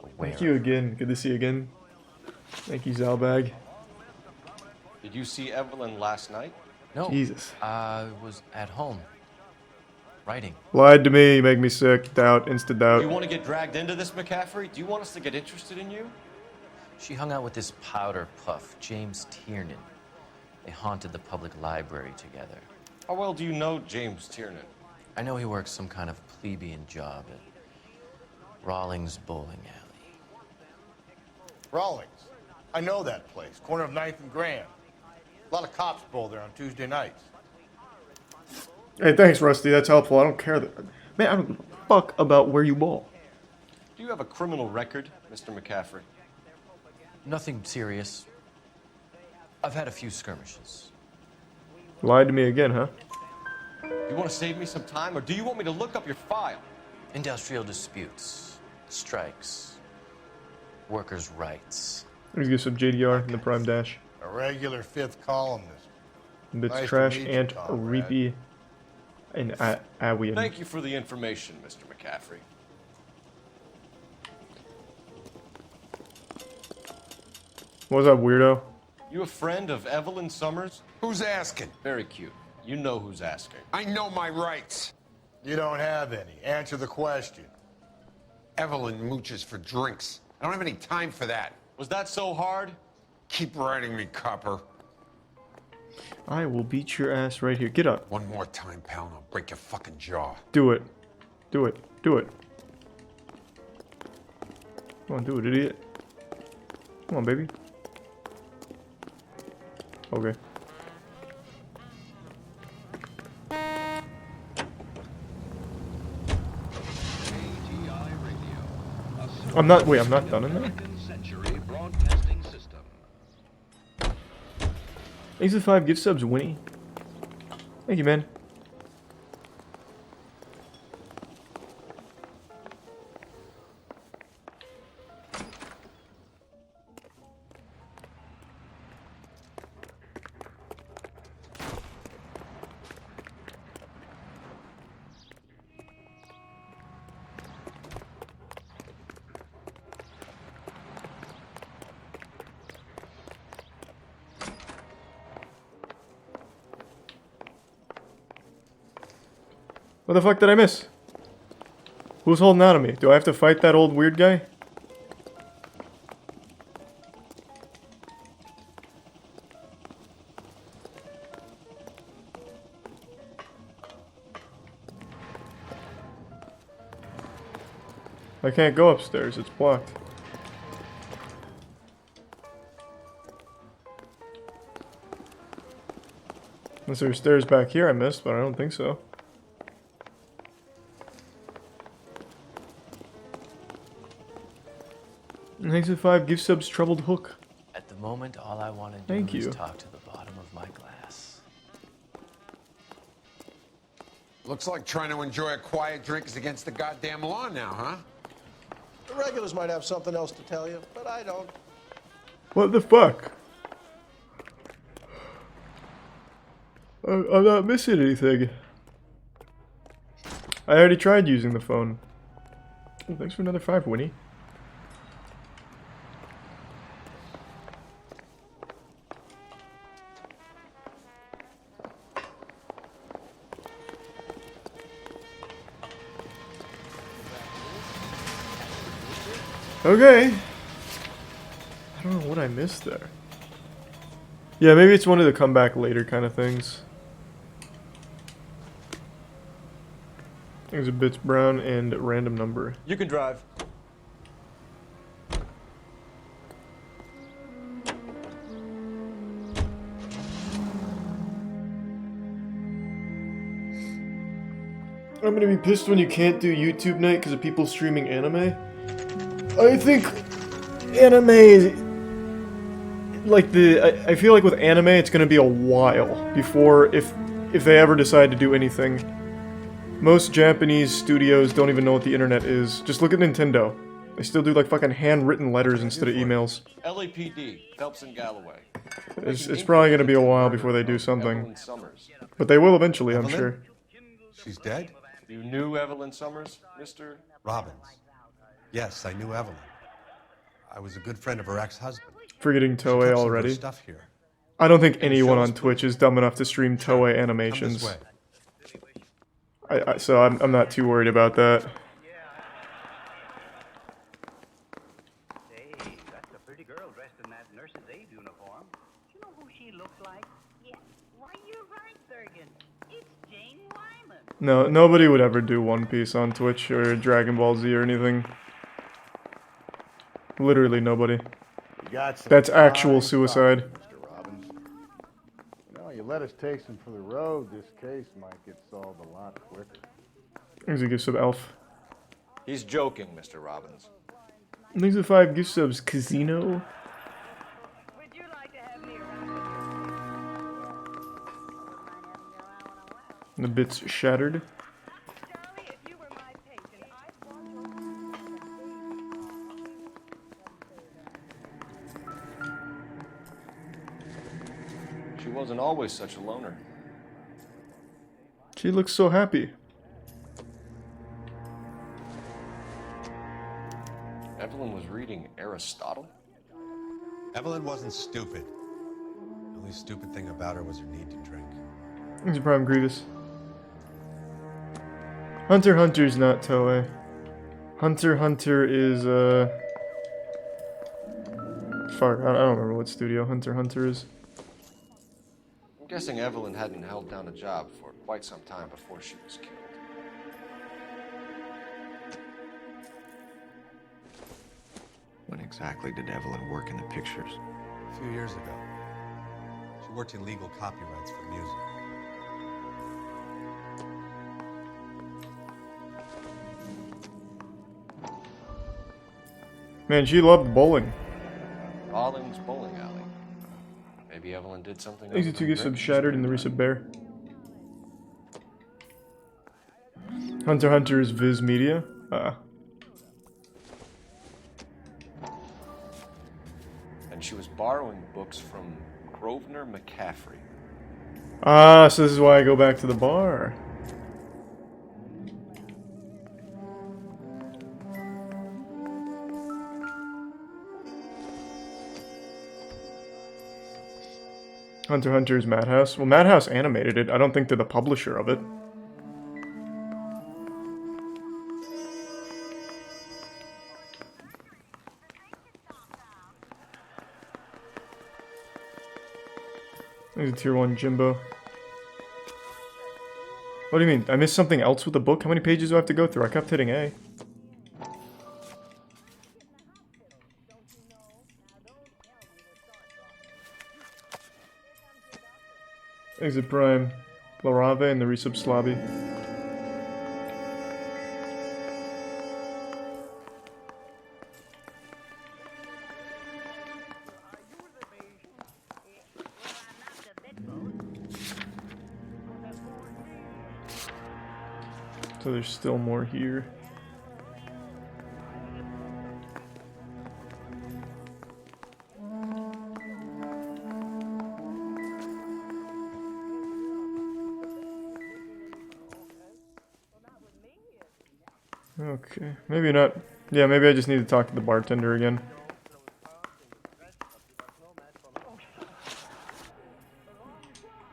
aware. Thank you again. Good to see you again. Thank you, Zalbag. Did you see Evelyn last night? No. Jesus. I was at home. Writing. Lied to me. Make me sick. Doubt. Insta Do doubt. you want to get dragged into this, McCaffrey? Do you want us to get interested in you? She hung out with this powder puff, James Tiernan. They haunted the public library together. How well do you know James Tiernan? I know he works some kind of plebeian job at Rawlings Bowling Alley. Rawlings. I know that place. Corner of 9th and Grand. A lot of cops bowl there on Tuesday nights. Hey, thanks, Rusty. That's helpful. I don't care. Man, I don't give a fuck about where you bowl. Do you have a criminal record, Mr. McCaffrey? Nothing serious. I've had a few skirmishes. Lied to me again, huh? You want to save me some time, or do you want me to look up your file? Industrial disputes, strikes, workers' rights. Let me get some JDR in the Prime Dash. A regular 5th columnist. Bits Nice to trash, meet you, ant, comrade. reapy, and awian. Thank you for the information, Mr. McCaffrey. What was that, weirdo? You a friend of Evelyn Summers? Who's asking? Very cute. You know who's asking. I know my rights. You don't have any. Answer the question. Evelyn mooches for drinks. I don't have any time for that. Was that so hard? Keep writing me, copper. I will beat your ass right here. Get up. One more time, pal, and I'll break your fucking jaw. Do it. Do it. Do it. Come on, do it, idiot. Come on, baby. Okay. I'm not. Wait, I'm not done in there. Thanks for the 5 gift subs, Winnie. Thank you, man. What the fuck did I miss? Who's holding out on me? Do I have to fight that old weird guy? I can't go upstairs, it's blocked. Unless there's stairs back here I missed, but I don't think so. Thanks for 5 gift subs, Troubled Hook. At the moment, all I want to do Thank is you. talk to the bottom of my glass. Looks like trying to enjoy a quiet drink is against the goddamn law now, huh? The regulars might have something else to tell you, but I don't. What the fuck? I'm not missing anything. I already tried using the phone. Oh, thanks for another 5, Winnie. Okay. I don't know what I missed there. Yeah, maybe it's one of the come back later kind of things. There's a bits brown and random number. You can drive. I'm gonna be pissed when you can't do YouTube night because of people streaming anime. I think anime is like I feel like with anime it's gonna be a while before if they ever decide to do anything. Most Japanese studios don't even know what the internet is. Just look at Nintendo. They still do like fucking handwritten letters instead of emails. LAPD, Phelps and Galloway. It's probably gonna be a while before they do something. But they will eventually, I'm sure. She's dead? You knew Evelyn Summers, Mr. Robbins. Yes, I knew Evelyn. I was a good friend of her ex-husband. Forgetting She kept some Toei of her already. stuff here. I don't think And the anyone show's on Twitch is dumb enough to stream Toei animations. way. So I'm not too worried about that. Hey, that's a pretty girl dressed in that nurse's aide uniform. Do you know who she looks like? Yeah. Why, you're right, Thurgan. It's Jane Wyman. No, nobody would ever do One Piece on Twitch or Dragon Ball Z or anything. Literally nobody. You got some That's actual fine suicide. coffee, Mr. Robbins. You know, you let us take some for the road, this case might get solved a lot quicker. Here's a gift sub, Elf. He's joking, Mr. Robbins. Thanks for 5 gift subs, Casino. The bits shattered. She wasn't always such a loner. She looks so happy. Evelyn was reading Aristotle? Evelyn wasn't stupid. The only stupid thing about her was her need to drink. Thanks for Prime Grievous. Hunter x Hunter's not Toei. Hunter x Hunter is, fuck, I don't remember what studio Hunter x Hunter is. I'm guessing Evelyn hadn't held down a job for quite some time before she was killed. When exactly did Evelyn work in the pictures? A few years ago. She worked in legal copyrights for music. Man, she loved bowling. Rawlings Bowling Alley. Maybe Evelyn did something. Thanks to 2 gifts sub shattered in the recent bear. Hunter x Hunter is Viz Media. And she was borrowing books from Grosvenor McCaffrey. So this is why I go back to the bar. Hunter x Hunter's Madhouse. Well, Madhouse animated it. I don't think they're the publisher of it. There's a tier 1 Jimbo. What do you mean? I missed something else with the book? How many pages do I have to go through? I kept hitting A. Exit Prime, Larave, and the resubs lobby. So there's still more here. Okay, maybe not. Yeah, maybe I just need to talk to the bartender again.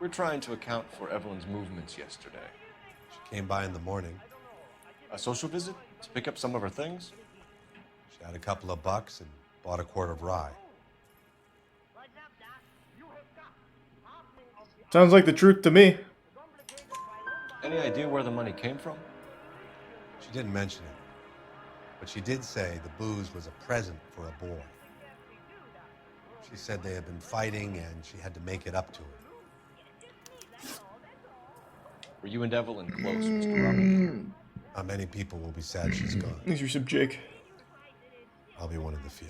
We're trying to account for Evelyn's movements yesterday. She came by in the morning. A social visit to pick up some of her things? She had a couple of bucks and bought a quart of rye. Sounds like the truth to me. Any idea where the money came from? She didn't mention it, but she did say the booze was a present for a boy. She said they had been fighting and she had to make it up to him. Were you and Evelyn close, Mr. Robbins? Not many people will be sad she's gone. These are some Jake. I'll be one of the few.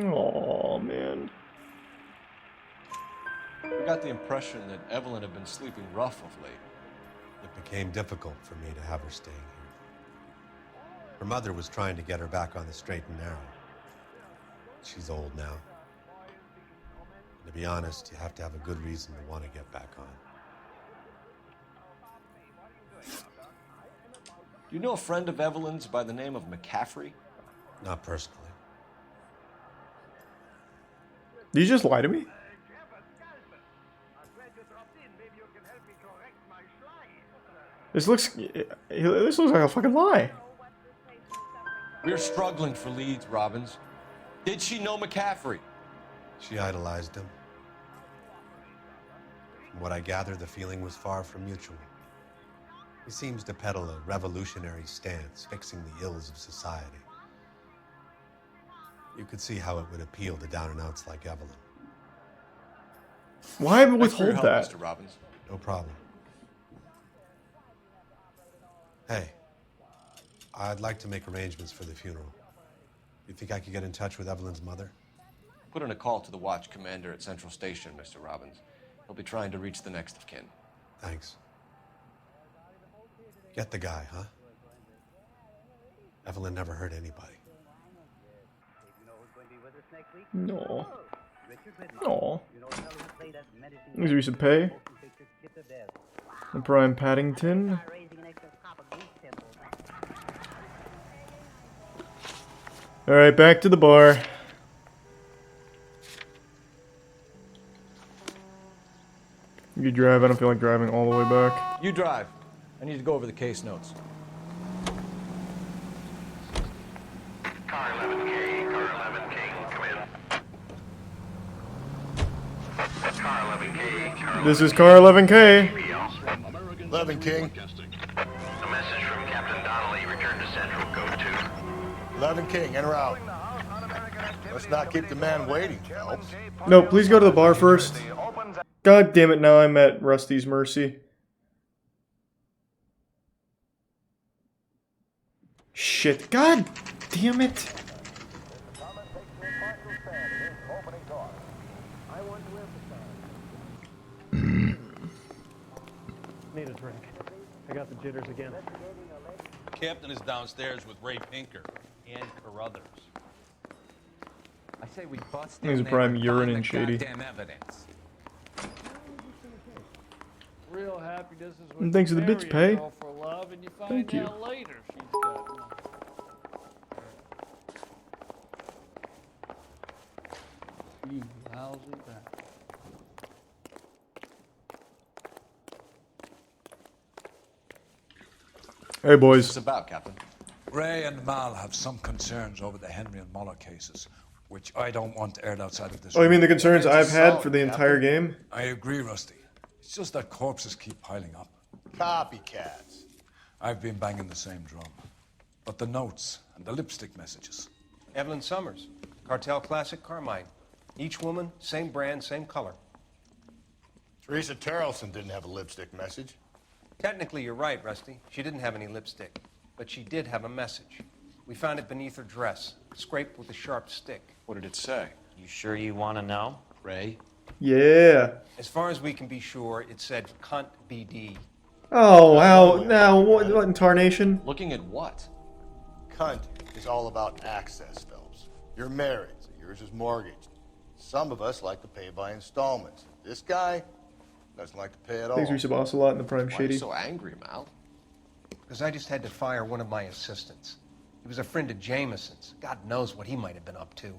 Oh man. We got the impression that Evelyn had been sleeping rough of late. It became difficult for me to have her staying here. Her mother was trying to get her back on the straight and narrow. She's old now. And to be honest, you have to have a good reason to want to get back on. Do you know a friend of Evelyn's by the name of McCaffrey? Not personally. Did you just lie to me? This looks like a fucking lie. We're struggling for leads, Robbins. Did she know McCaffrey? She idolized him. From what I gather, the feeling was far from mutual. He seems to peddle a revolutionary stance, fixing the ills of society. You could see how it would appeal to down-and-outs like Evelyn. Why withhold that? Mr. Robbins. No problem. Hey, I'd like to make arrangements for the funeral. You think I could get in touch with Evelyn's mother? Put in a call to the watch commander at Central Station, Mr. Robbins. He'll be trying to reach the next of kin. Thanks. Get the guy, huh? Evelyn never hurt anybody. No. No. These are some pay. The Prime Paddington. Alright, back to the bar. You drive, I don't feel like driving all the way back. You drive. I need to go over the case notes. Car 11K, come in. Car 11K, This is car 11K. 11 King. A message from Captain Donnelly. Return to Central. Go to 11 King, in or out? Let's not keep the man waiting, Phelps. No, please go to the bar first. God damn it, now I'm at Rusty's mercy. Shit, god damn it. Need a drink. I got the jitters again. Captain is downstairs with Ray Pinker and Carruthers. I say we bust He's a prime urine and shady. evidence. Real happy this is And thanks to the bits, pay. for love, and you find Thank you. out later she's got one. You lousy bastard. Hey, boys. What's this about, Captain? Ray and Mal have some concerns over the Henry and Muller cases, which I don't want aired outside of this Oh, you room. mean the concerns I've had for the entire game? I agree, Rusty. It's just that corpses keep piling up. Copycats. I've been banging the same drum. But the notes and the lipstick messages. Evelyn Summers, Cartel Classic Carmine. Each woman, same brand, same color. Teresa Tarleton didn't have a lipstick message. Technically, you're right, Rusty. She didn't have any lipstick, but she did have a message. We found it beneath her dress, scraped with a sharp stick. What did it say? You sure you want to know? Ray? Yeah. As far as we can be sure, it said cunt BD. Oh, how now? What in tarnation? Looking at what? Cunt is all about access, Phelps. You're married, so yours is mortgaged. Some of us like to pay by installments. This guy doesn't like to pay at all. Thanks, Reese Boss, a lot in the Prime Why are Shady. you so angry, Mal? Because I just had to fire one of my assistants. He was a friend of Jameson's. God knows what he might have been up to.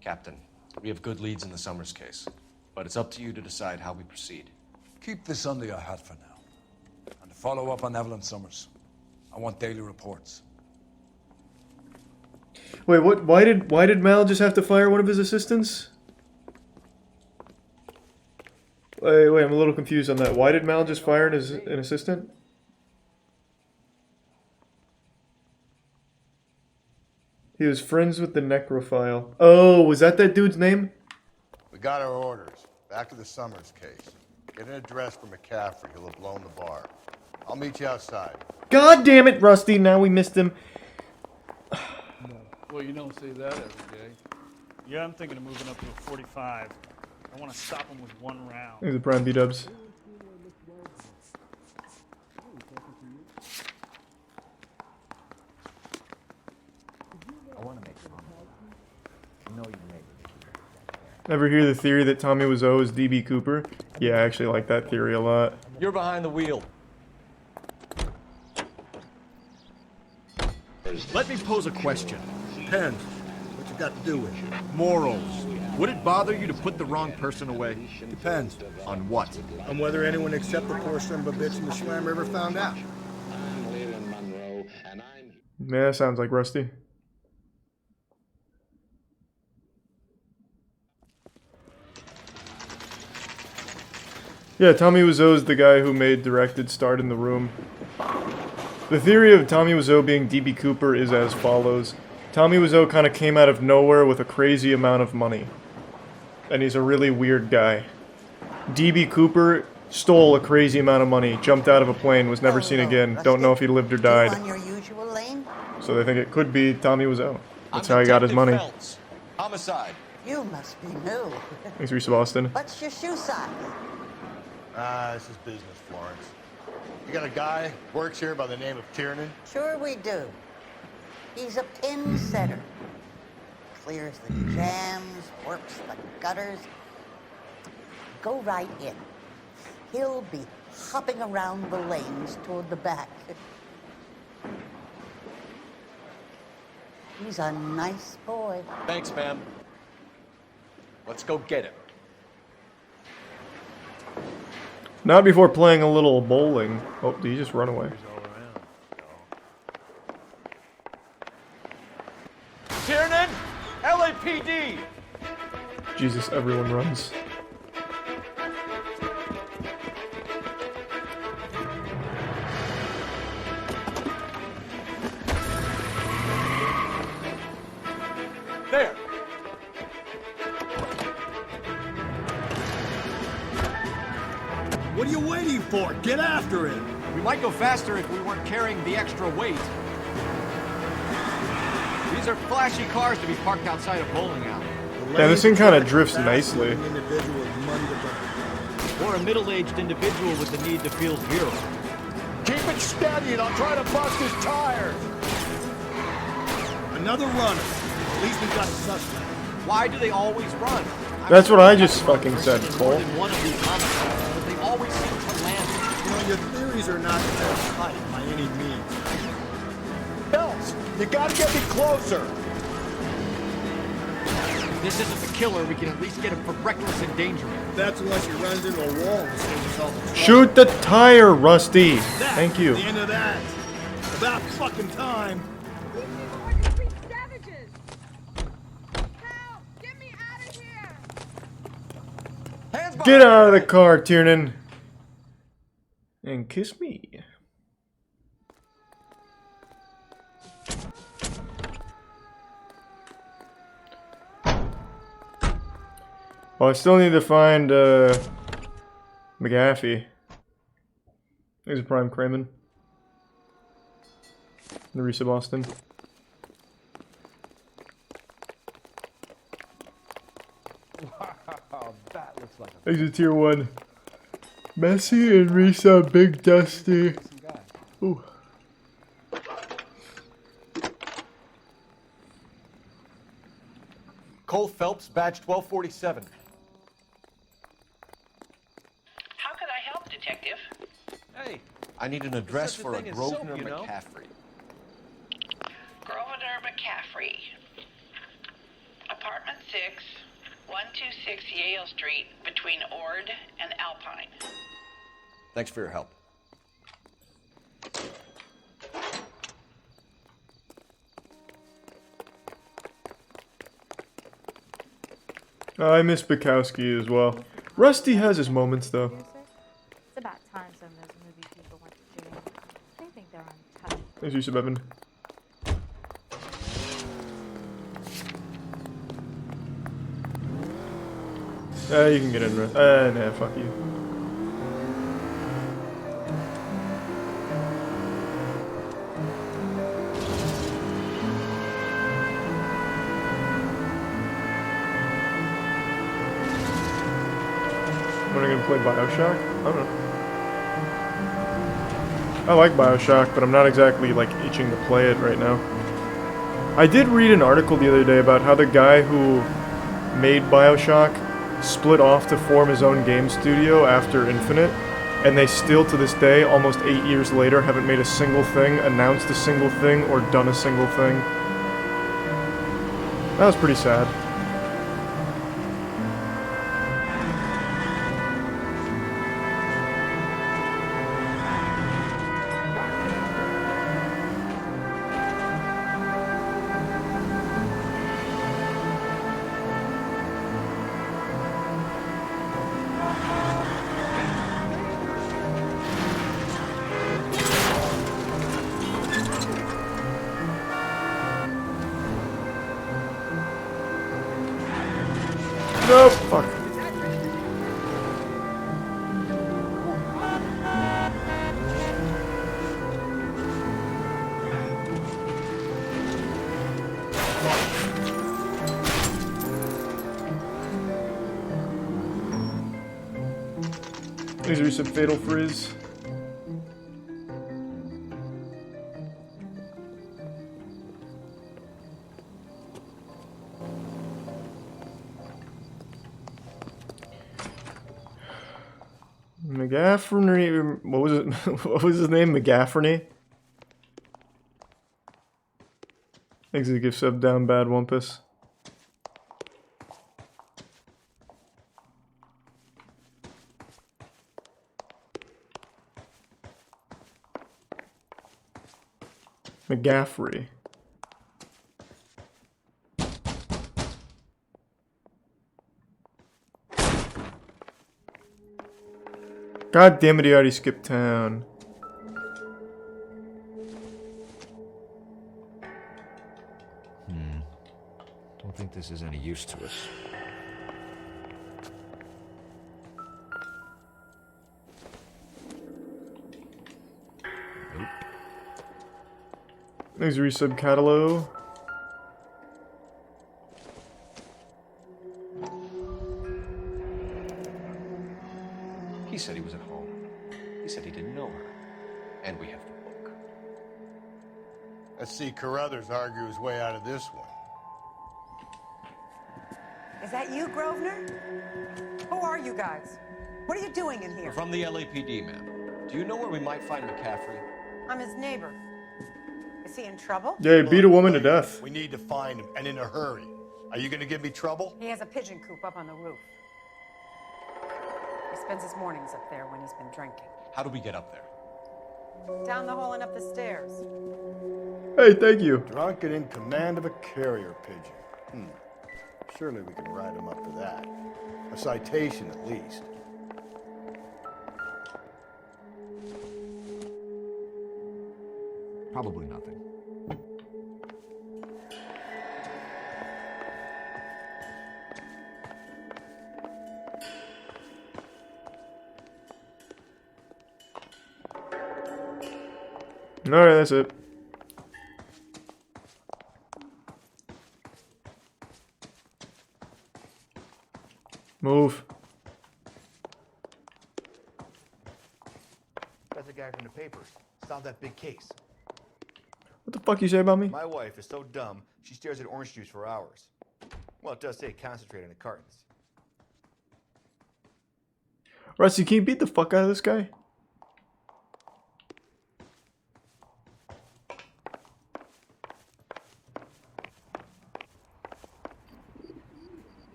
Captain, we have good leads in the Summers case, but it's up to you to decide how we proceed. Keep this under your hat for now. And to follow up on Evelyn Summers, I want daily reports. Wait, what? Why did Mal just have to fire one of his assistants? Wait, I'm a little confused on that. Why did Mal just fire an assistant? He was friends with the necrophile. Oh, was that dude's name? We got our orders. Back to the Summers case. Get an address for McCaffrey. He'll have blown the bar. I'll meet you outside. God damn it, Rusty! Now we missed him. Well, you don't see that every day. Yeah, I'm thinking of moving up to a 45. I want to stop him with one round. There's the Prime B-dubs. I want to make it. You know you make it. Ever hear the theory that Tommy Wiseau is DB Cooper? Yeah, I actually like that theory a lot. You're behind the wheel. Let me pose a question. Depends. What you got to do with it? Morals. Would it bother you to put the wrong person away? Depends. On what? On whether anyone except the poor son of a bitch in the Schwam River found out. Yeah, sounds like Rusty. Yeah, Tommy Wiseau's the guy who made, directed, starred in The Room. The theory of Tommy Wiseau being DB Cooper is as follows. Tommy Wiseau kind of came out of nowhere with a crazy amount of money. And he's a really weird guy. DB Cooper stole a crazy amount of money, jumped out of a plane, was never seen again. Don't know if he lived or died. On your usual lane? So they think it could be Tommy Wiseau. That's how he got his money. Phelps. Homicide. You must be new. Thanks, Reese Boston. What's your shoe size? This is business, Florence. You got a guy who works here by the name of Tiernan? Sure we do. He's a pin setter. Clears the jams, works the gutters. Go right in. He'll be hopping around the lanes toward the back. He's a nice boy. Thanks, ma'am. Let's go get him. Not before playing a little bowling. Oh, did he just run away? Tiernan, LAPD. Jesus, everyone runs. There. What are you waiting for? Get after it! We might go faster if we weren't carrying the extra weight. These are flashy cars to be parked outside a bowling alley. Yeah, this thing kind of drifts nicely. Or a middle-aged individual with the need to feel hero. Keep it steady and I'll try to bust his tires! Another runner. At least we got a suspect. Why do they always run? That's what I just fucking said, Cole. One of these homicides, but they always seem to land. You know, your theories are not tight by any means. Phelps, you gotta get me closer! If this isn't the killer, we can at least get him for reckless endangerment. That's unless he runs into a wall and saves himself a trouble. Shoot the tire, Rusty! Thank you. The end of that. About fucking time. Get out of the car, Tiernan. And kiss me. Well, I still need to find, McAfee. There's a Prime Kramen. Nerissa Boston. Wow, that looks like There's a tier 1. Messi and Risa, Big Dusty. Ooh. Cole Phelps, badge 1247. How can I help, Detective? Hey, I need an address such a for a thing as Grosvenor soap, you know? McCaffrey. Grosvenor McCaffrey. Apartment 6, 126 Yale Street, between Ord and Alpine. Thanks for your help. I miss Bukowski as well. Rusty has his moments though. It's about time some of those movie people went to jail. They think they're untouchable. There's Yusuf Evan. You can get in. Nah, fuck you. When are you gonna play Bioshock? I don't know. I like Bioshock, but I'm not exactly like itching to play it right now. I did read an article the other day about how the guy who made Bioshock split off to form his own game studio after Infinite, and they still to this day, almost 8 years later, haven't made a single thing, announced a single thing, or done a single thing. That was pretty sad. No, fuck. These are some Fatal Frizz. McGaffrey, what was it? What was his name? McGaffrey? Executive sub down bad Wumpus. McGaffrey. God damn it, he already skipped town. Don't think this is any use to us. Nope. There's resub catalog. He said he was at home. He said he didn't know her. And we have the book. Let's see Carruthers argue his way out of this one. Is that you, Grosvenor? Who are you guys? What are you doing in here? We're from the LAPD, ma'am. Do you know where we might find McCaffrey? I'm his neighbor. Is he in trouble? Yeah, he beat a woman to death. We need to find him, and in a hurry. Are you gonna give me trouble? He has a pigeon coop up on the roof. He spends his mornings up there when he's been drinking. How do we get up there? Down the hall and up the stairs. Hey, thank you. Drunk and in command of a carrier pigeon. Surely we can write him up for that. A citation, at least. Probably nothing. Alright, that's it. Move. That's the guy from the papers. Solved that big case. What the fuck you say about me? My wife is so dumb, she stares at orange juice for hours. Well, it does say concentrate on the cartons. Rusty, can you beat the fuck out of this guy?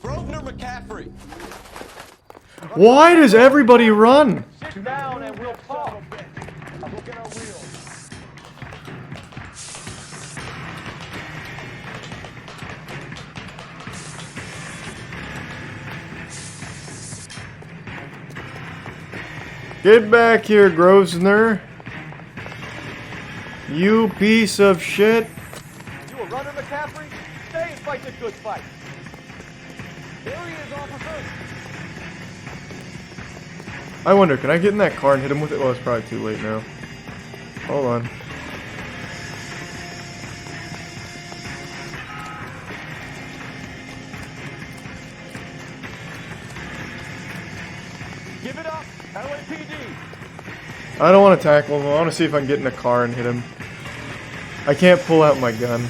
Grosvenor McCaffrey. Why does everybody run? Sit down and we'll talk. Look at our wheels. Get back here, Grosvenor. You piece of shit. You a runner, McCaffrey? Stay and fight the good fight. There he is, officer. I wonder, can I get in that car and hit him with it? Well, it's probably too late now. Hold on. Give it up, LAPD. I don't want to tackle him. I want to see if I can get in a car and hit him. I can't pull out my gun.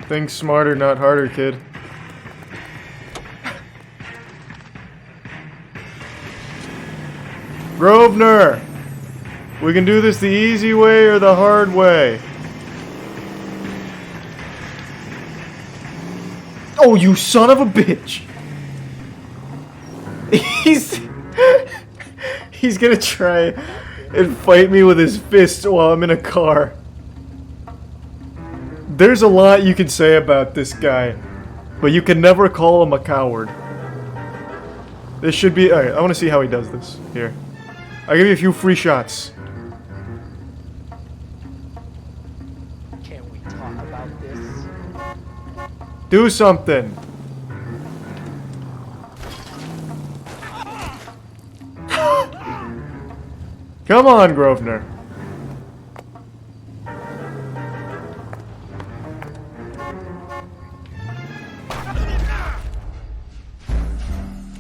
Think smarter, not harder, kid. Grosvenor! We can do this the easy way or the hard way. Oh, you son of a bitch! He's gonna try and fight me with his fist while I'm in a car. There's a lot you can say about this guy, but you can never call him a coward. This should be... Alright, I want to see how he does this. Here. I'll give you a few free shots. Can't we talk about this? Do something. Come on, Grosvenor.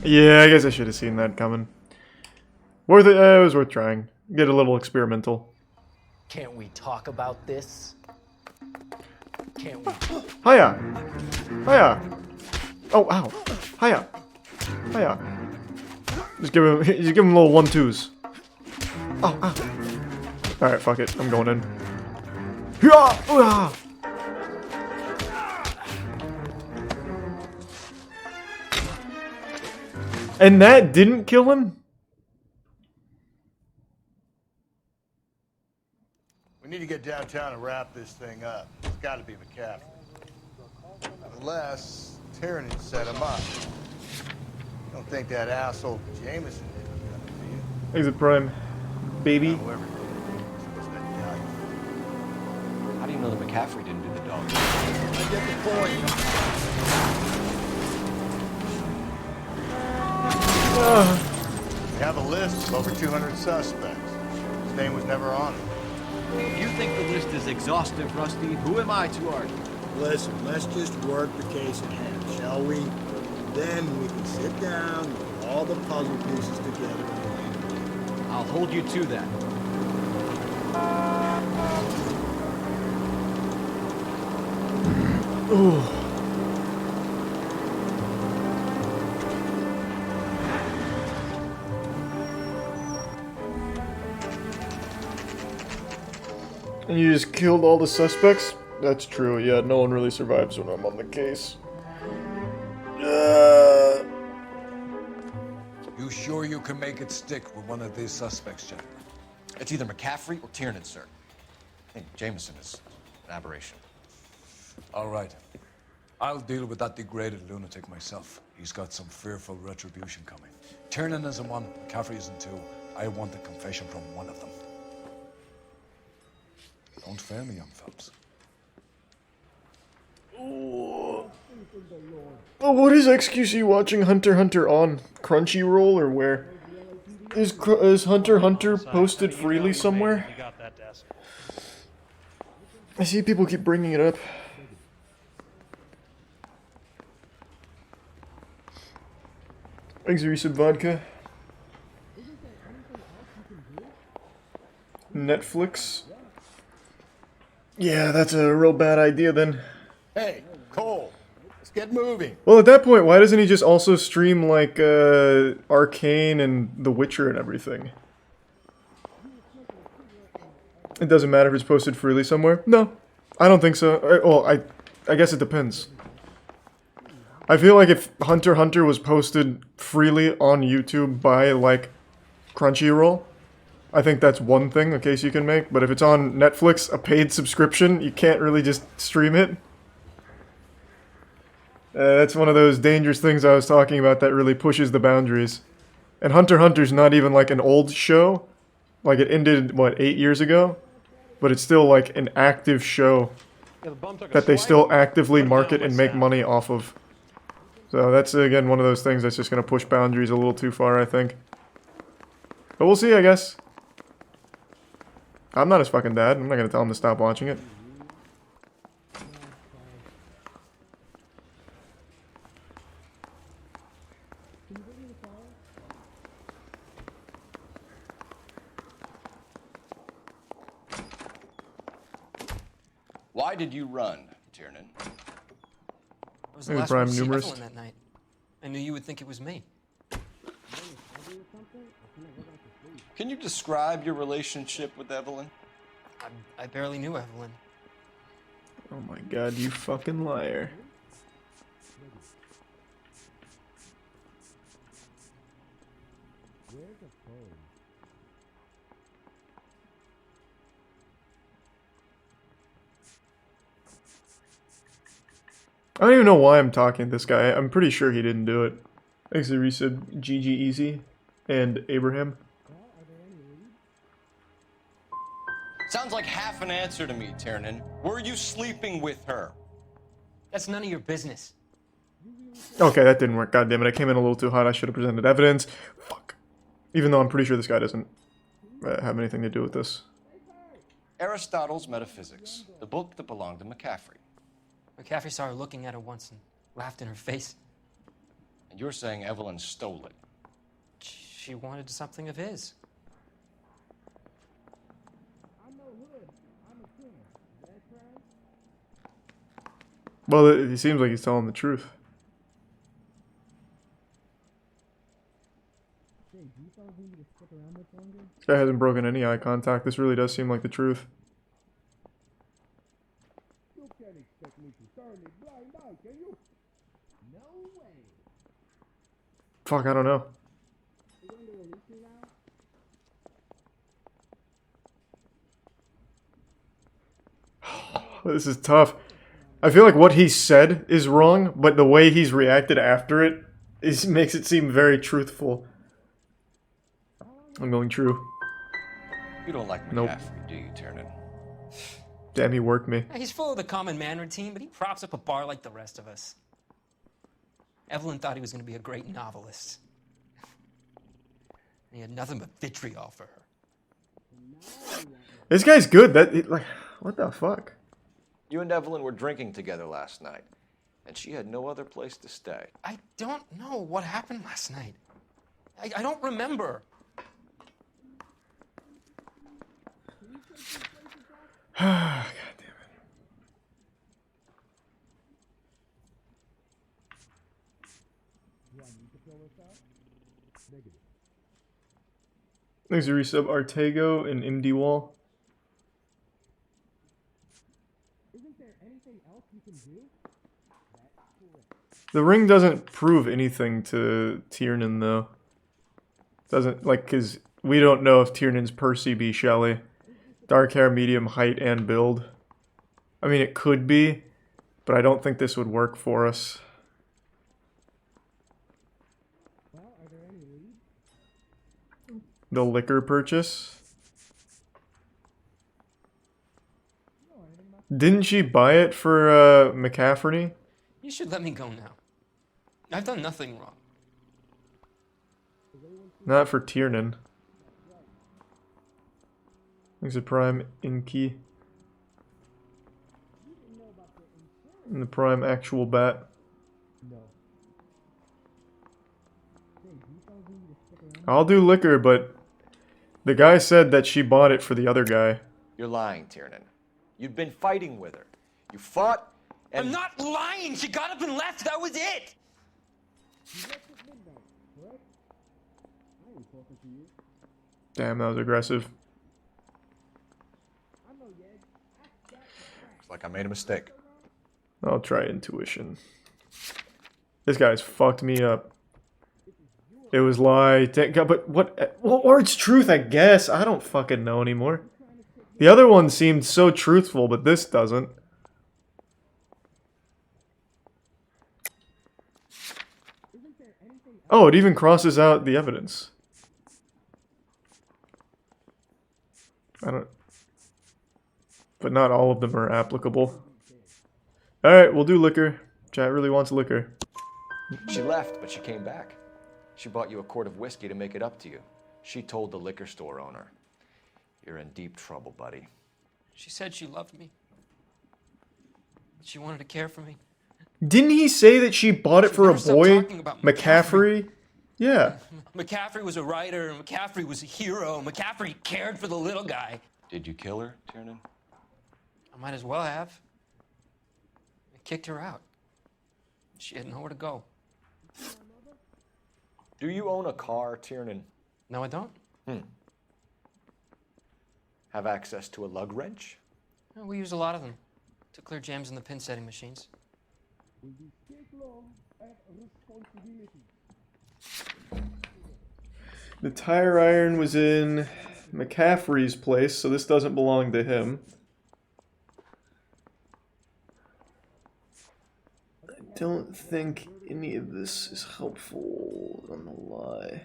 Yeah, I guess I should have seen that coming. Worth it. It was worth trying. Get a little experimental. Can't we talk about this? Can't we? Hiya! Hiya! Oh, ow! Hiya! Hiya! Just give him little 1-2s. Oh, ow! All right, fuck it. I'm going in. Hiya! And that didn't kill him? We need to get downtown and wrap this thing up. It's got to be McCaffrey. Unless Tiernan set him up. I don't think that asshole Jameson did it, do you? Exit Prime. Baby. How do you know that McCaffrey didn't do the dog? I get the point. We have a list of over 200 suspects. His name was never on it. If you think the list is exhaustive, Rusty, who am I to argue? Listen, let's just work the case at hand, shall we? Then we can sit down and put all the puzzle pieces together. I'll hold you to that. Ooh. And you just killed all the suspects? That's true, yeah, no one really survives when I'm on the case. You sure you can make it stick with one of these suspects, Jack? It's either McCaffrey or Tiernan, sir. I think Jameson is an aberration. All right. I'll deal with that degraded lunatic myself. He's got some fearful retribution coming. Tiernan isn't one, McCaffrey isn't two. I want a confession from one of them. Don't fail me, young fellas. Oh, what is XQC watching Hunter x Hunter on? Crunchyroll or where? Is Hunter x Hunter posted freely somewhere? I see people keep bringing it up. Thanks, Resub Vodka. Netflix. Yeah, that's a real bad idea then. Hey, Cole, let's get moving. Well, at that point, why doesn't he just also stream, like, Arcane and The Witcher and everything? It doesn't matter if it's posted freely somewhere? No, I don't think so. Well, I guess it depends. I feel like if Hunter x Hunter was posted freely on YouTube by, like, Crunchyroll, I think that's one thing, a case you can make. But if it's on Netflix, a paid subscription, you can't really just stream it. That's one of those dangerous things I was talking about that really pushes the boundaries. And Hunter x Hunter's not even, like, an old show. Like, it ended, what, 8 years ago? But it's still, like, an active show that they still actively market and make money off of. So that's, again, one of those things that's just going to push boundaries a little too far, I think. But we'll see, I guess. I'm not his fucking dad. I'm not going to tell him to stop watching it. Why did you run, Tiernan? I was the last one to see Evelyn that night. I knew you would think it was me. Can you describe your relationship with Evelyn? I barely knew Evelyn. Oh my god, you fucking liar. I don't even know why I'm talking to this guy. I'm pretty sure he didn't do it. Thanks to Resub, GG Easy, and Abraham. Sounds like half an answer to me, Tiernan. Were you sleeping with her? That's none of your business. Okay, that didn't work. God damn it, I came in a little too hot. I should have presented evidence. Fuck. Even though I'm pretty sure this guy doesn't have anything to do with this. Aristotle's Metaphysics, the book that belonged to McCaffrey. McCaffrey saw her looking at her once and laughed in her face. And you're saying Evelyn stole it? She wanted something of his. Well, it seems like he's telling the truth. This guy hasn't broken any eye contact. This really does seem like the truth. Fuck, I don't know. This is tough. I feel like what he said is wrong, but the way he's reacted after it makes it seem very truthful. I'm going true. You don't like McCaffrey, Nope. do you, Tiernan? Damn, he worked me. He's full of the common man routine, but he props up a bar like the rest of us. Evelyn thought he was going to be a great novelist. And he had nothing but vitriol for her. This guy's good. Like, what the fuck? You and Evelyn were drinking together last night, and she had no other place to stay. I don't know what happened last night. I don't remember. God damn it. Thanks to resub Artego and MD Wall. The ring doesn't prove anything to Tiernan, though. Doesn't, like, because we don't know if Tiernan's Percy B. Shelley. Dark hair, medium height, and build. I mean, it could be, but I don't think this would work for us. The liquor purchase? Didn't she buy it for McCaffrey? You should let me go now. I've done nothing wrong. Not for Tiernan. There's a prime Inky. And the prime actual bat. I'll do liquor, but the guy said that she bought it for the other guy. You're lying, Tiernan. You'd been fighting with her. You fought, and... I'm not lying! She got up and left! That was it! Damn, that was aggressive. Looks like I made a mistake. I'll try intuition. This guy's fucked me up. It was lie. Thank God, but what? Or it's truth, I guess. I don't fucking know anymore. The other one seemed so truthful, but this doesn't. Oh, it even crosses out the evidence. I don't... But not all of them are applicable. Alright, we'll do liquor. Chat really wants liquor. She left, but she came back. She bought you a quart of whiskey to make it up to you. She told the liquor store owner. You're in deep trouble, buddy. She said she loved me. She wanted to care for me. Didn't he say that she bought it for a boy? McCaffrey? Yeah. McCaffrey was a writer, McCaffrey was a hero, McCaffrey cared for the little guy. Did you kill her, Tiernan? I might as well have. I kicked her out. She had nowhere to go. Do you own a car, Tiernan? No, I don't. Have access to a lug wrench? No, we use a lot of them to clear jams in the pin setting machines. The tire iron was in McCaffrey's place, so this doesn't belong to him. I don't think any of this is helpful on the lie.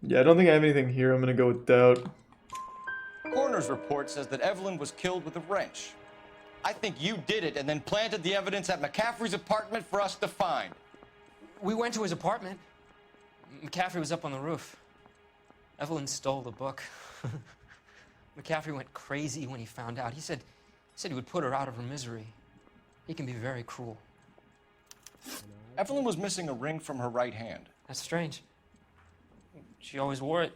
Yeah, I don't think I have anything here. I'm gonna go with doubt. Coroner's report says that Evelyn was killed with a wrench. I think you did it and then planted the evidence at McCaffrey's apartment for us to find. We went to his apartment. McCaffrey was up on the roof. Evelyn stole the book. McCaffrey went crazy when he found out. He said he would put her out of her misery. He can be very cruel. Evelyn was missing a ring from her right hand. That's strange. She always wore it.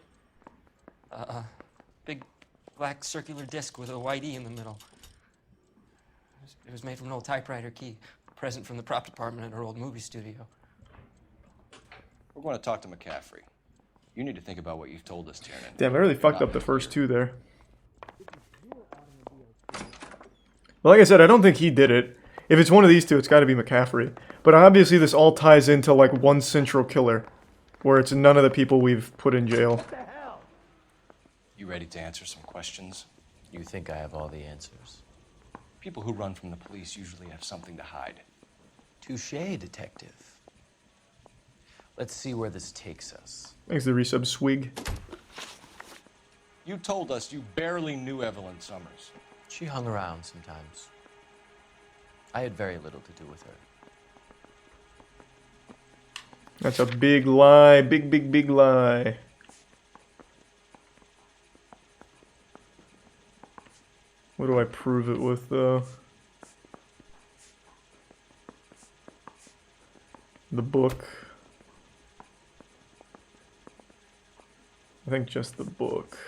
Big black circular disc with a white E in the middle. It was made from an old typewriter key, a present from the prop department at her old movie studio. We're going to talk to McCaffrey. You need to think about what you've told us, Tiernan. Damn, I really fucked up the first two there. Well, like I said, I don't think he did it. If it's one of these two, it's got to be McCaffrey. But obviously this all ties into like one central killer, where it's none of the people we've put in jail. You ready to answer some questions? You think I have all the answers? People who run from the police usually have something to hide. Touché, detective. Let's see where this takes us. Thanks to the resub swig. You told us you barely knew Evelyn Summers. She hung around sometimes. I had very little to do with her. That's a big lie. Big, big, big lie. What do I prove it with, though? The book. I think just the book.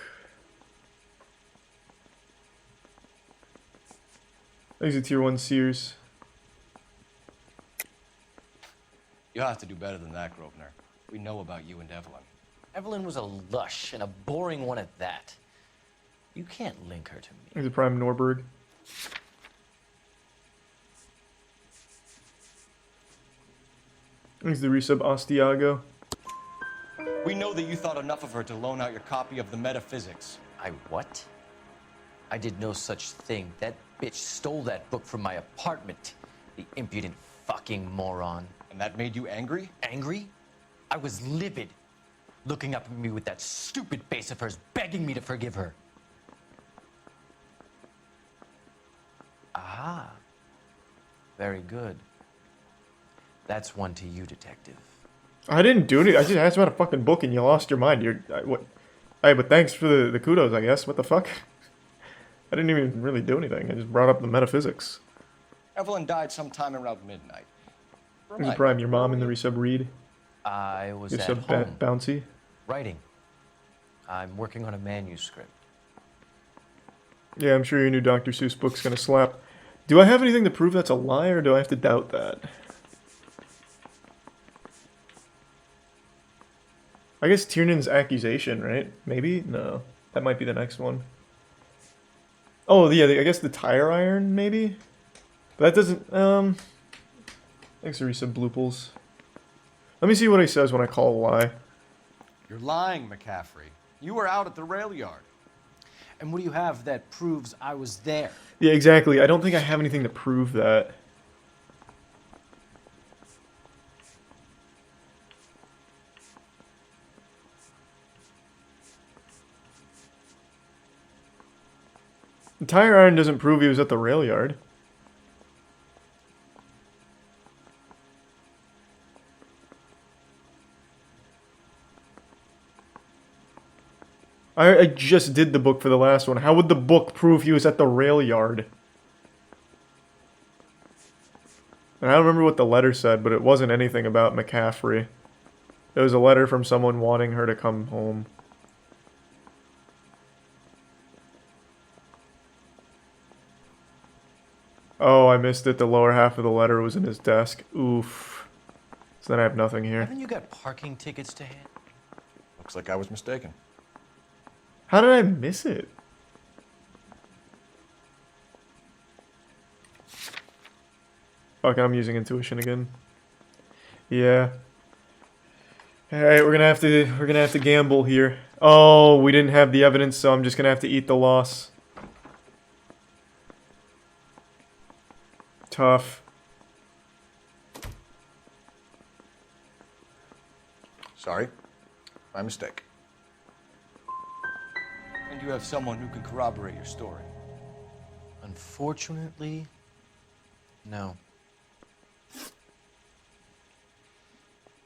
Thanks to Tier 1 Sears. You'll have to do better than that, Grosvenor. We know about you and Evelyn. Evelyn was a lush, and a boring one at that. You can't link her to me. Thanks to Prime Norberg. Thanks to the resub Ostiago. We know that you thought enough of her to loan out your copy of the Metaphysics. I what? I did no such thing. That bitch stole that book from my apartment. The impudent fucking moron. And that made you angry? Angry? I was livid. looking up at me with that stupid face of hers, begging me to forgive her. Ah, very good. That's one to you, detective. I didn't do anything. I just asked about a fucking book and you lost your mind. What? Hey, but thanks for the kudos, I guess. What the fuck? I didn't even really do anything. I just brought up the metaphysics. Evelyn died sometime around midnight. You prime your mom in the resub read. I was Your at sub home, bouncy. writing. I'm working on a manuscript. Yeah, I'm sure your new Dr. Seuss book's gonna slap. Do I have anything to prove that's a lie, or do I have to doubt that? I guess Tiernan's accusation, right? Maybe? No. That might be the next one. Oh, yeah, I guess the tire iron, maybe? But that doesn't, Thanks for resub blooples. Let me see what he says when I call a lie. You're lying, McCaffrey. You were out at the rail yard. And what do you have that proves I was there? Yeah, exactly. I don't think I have anything to prove that. The tire iron doesn't prove he was at the rail yard. I just did the book for the last one. How would the book prove he was at the rail yard? And I don't remember what the letter said, but it wasn't anything about McCaffrey. It was a letter from someone wanting her to come home. Oh, I missed it. The lower half of the letter was in his desk. Oof. So then I have nothing here. Haven't you got parking tickets to hand? Looks like I was mistaken. How did I miss it? Fuck, I'm using intuition again. Yeah. Alright, we're gonna have to gamble here. Oh, we didn't have the evidence, so I'm just gonna have to eat the loss. Tough. Sorry. My mistake. And you have someone who can corroborate your story. Unfortunately, no.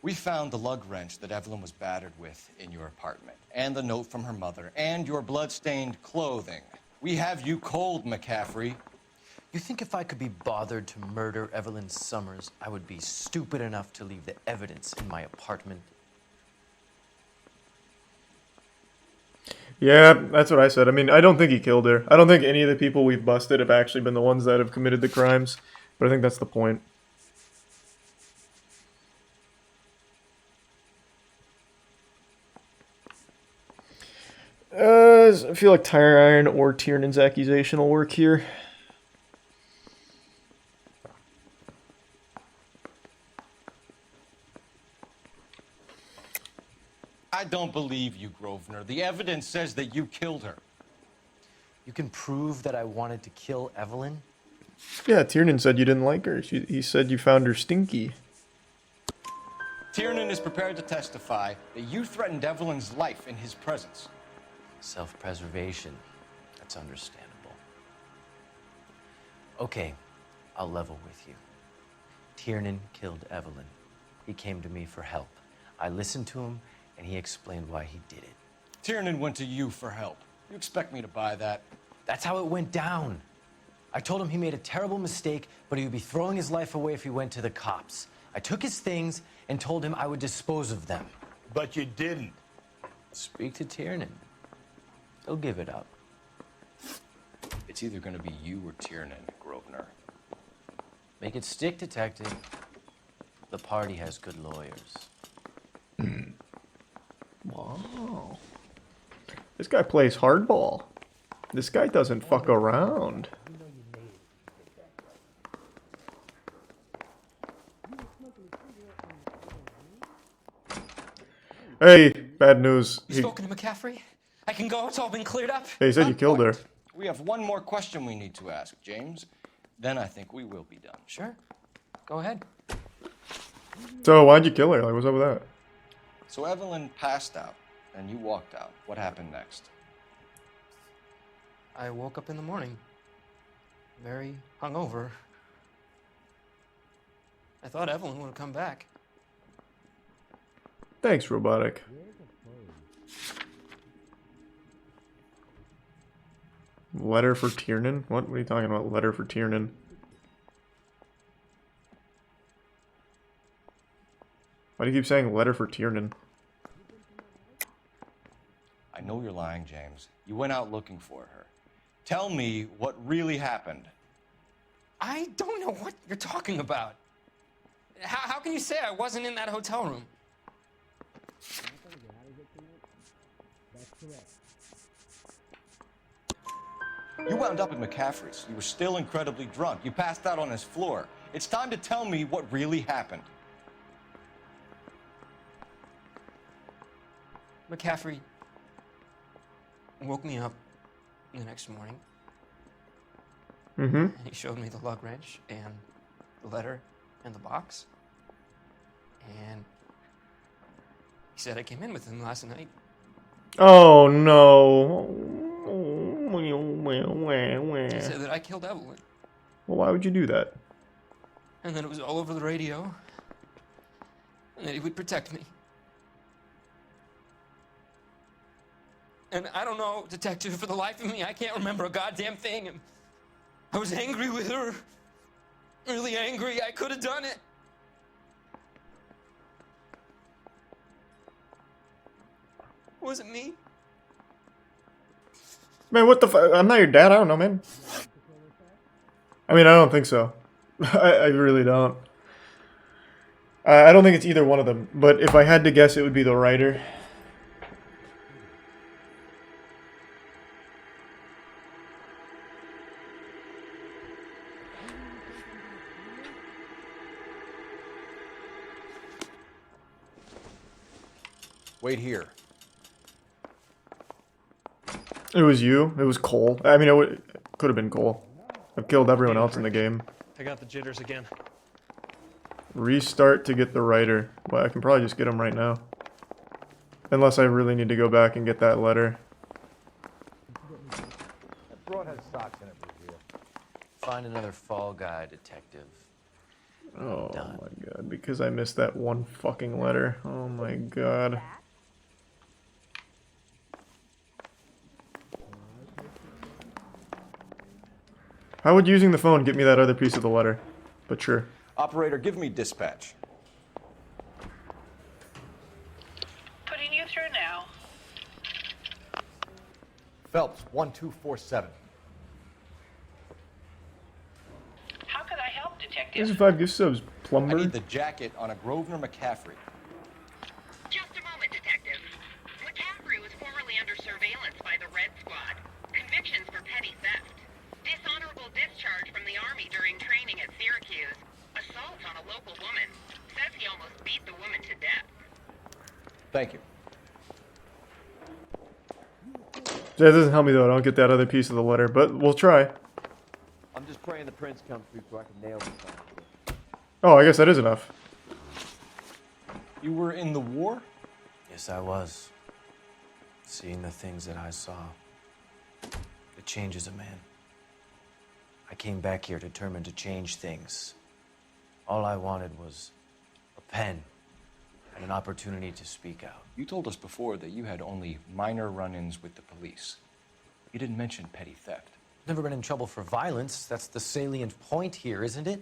We found the lug wrench that Evelyn was battered with in your apartment, and the note from her mother, and your blood-stained clothing. We have you cold, McCaffrey. You think if I could be bothered to murder Evelyn Summers, I would be stupid enough to leave the evidence in my apartment? Yeah, that's what I said. I mean, I don't think he killed her. I don't think any of the people we've busted have actually been the ones that have committed the crimes. But I think that's the point. I feel like tire iron or Tiernan's accusation will work here. I don't believe you, Grosvenor. The evidence says that you killed her. You can prove that I wanted to kill Evelyn? Yeah, Tiernan said you didn't like her. He said you found her stinky. Tiernan is prepared to testify that you threatened Evelyn's life in his presence. Self-preservation. That's understandable. Okay, I'll level with you. Tiernan killed Evelyn. He came to me for help. I listened to him, and he explained why he did it. Tiernan went to you for help. You expect me to buy that? That's how it went down. I told him he made a terrible mistake, but he would be throwing his life away if he went to the cops. I took his things and told him I would dispose of them. But you didn't. Speak to Tiernan. He'll give it up. It's either going to be you or Tiernan, Grosvenor. Make it stick, detective. The party has good lawyers. Wow. This guy plays hardball. This guy doesn't fuck around. Hey, bad news. You spoken to McCaffrey? I can go. It's all been cleared up. Hey, he said you killed her. We have one more question we need to ask, James. Then I think we will be done. Sure. Go ahead. So, why'd you kill her? Like, what's up with that? So Evelyn passed out, and you walked out. What happened next? I woke up in the morning, very hungover. I thought Evelyn would have come back. Thanks, Robotic. Letter for Tiernan? What are you talking about, letter for Tiernan? Why do you keep saying letter for Tiernan? I know you're lying, James. You went out looking for her. Tell me what really happened. I don't know what you're talking about. How can you say I wasn't in that hotel room? You wound up at McCaffrey's. You were still incredibly drunk. You passed out on his floor. It's time to tell me what really happened. McCaffrey woke me up the next morning. Mm-hmm. And he showed me the lug wrench and the letter and the box. And he said I came in with him last night. Oh no. He said that I killed Evelyn. Well, why would you do that? And that it was all over the radio. And that he would protect me. And I don't know, detective, for the life of me, I can't remember a goddamn thing. And I was angry with her. Really angry. I could have done it. Was it me? Man, what the fuck? I'm not your dad. I don't know, man. I mean, I don't think so. I really don't. I don't think it's either one of them. But if I had to guess, it would be the writer. Wait here. It was you. It was Cole. I mean, it could have been Cole. I've killed everyone else in the game. I got the jitters again. Restart to get the writer. Well, I can probably just get him right now. Unless I really need to go back and get that letter. That broad has socks in it, Brazil. Find another fall guy, detective. Oh my god, because I missed that one fucking letter. Oh my god. How would using the phone get me that other piece of the letter? But sure. Operator, give me dispatch. Putting you through now. Phelps, 1247. How could I help, detective? Here's 5 gift subs, plumber. I need the jacket on a Grosvenor McCaffrey. Just a moment, detective. McCaffrey was formerly under surveillance by the Red Squad. Convictions for petty theft. Dishonorable discharge from the Army during training at Syracuse. Assault on a local woman. Says he almost beat the woman to death. Thank you. That doesn't help me though, I don't get that other piece of the letter, but we'll try. I'm just praying the prince comes through so I can nail this. Oh, I guess that is enough. You were in the war? Yes, I was. Seeing the things that I saw. It changes a man. I came back here determined to change things. All I wanted was a pen and an opportunity to speak out. You told us before that you had only minor run-ins with the police. You didn't mention petty theft. Never been in trouble for violence. That's the salient point here, isn't it?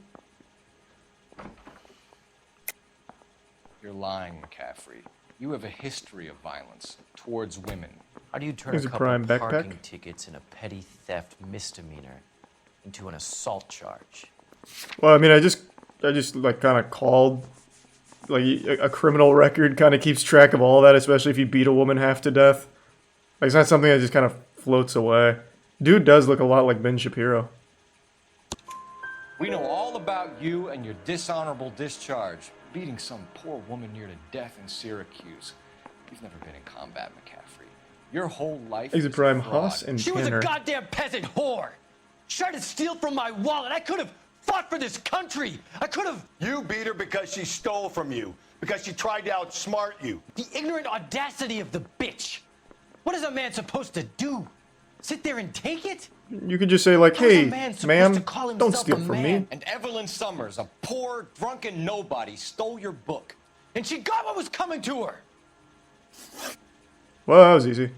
You're lying, McCaffrey. You have a history of violence towards women. How do you turn Here's a a couple prime of backpack. parking tickets and a petty theft misdemeanor into an assault charge? Well, I mean, I just like kind of called, like, a criminal record kind of keeps track of all that, especially if you beat a woman half to death. Like, it's not something that just kind of floats away. Dude does look a lot like Ben Shapiro. We know all about you and your dishonorable discharge. Beating some poor woman near to death in Syracuse. You've never been in combat, McCaffrey. Your whole life He's a is prime fraud. Haas and She was Tanner. a goddamn peasant whore. She tried to steal from my wallet. I could have fought for this country. I could have. You beat her because she stole from you. Because she tried to outsmart you. The ignorant audacity of the bitch. What is a man supposed to do? Sit there and take it? You could just say like, How's a hey, man supposed ma'am, to call don't himself steal a from man? me. And Evelyn Summers, a poor, drunken nobody, stole your book. And she got what was coming to her. Well, that was easy.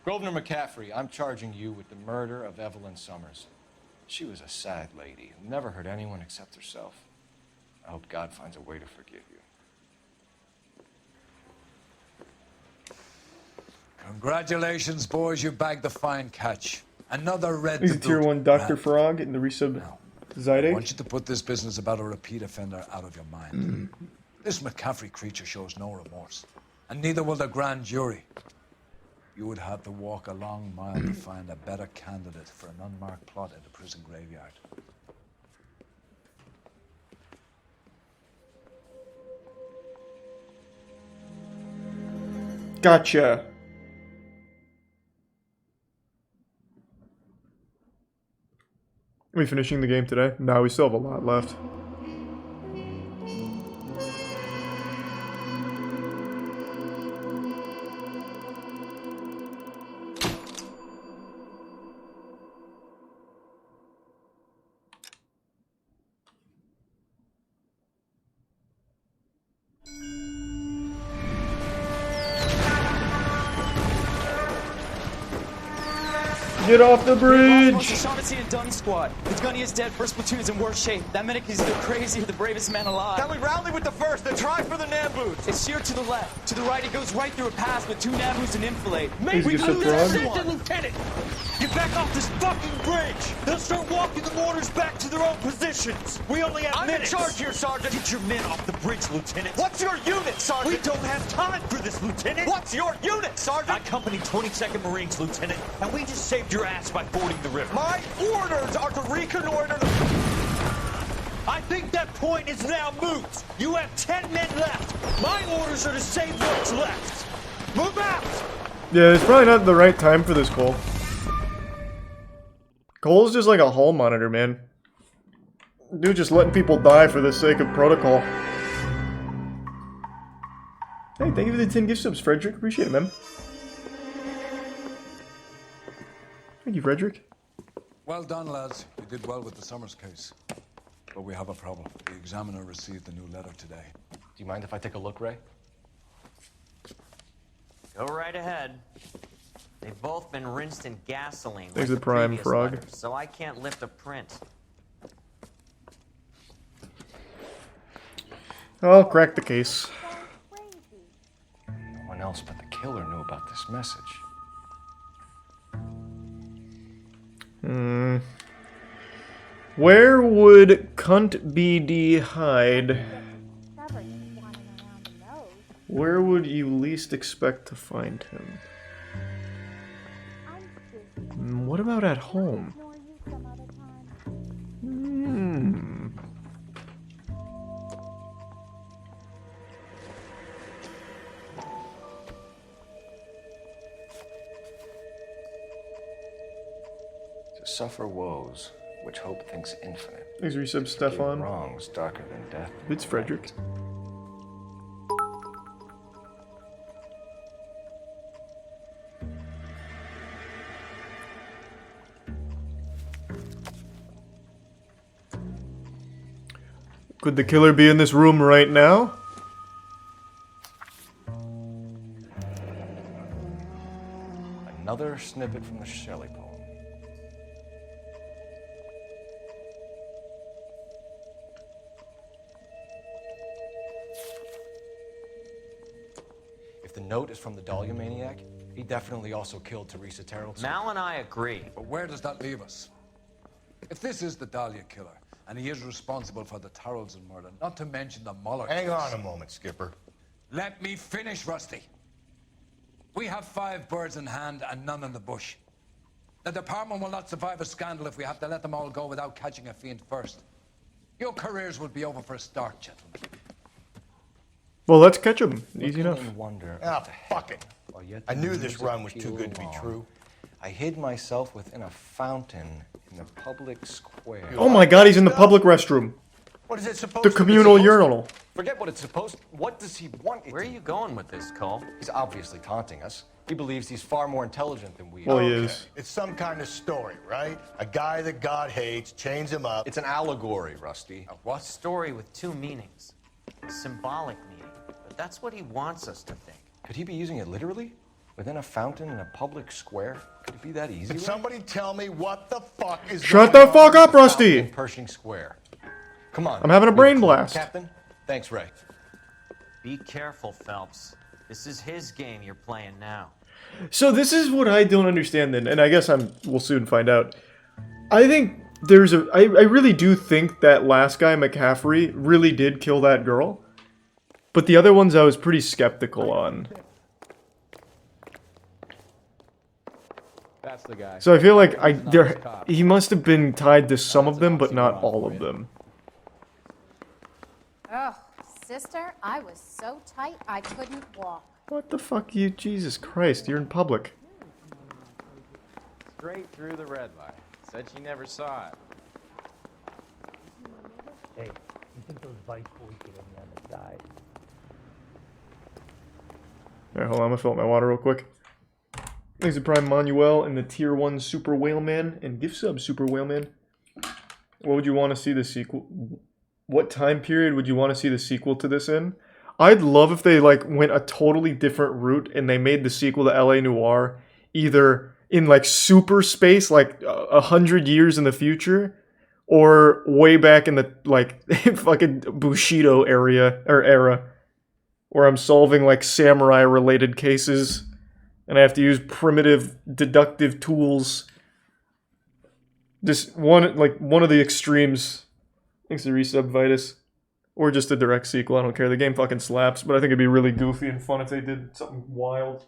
Grosvenor McCaffrey, I'm charging you with the murder of Evelyn Summers. She was a sad lady who never hurt anyone except herself. I hope God finds a way to forgive you. Congratulations, boys. You bagged the fine catch. Another red. He's a tier 1 Dr. Frog in the resub I Zyde. want you to put this business about a repeat offender out of your mind. This McCaffrey creature shows no remorse, and neither will the grand jury. You would have to walk a long mile to find a better candidate for an unmarked plot in the prison graveyard. Gotcha. Are we finishing the game today? No, we still have a lot left. Get off the bridge! Shaughnessy and Dunn squad. The gunny is dead. First platoon is in worse shape. That medic is either crazy or the bravest man alive. Can we rally with the first and try for the Namboots? It's sheer to the left. To the right, it goes right through a pass with 2 Namboots and enfilade. Maybe we can lose Attention, Lieutenant! Get back off this fucking bridge! They'll start walking the mortars back to their own positions. We only have minutes. I'm in charge here, Sergeant. Get your men off the bridge, Lieutenant. What's your unit, Sergeant? We don't have time for this, Lieutenant. What's your unit, Sergeant? I company 22nd Marines, Lieutenant, and we just saved your ass by fording the river. My orders are to reconnoiter the... I think that point is now moot. You have 10 men left. My orders are to save what's left. Move out! Yeah, it's probably not the right time for this, Cole. Cole's just like a hall monitor, man. Dude just letting people die for the sake of protocol. Hey, thank you for the 10 gift subs, Frederick. Appreciate it, man. Thank you, Frederick. Well done, lads. You did well with the Summers case. But we have a problem. The examiner received a new letter today. Do you mind if I take a look, Ray? Go right ahead. They've both been rinsed in gasoline. There's like the prime previous frog. letters, so I can't lift a print. I'll crack the case. No one else but the killer knew about this message. Where would Cunt BD hide? Where would you least expect to find him? What about at home? To suffer woes, which hope thinks infinite. Thanks, resub Stefan. Wrongs darker than death. It's Frederick. Could the killer be in this room right now? Another snippet from the Shelley poem. If the note is from the Dahlia maniac, he definitely also killed Teresa Terrell. Mal and I agree. But where does that leave us? If this is the Dahlia killer, and he is responsible for the Tarleton murder, not to mention the Muller Hang case. on a moment, Skipper. Let me finish, Rusty. We have 5 birds in hand and none in the bush. The department will not survive a scandal if we have to let them all go without catching a fiend first. Your careers will be over for a start, gentlemen. Well, let's catch him. Easy enough. Ah, fuck it. I knew this run was too good to be true. I hid myself within a fountain In the public square. Oh my god, he's in the public restroom. What is it supposed The to be? communal Supposed to- urinal. Forget what it's supposed. What does he want? Where are you going with this, Cole? He's obviously taunting us. He believes he's far more intelligent than we Well, are. he is. It's some kind of story, right? A guy that God hates, chains him up. It's an allegory, Rusty. A what? Story with two meanings. A symbolic meaning. But that's what he wants us to think. Could he be using it literally? Within a fountain in a public square? Could it be that easy? Can somebody tell me what the fuck is Shut going the fuck on? up, Rusty! In Pershing Square. Come on. I'm having a brain Leave, blast. Captain. Thanks, Ray. Be careful, Phelps. This is his game you're playing now. So this is what I don't understand then, and I guess we'll soon find out. I think I really do think that last guy, McCaffrey, really did kill that girl. But the other ones I was pretty skeptical on. That's the guy. So I feel like he must have been tied to some of them, but not all of them. Oh, sister, I was so tight I couldn't walk. What the fuck, you? Jesus Christ, you're in public. Straight through the red light. Said she never saw it. Hey, you think those bike boys get in on the side? Alright, hold on, I'm gonna fill up my water real quick. Thanks to Prime Manuel and the Tier 1 Super Whaleman and gift sub Super Whaleman. What would you want to see the sequel? What time period would you want to see the sequel to this in? I'd love if they like went a totally different route and they made the sequel to LA Noire either in like super space, like 100 years in the future, or way back in the like fucking Bushido era, where I'm solving like samurai related cases and I have to use primitive deductive tools. Just one of the extremes. Thanks to Resub Vitus. Or just a direct sequel, I don't care. The game fucking slaps, but I think it'd be really goofy and fun if they did something wild.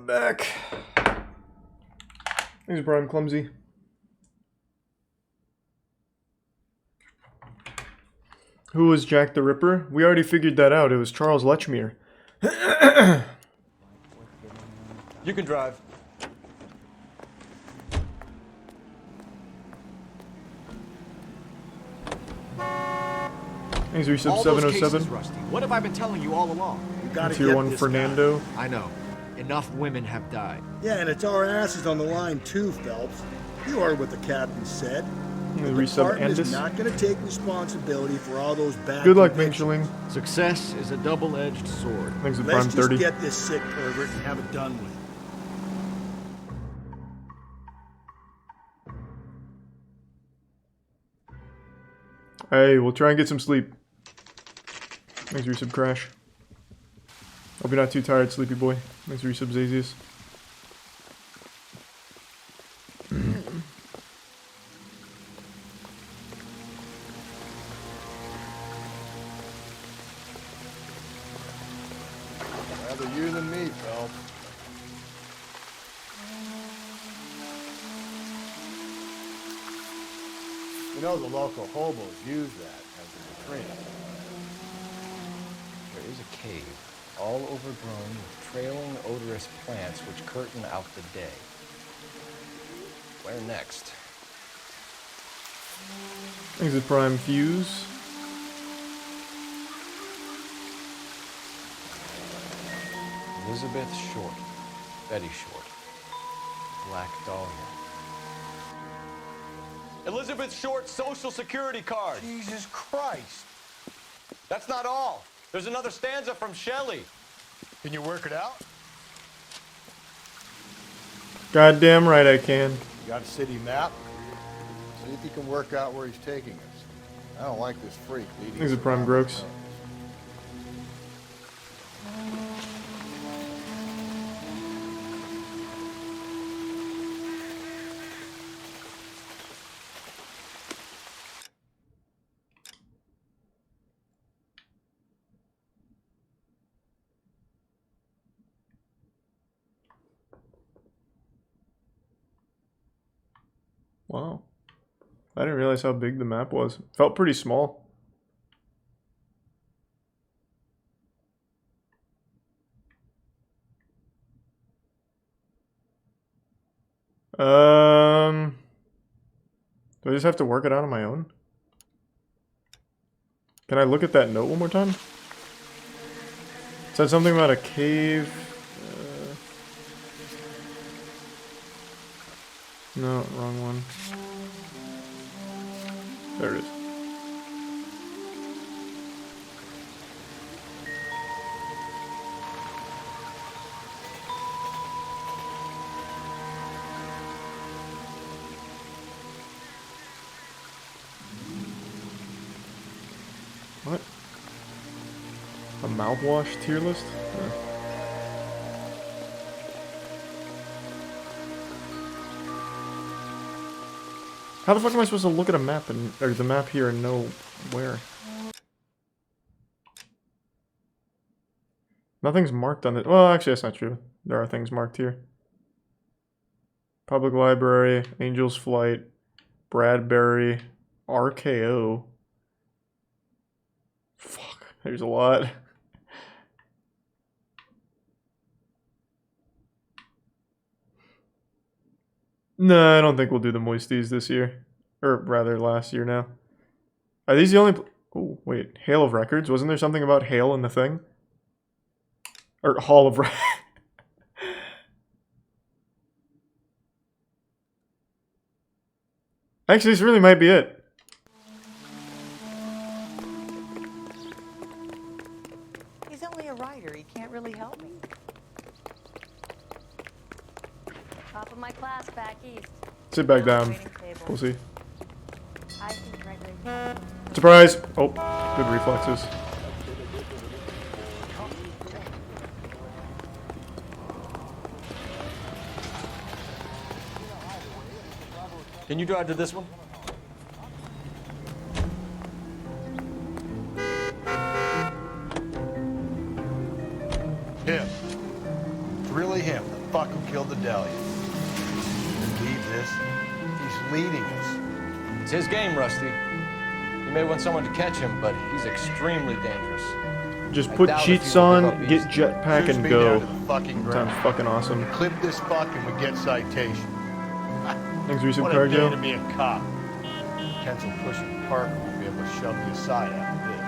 I'm back. Thanks, Brian Clumsy. Who was Jack the Ripper? We already figured that out. It was Charles Lechmere. You can drive. Thanks, Resub All those 707. cases, Rusty. What have I been telling you all along? You gotta Tier get 1 this Fernando. I know. Enough women have died. Yeah, and it's our asses on the line too, Phelps. You heard what the captain said. The Resub department is Andis. not going to take responsibility for all those bad Good luck, convictions. Mingling. Success is a double-edged sword. Thanks, Let's Prime just 30. get this sick pervert and have it done with. Hey, we'll try and get some sleep. Thanks, Resub Crash. Hope you're not too tired, sleepy boy. Thanks, Resub Zazius. Rather you than me, Phelps. You know the local hobos use that as a latrine. There is a cave, all overgrown with trailing odorous plants which curtain out the day. Where next? Thanks, the Prime Fuse. Elizabeth Short. Betty Short. Black Dahlia. Elizabeth Short's social security card. Jesus Christ. That's not all. There's another stanza from Shelley. Can you work it out? Goddamn right I can. You got a city map? See if you can work out where he's taking us. I don't like this freak leading Thanks, the us Prime around Grox. the Wow. I didn't realize how big the map was. Felt pretty small. Do I just have to work it out on my own? Can I look at that note one more time? It said something about a cave. No, wrong one. There it is. What? A mouthwash tier list? How the fuck am I supposed to look at a map and or the map here and know where? Nothing's marked on it. Well, actually, that's not true. There are things marked here. Public Library, Angel's Flight, Bradbury, RKO. Fuck, there's a lot. No, I don't think we'll do the Moisties this year. Or rather, last year now. Are these the only... Oh, wait. Hail of Records? Wasn't there something about Hail in the thing? Or Hall of Records. Actually, this really might be it. He's only a writer. He can't really help me. Top of my class back east. Sit back down. We'll see. I see Gregory. Surprise! Oh, good reflexes. Can you drive to this one? Him. It's really him. The fuck who killed the Dahlia. Believe this? He's leading us. It's his game, Rusty. He may want someone to catch him, but he's extremely dangerous. Just I put doubt if cheats he will on, give up get easy. jetpack, Shoots and me go. down to the fucking ground. Sounds fucking awesome. Clip this fuck and we get citation. Thanks, recent What a day cargo. to be a cop. Pencil pushing Parker will be able to shove you aside after this.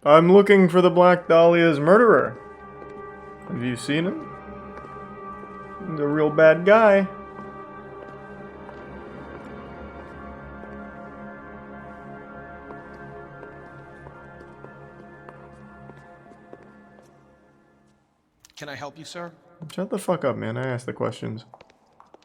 I'm looking for the Black Dahlia's murderer. Have you seen him? He's a real bad guy. Can I help you, sir? Shut the fuck up, man. I asked the questions.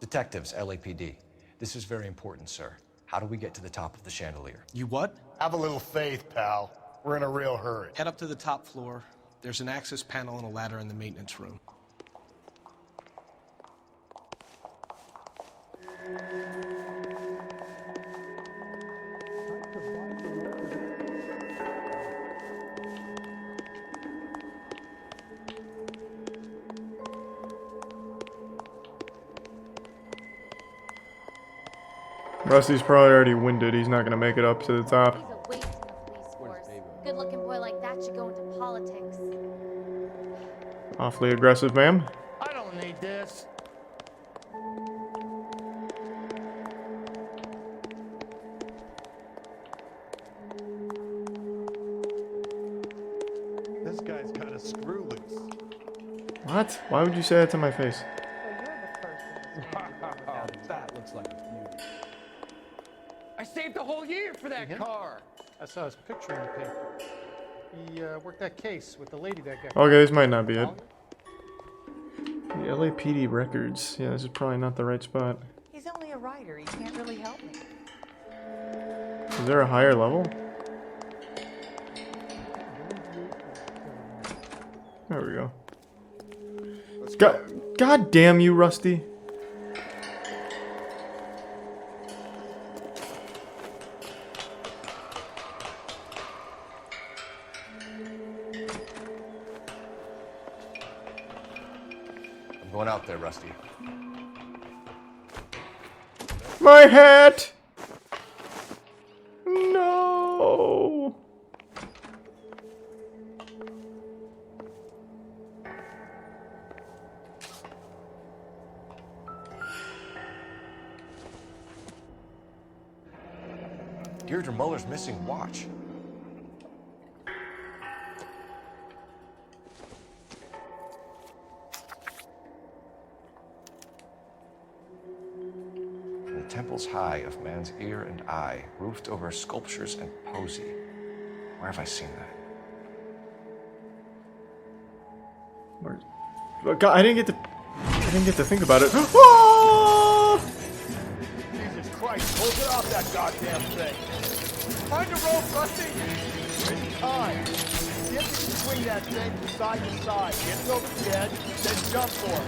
Detectives, LAPD. This is very important, sir. How do we get to the top of the chandelier? You what? Have a little faith, pal. We're in a real hurry. Head up to the top floor. There's an access panel and a ladder in the maintenance room. Rusty's probably already winded. He's not gonna make it up to the top. He's a waste in the police force. Good-looking boy like that should go into politics. Awfully aggressive, ma'am. I don't need this. This guy's got a screw loose. What? Why would you say that to my face? That looks like a beauty. I saved a whole year for that car. I saw his picture in the paper. He worked that case with the lady that got. Okay, this might not be it. The LAPD records. Yeah, this is probably not the right spot. He's only a writer. He can't really help me. Is there a higher level? There we go. God damn you, Rusty. I'm going out there, Rusty. My hat! No! Deirdre Muller's missing watch. From the temples high of man's ear and eye, roofed over sculptures and poesy. Where have I seen that? Where? Oh, God, I didn't get to think about it. Oh! Jesus Christ, hold it off that goddamn thing. Find a rope, Rusty. You're in time. Get me between that thing from side to side. Get it over the edge, then jump for it.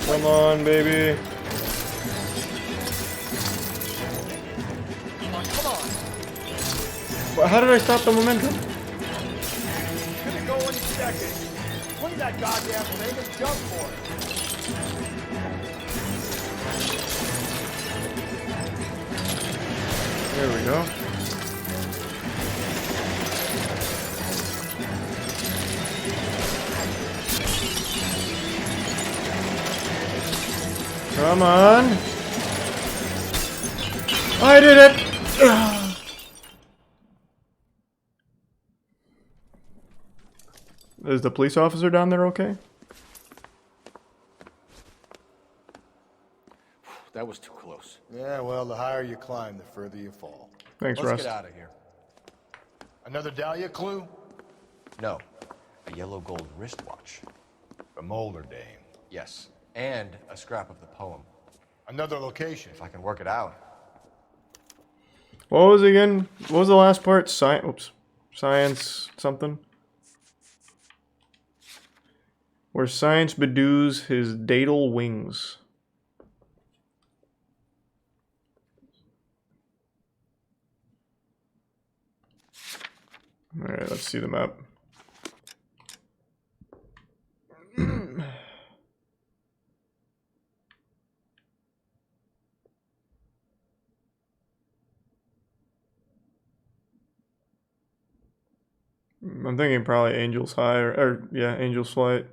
Come on, baby. Come on. Well, how did I stop the momentum? Gonna go any second. Swing that goddamn thing and jump for it. There we go. Come on. I did it! Is the police officer down there okay? That was too close. Yeah, well, the higher you climb, the further you fall. Thanks, Let's Rust. get out of here. Another Dahlia clue? No. A yellow gold wristwatch. From Older Dame. Yes. And a scrap of the poem. Another location. If I can work it out. What was it again? What was the last part? Science something? Where science bedews his datal wings. Alright, let's see the map. I'm thinking probably Angel's High or yeah, Angel's Flight.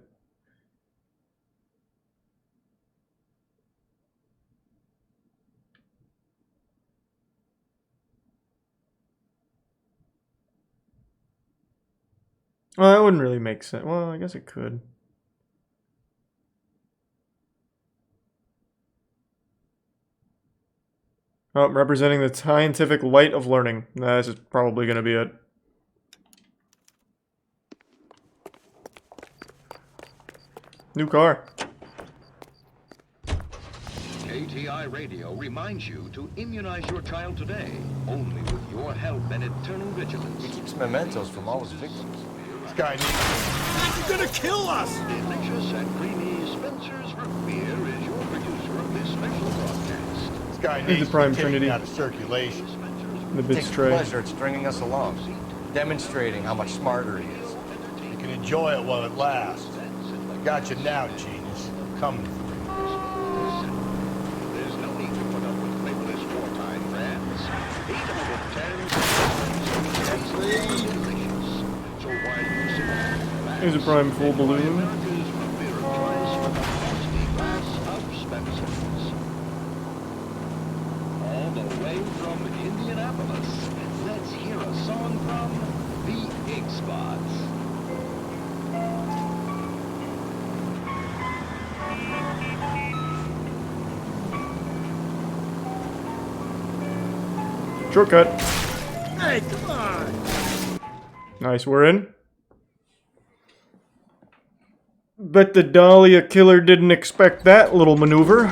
Well, that wouldn't really make sense. Well, I guess it could. Oh, representing the scientific light of learning. This is probably going to be it. New car. KTI Radio reminds you to immunize your child today, only with your help and eternal vigilance. He keeps mementos from all his victims. This guy needs... He's gonna kill us! Delicious and creamy, Spencer's Root Beer is your producer of this special broadcast. This guy He's needs the Prime to be taken Trinity. out of circulation. The bits Takes tray. pleasure at stringing us along, demonstrating how much smarter he is. You can enjoy it while it lasts. I got you now, genius. I'm coming for you. There's no need to put up with flavorless wartime brands. 8 out of 10 delicious. So while you sit back, relax, Here's a Prime full balloon. America's root beer of choice with a frosty glass of Spencer's. All the way from Indianapolis, let's hear a song from the Ig Spots. Shortcut. Hey, come on! Nice, we're in. Bet the Dahlia killer didn't expect that little maneuver.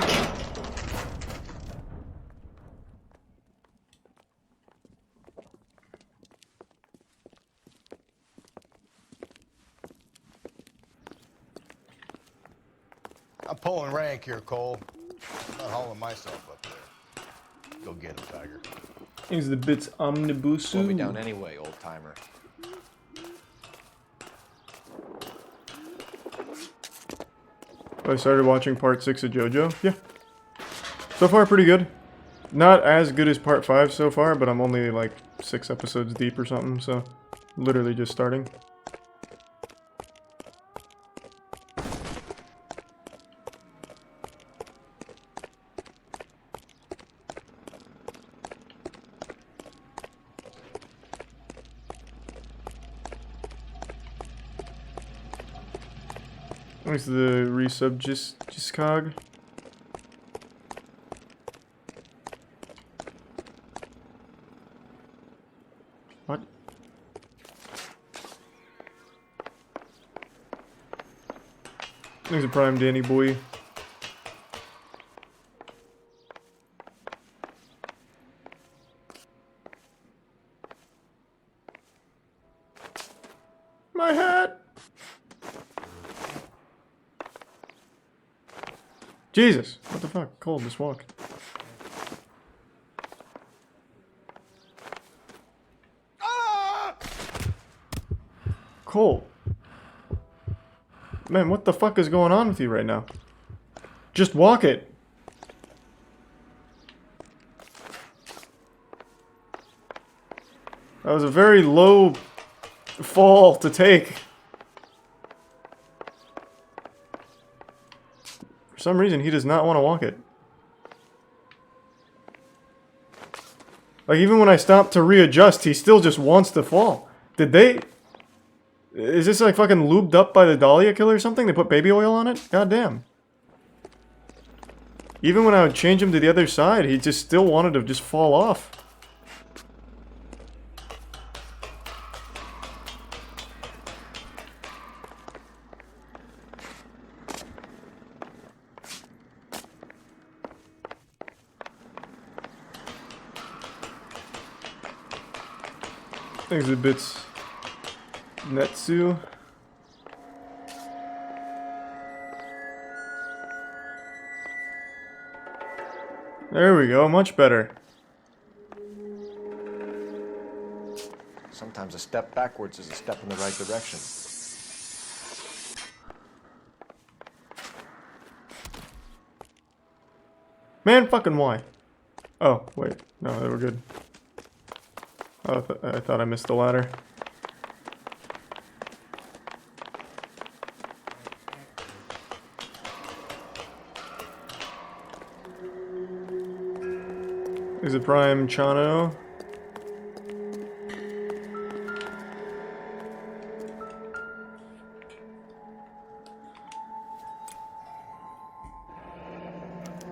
I'm pulling rank here, Cole. I'm not hauling myself up there. Go get him, Tiger. Here's the bits omnibusu. Slow me down anyway, old timer. I started watching part 6 of JoJo. Yeah. So far, pretty good. Not as good as part 5 so far, but I'm only like 6 episodes deep or something, so literally just starting. Where's the resub just cog? What? There's a Prime Danny boy. My hat! Jesus! What the fuck? Cold, just walk. Cole. Man, what the fuck is going on with you right now? Just walk it. That was a very low fall to take. For some reason, he does not want to walk it. Like, even when I stop to readjust, he still just wants to fall. Did they... Is this like fucking lubed up by the Dahlia killer or something? They put baby oil on it? God damn. Even when I would change him to the other side, he just still wanted to just fall off. Exhibits Netsu. There we go, much better. Sometimes a step backwards is a step in the right direction. Man, fucking why? Oh, wait. No, they were good. Oh, I thought I missed the ladder. Is it Prime Chano?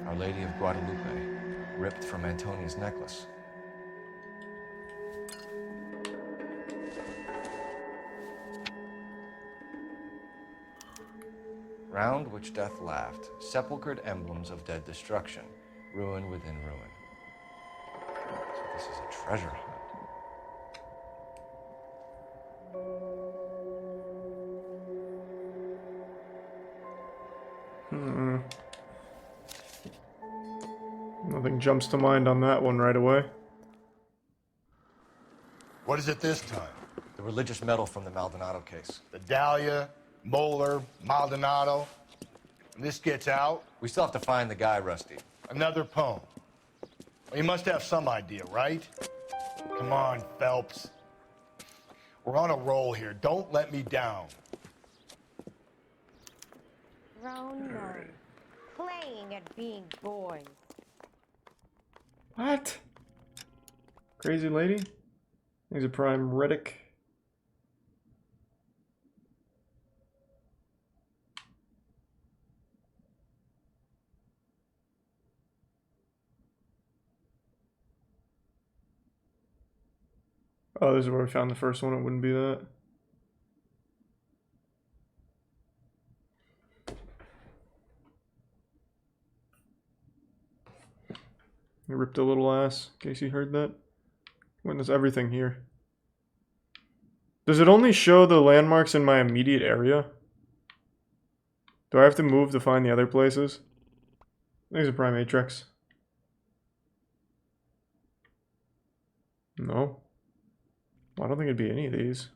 Our Lady of Guadalupe, ripped from Antonia's necklace. Round which death laughed, sepulchred emblems of dead destruction, ruin within ruin. So this is a treasure hunt. Nothing jumps to mind on that one right away. What is it this time? The religious medal from the Maldonado case. The Dahlia, Moeller, Maldonado. When this gets out... We still have to find the guy, Rusty. Another poem. Well, you must have some idea, right? Come on, Phelps. We're on a roll here. Don't let me down. Grown men playing at being boys. What? Crazy lady? He's a Prime Reddick. Oh, this is where we found the first one. It wouldn't be that. I ripped a little ass, in case you heard that. Witness everything here. Does it only show the landmarks in my immediate area? Do I have to move to find the other places? There's a Prime Matrix. No. Well, I don't think it'd be any of these.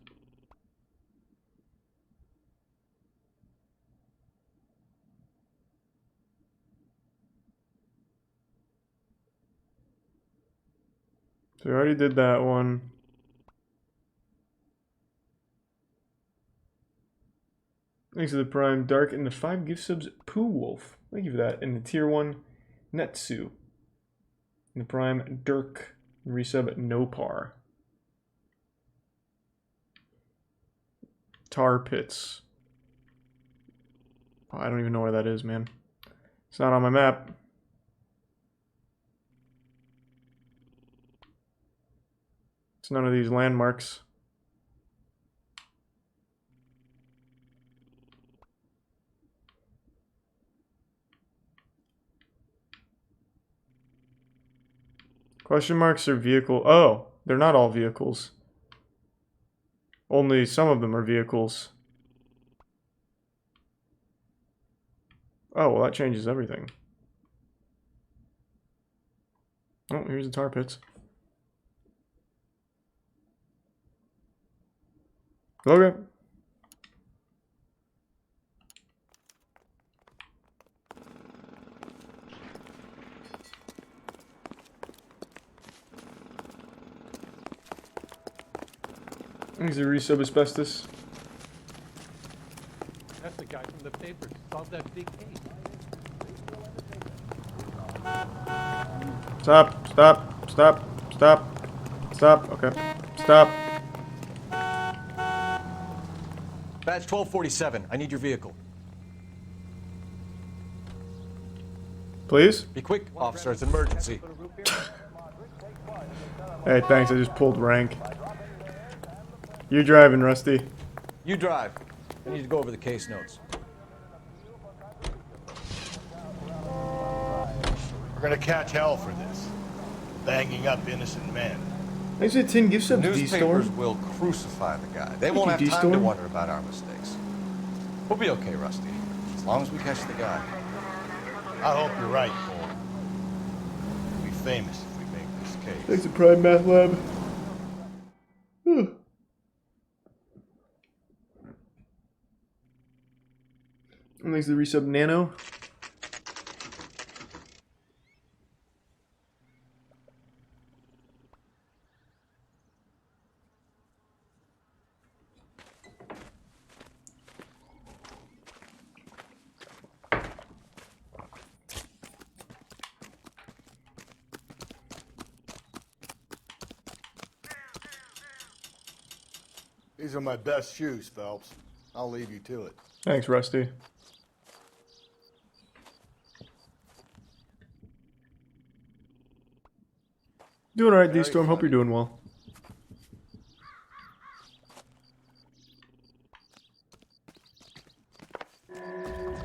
So we already did that one. Thanks to the Prime Dark and the 5 gift subs Pooh Wolf. Thank you for that. And the tier 1 Netsu. And the Prime Dirk resub Nopar. Tar Pits. Oh, I don't even know where that is, man. It's not on my map. It's none of these landmarks. Question marks are vehicle. Oh, they're not all vehicles. Only some of them are vehicles. Oh, well, that changes everything. Oh, here's the tar pits. Okay. He's a resub asbestos. That's the guy from the papers. Solved that big case. Stop, stop, stop, stop, stop, okay. Stop. Badge 1247, I need your vehicle. Please? Be quick, officer, it's an emergency. Hey, thanks, I just pulled rank. You driving, Rusty. You drive. I need to go over the case notes. We're gonna catch hell for this. Banging up innocent men. Thanks for the 10 gift subs, Newspapers D-Storm. will crucify the guy. They Thank won't you, have time to D-Storm. wonder about our mistakes. We'll be okay, Rusty. As long as we catch the guy. I hope you're right, Cole. We'll be famous if we make this case. Thanks to Prime Math Lab. And thanks to the resub Nano. These are my best shoes, Phelps. I'll leave you to it. Thanks, Rusty. Doing alright, D-Storm. Hope you're doing well.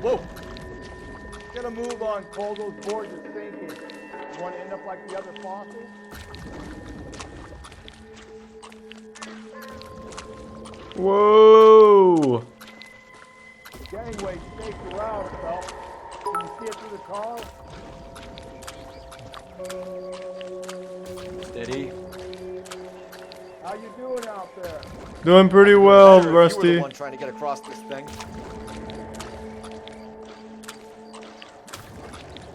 Whoa! Get a move on, Cole. Those boards are sinking. You want to end up like the other fossils? Whoa! Gangway staked around, Phelps. Can you see it through the car? Steady. How you doing out there? Doing pretty well, You were Rusty. the one trying to get across this thing.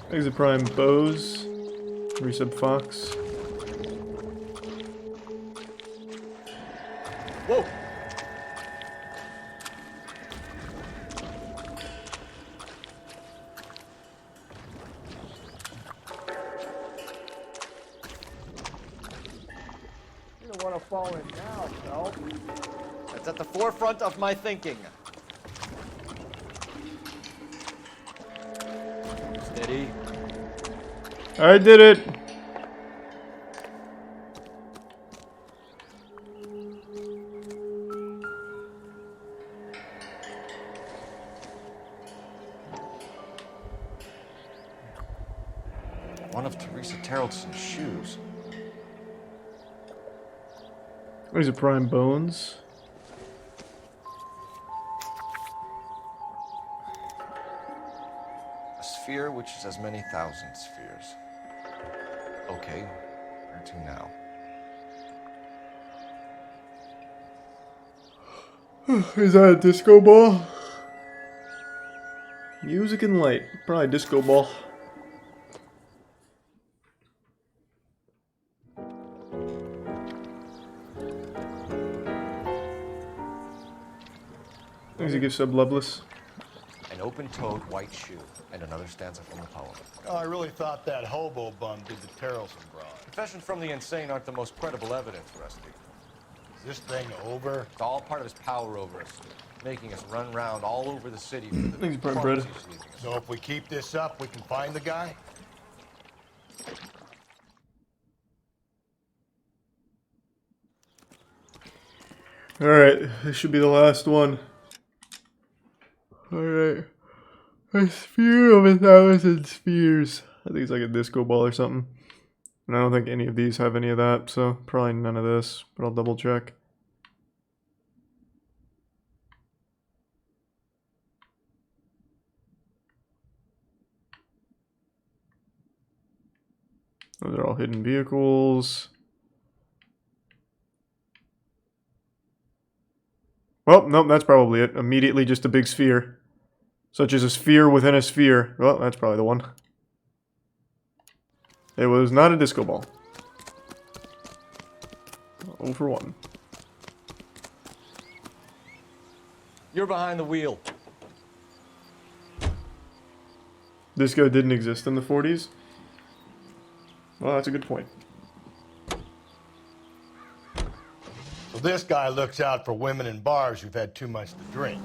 Thanks to Prime Bose. Resub Fox. Whoa! You don't want to fall in now, Phelps. That's at the forefront of my thinking. Steady. I did it! One of Teresa Terrelson's shoes. There's a Prime Bones. A sphere which is as many thousand spheres. Okay, where to now? Is that a disco ball? Music and light. Probably disco ball. Thanks a gift sub, Loveless. An open-toed white shoe and another stanza from the poem. Oh, I really thought that hobo bum did the Terrelson broad. Confessions from the insane aren't the most credible evidence, Rusty. Is this thing over? It's all part of his power over us, making us run around all over the city. For the Thanks, Prime Bread. crumbs he's leaving us. So if we keep this up, we can find the guy? Alright, this should be the last one. Alright. A sphere of 1,000 spheres. I think it's like a disco ball or something. And I don't think any of these have any of that, so probably none of this, but I'll double check. Those are all hidden vehicles. Well, nope, that's probably it. Immediately just a big sphere. Such as a sphere within a sphere. Well, that's probably the one. It was not a disco ball. 0 for 1. You're behind the wheel. Disco didn't exist in the 40s? Well, that's a good point. So this guy looks out for women in bars who've had too much to drink.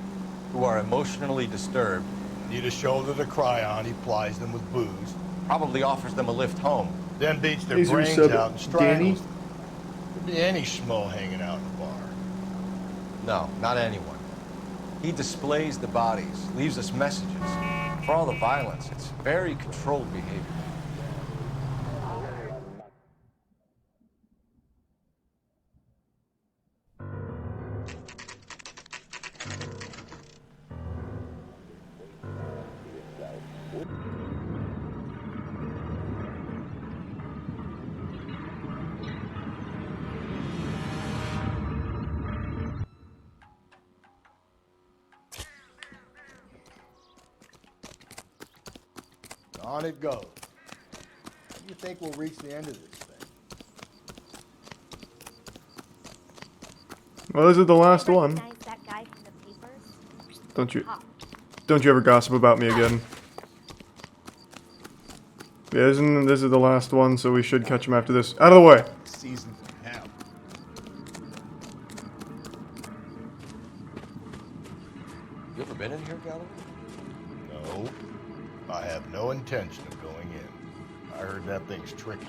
Who are emotionally disturbed. Need a shoulder to cry on, he plies them with booze. Probably offers them a lift home. Then beats their Is there brains sub out and strangles Danny? them. Could be any schmo hanging out in a bar. No, not anyone. He displays the bodies, leaves us messages. For all the violence, it's very controlled behavior. On it goes. When do you think we'll reach the end of this thing? Well, this is the last one. Recognize that guy from the papers? Don't you ever gossip about me again. Yeah, this is the last one, so we should catch him after this. Out of the way! Season from hell. You ever been in here, Galloway? No. I have no intention of going in. I heard that thing's tricky.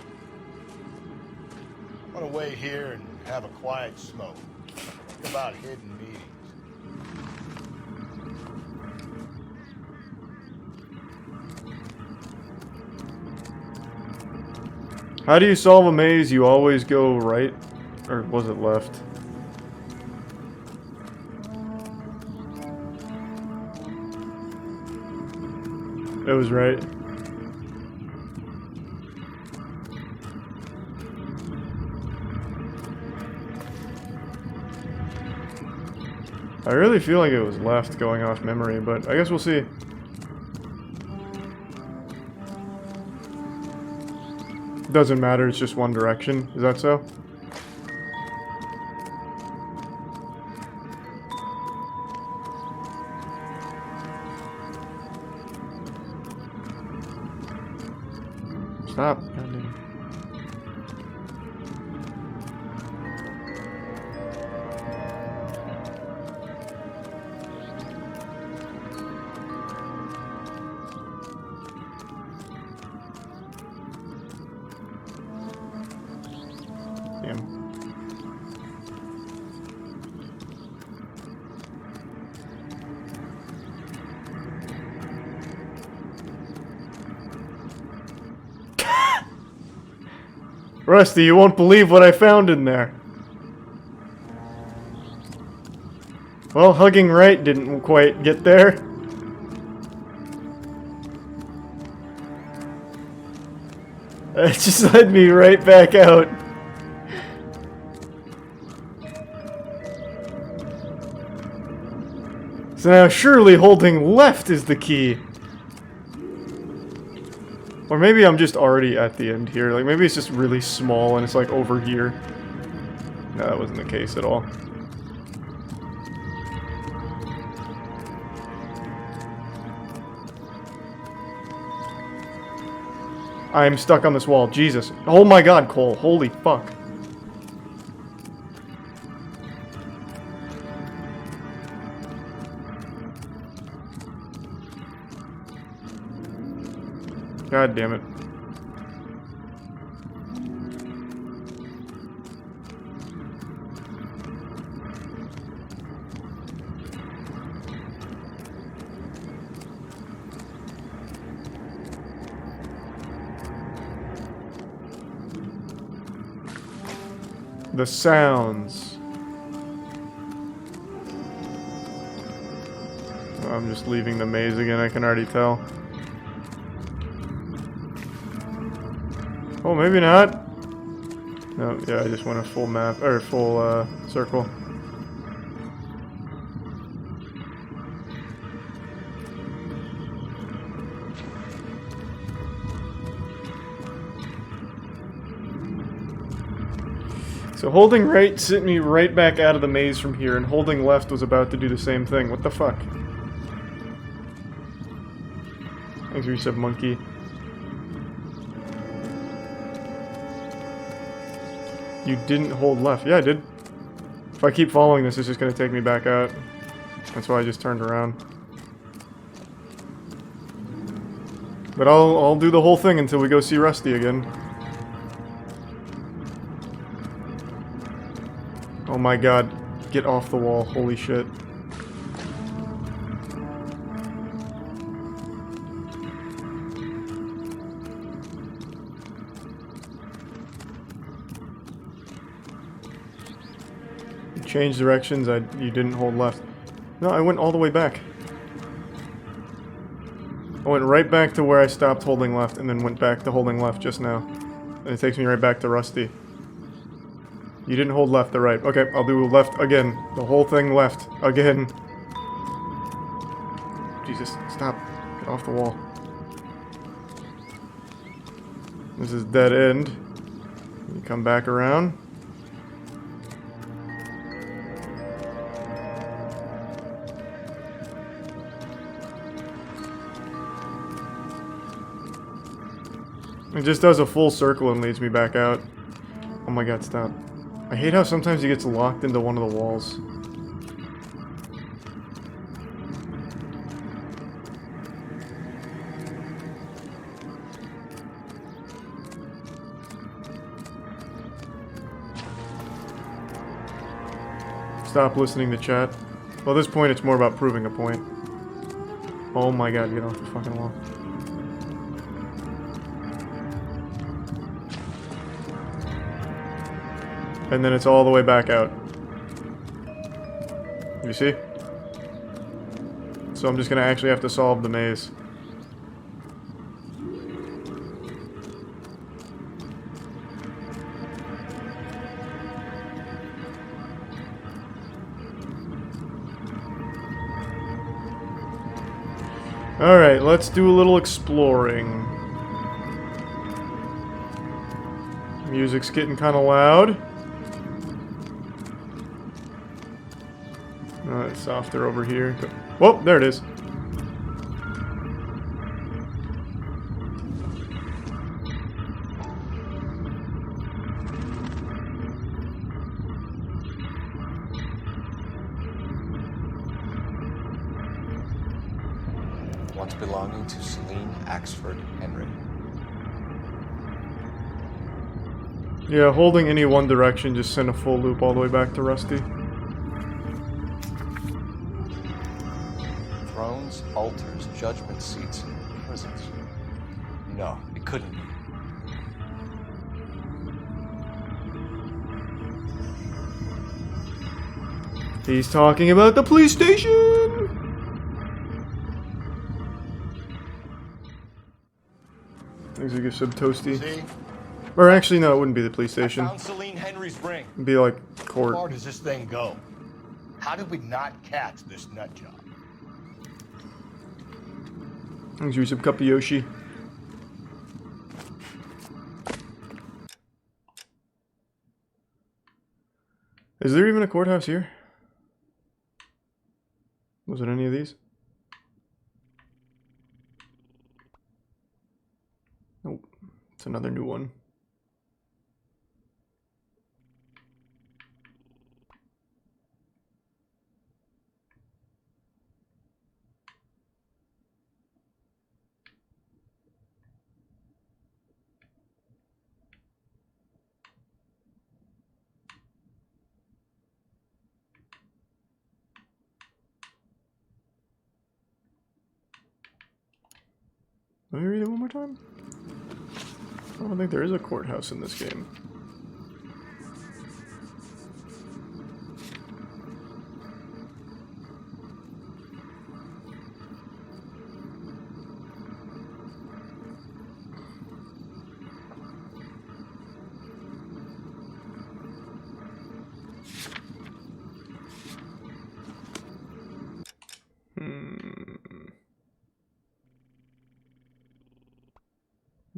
I'm gonna wait here and have a quiet smoke. Think about hidden meetings. How do you solve a maze? You always go right? Or was it left? It was right. I really feel like it was left going off memory, but I guess we'll see. Doesn't matter, it's just one direction. Is that so? Stop. Goddamn. Damn. Rusty, you won't believe what I found in there. Well, hugging right didn't quite get there. It just led me right back out. So now surely holding left is the key. Or maybe I'm just already at the end here. Like, maybe it's just really small and it's like over here. No, that wasn't the case at all. I'm stuck on this wall. Jesus. Oh my god, Cole. Holy fuck. God damn it. The sounds. Oh, I'm just leaving the maze again, I can already tell. Oh, maybe not. No, yeah, I just went a full map, or full, circle. So holding right sent me right back out of the maze from here, and holding left was about to do the same thing. What the fuck? Thanks for resub, monkey. You didn't hold left. Yeah, I did. If I keep following this, it's just going to take me back out. That's why I just turned around. But I'll do the whole thing until we go see Rusty again. Oh my god. Get off the wall. Holy shit. Change directions, you didn't hold left. No, I went all the way back. I went right back to where I stopped holding left and then went back to holding left just now. And it takes me right back to Rusty. You didn't hold left or right. Okay, I'll do left again. The whole thing left again. Jesus, stop. Get off the wall. This is dead end. You come back around. It just does a full circle and leads me back out. Oh my god, stop. I hate how sometimes he gets locked into one of the walls. Stop listening to chat. Well, at this point, it's more about proving a point. Oh my god, get off the fucking wall. And then it's all the way back out. You see? So I'm just gonna actually have to solve the maze. Alright, let's do a little exploring. Music's getting kind of loud. Oh, it's softer over here. Whoa, there it is. Once belonging to Celine Axford Henry. Yeah, holding any one direction just sent a full loop all the way back to Rusty. Thrones, altars, judgment seats, prisons. No, it couldn't be. He's talking about the police station! Things like some toasty. See? Or actually, no, it wouldn't be the police station. Found Celine Henry's ring. It'd be like How court. far does this thing go? How did we not catch this nut job? Let's use some cup of Yoshi. Is there even a courthouse here? Was it any of these? Nope. It's another new one. Let me read it one more time. I don't think there is a courthouse in this game.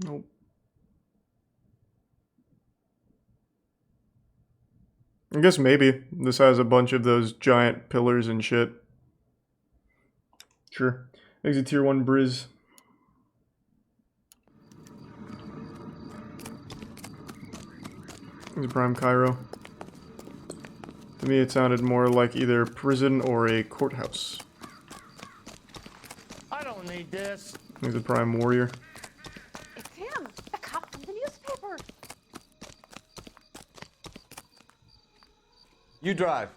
Nope. I guess maybe this has a bunch of those giant pillars and shit. Sure. Exit tier 1 Briz. It's Prime Cairo. To me it sounded more like either prison or a courthouse. I don't need this. He's a Prime Warrior. It's him, the cop from the newspaper. You drive.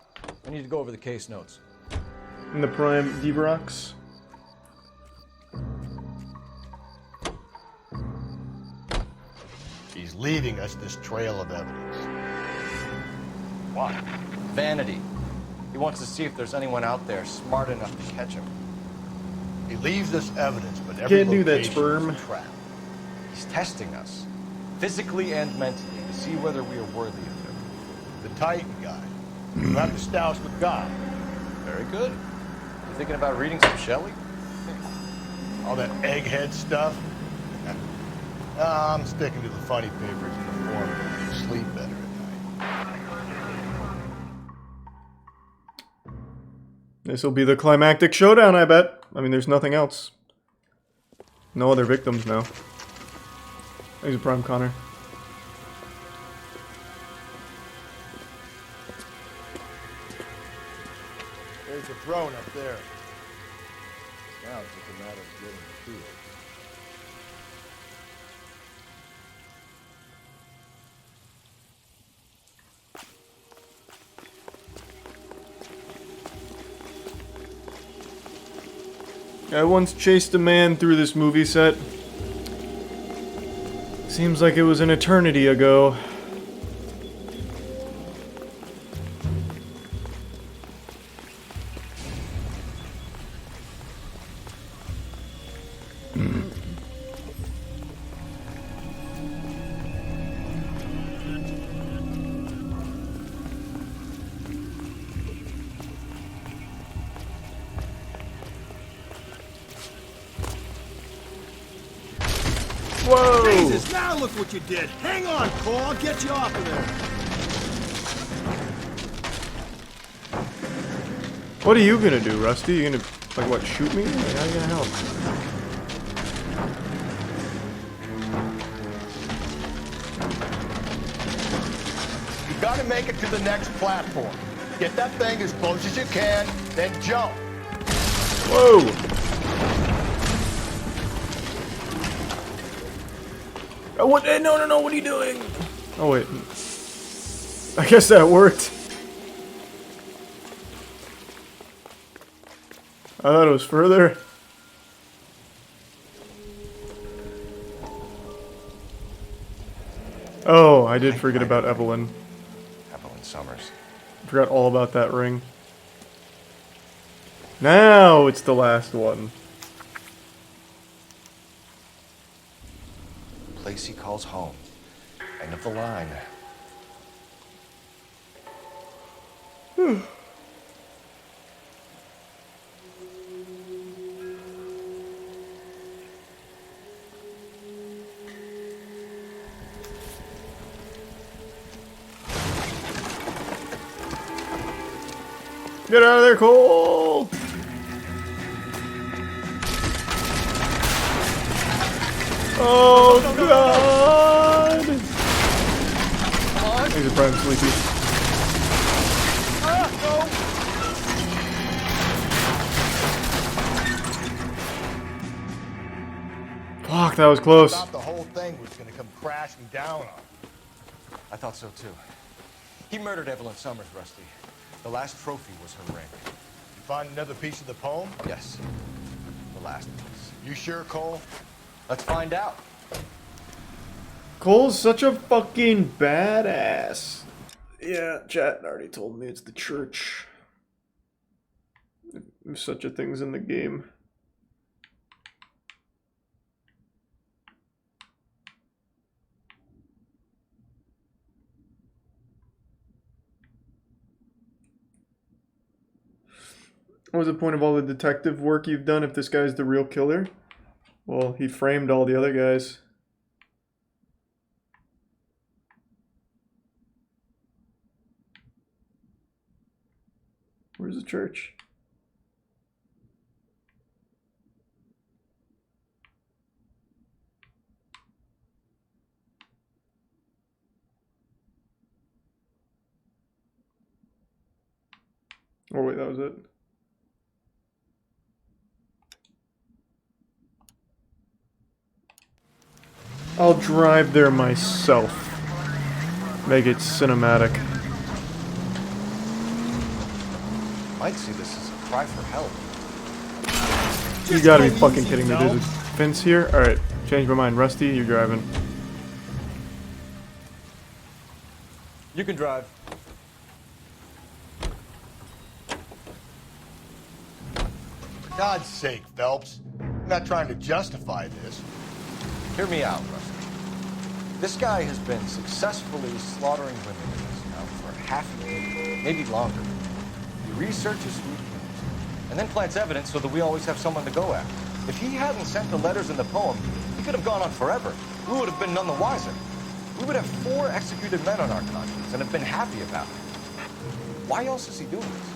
I need to go over the case notes. And the Prime Deverox. He's leaving us this trail of evidence. What? Vanity. He wants to see if there's anyone out there smart enough to catch him. He leaves us evidence, but every Can't do that, location sperm. is a trap. He's testing us, physically and mentally, to see whether we are worthy of him. The Titan guy. You have to stoush with God. Very good. You thinking about reading some Shelley? All that egghead stuff. I'm sticking to the funny papers and the form. Sleep better at night. This will be the climactic showdown, I bet. I mean, there's nothing else. No other victims now. There's a prime Connor. There's a drone up there. Now it's just a matter of getting to it. I once chased a man through this movie set. Seems like it was an eternity ago. Whoa! Jesus, now look what you did. Hang on, Cole. I'll get you off of there. What are you gonna do, Rusty? You gonna, like, what, shoot me? Like, how are you gonna help? You gotta make it to the next platform. Get that thing as close as you can, then jump. Whoa! Oh, what? No, no, what are you doing? Oh, wait. I guess that worked. I thought it was further. Oh, I did forget about Evelyn. Evelyn Summers. Forgot all about that ring. Now it's the last one. Place he calls home. End of the line. Get out of there, Cole! Oh, God! He's a prime sleepy. Fuck, that was close. I thought the whole thing was gonna come crashing down on you. I thought so too. He murdered Evelyn Summers, Rusty. The last trophy was her ring. You find another piece of the poem? Yes. The last piece. You sure, Cole? Let's find out. Cole's such a fucking badass. Yeah, chat already told me it's the church. If such a thing's in the game. What was the point of all the detective work you've done if this guy's the real killer? Well, he framed all the other guys. Where's the church? Oh wait, that was it. I'll drive there myself. Make it cinematic. Might see this as a cry for help. You gotta be fucking kidding me. There's a fence here? Alright, change my mind. Rusty, you're driving. You can drive. For God's sake, Phelps. I'm not trying to justify this. Hear me out, Rusty. This guy has been successfully slaughtering women in this town for half a year, maybe longer. He researches who he kills, and then plants evidence so that we always have someone to go after. If he hadn't sent the letters in the poem, he could have gone on forever. We would have been none the wiser. We would have 4 executed men on our conscience and have been happy about it. Why else is he doing this?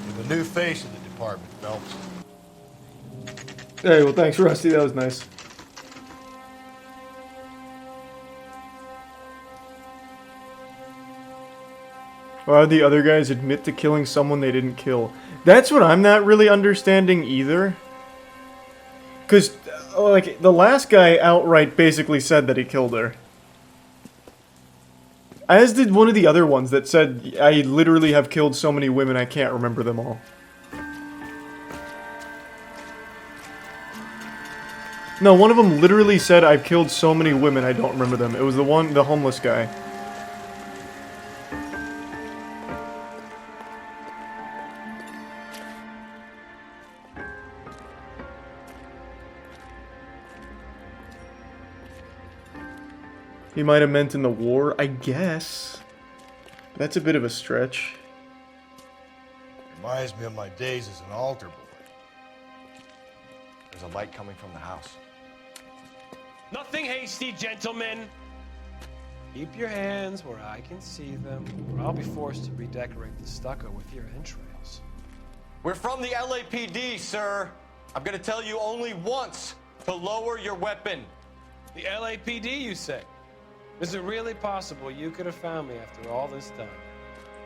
You're the new face of the department, Phelps. Hey, well, thanks, Rusty. That was nice. Why would the other guys admit to killing someone they didn't kill? That's what I'm not really understanding either. Because, like, the last guy outright basically said that he killed her. As did one of the other ones that said, I literally have killed so many women I can't remember them all. No, one of them literally said, I've killed so many women I don't remember them. It was the homeless guy. He might have meant in the war, I guess. That's a bit of a stretch. Reminds me of my days as an altar boy. There's a light coming from the house. Nothing hasty, gentlemen. Keep your hands where I can see them, or I'll be forced to redecorate the stucco with your entrails. We're from the LAPD, sir. I'm gonna tell you only once to lower your weapon. The LAPD, you say? Is it really possible you could have found me after all this time?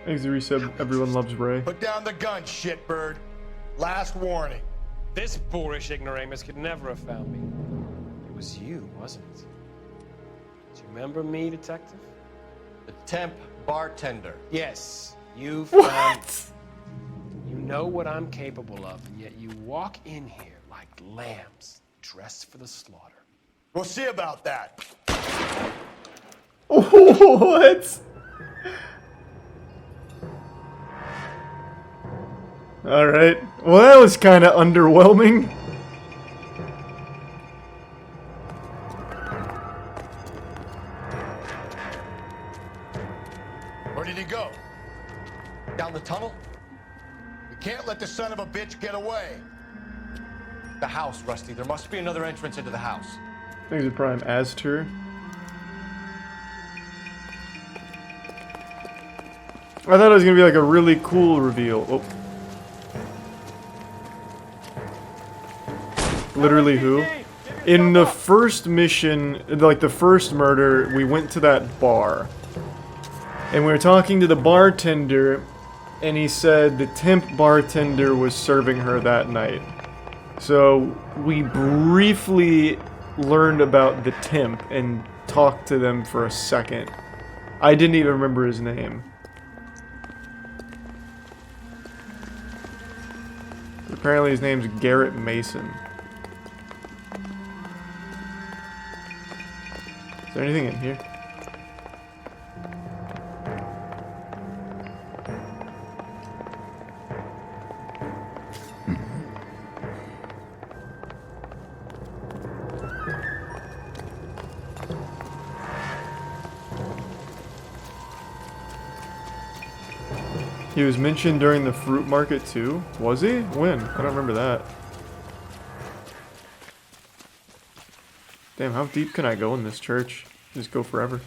Exery said everyone loves Ray. Put down the gun, shitbird. Last warning. This boorish ignoramus could never have found me. It was you, wasn't it? Do you remember me, detective? The temp bartender. Yes, you What? found me. You know what I'm capable of, and yet you walk in here like lambs dressed for the slaughter. We'll see about that. What? Alright. Well, that was kind of underwhelming. Where did he go? Down the tunnel? We can't let the son of a bitch get away. The house, Rusty. There must be another entrance into the house. Thanks for Prime Aztur. I thought it was gonna be like a really cool reveal. Oh. Literally who? In the first mission, like the first murder, we went to that bar. And we were talking to the bartender, and he said the temp bartender was serving her that night. So we briefly learned about the temp and talked to them for a second. I didn't even remember his name. Apparently his name's Garrett Mason. Is there anything in here? He was mentioned during the fruit market too? Was he? When? I don't remember that. Damn, how deep can I go in this church? Just go forever.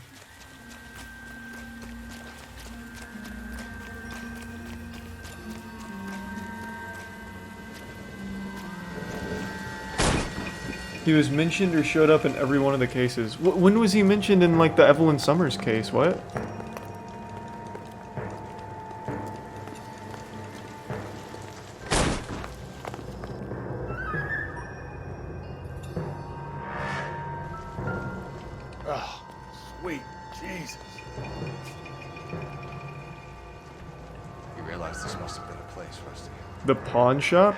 He was mentioned or showed up in every one of the cases. When was he mentioned in, like, the Evelyn Summers case? What? Oh, sweet Jesus. You realize this must have been a place, Rusty. The pawn shop?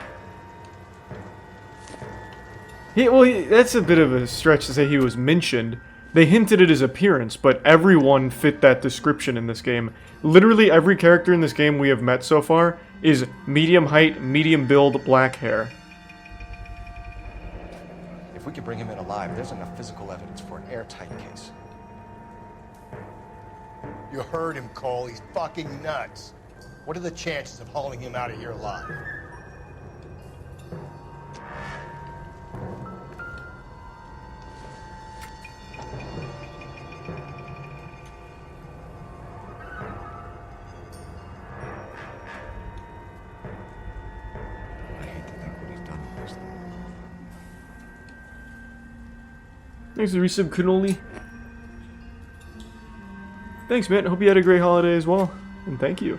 That's a bit of a stretch to say he was mentioned. They hinted at his appearance, but everyone fit that description in this game. Literally every character in this game we have met so far is medium height, medium build, black hair. If we could bring him in alive, there's enough physical evidence for an airtight case. You heard him, Cole. He's fucking nuts. What are the chances of hauling him out of here alive? Thanks to resub cannoli. Thanks, man. Hope you had a great holiday as well. And thank you.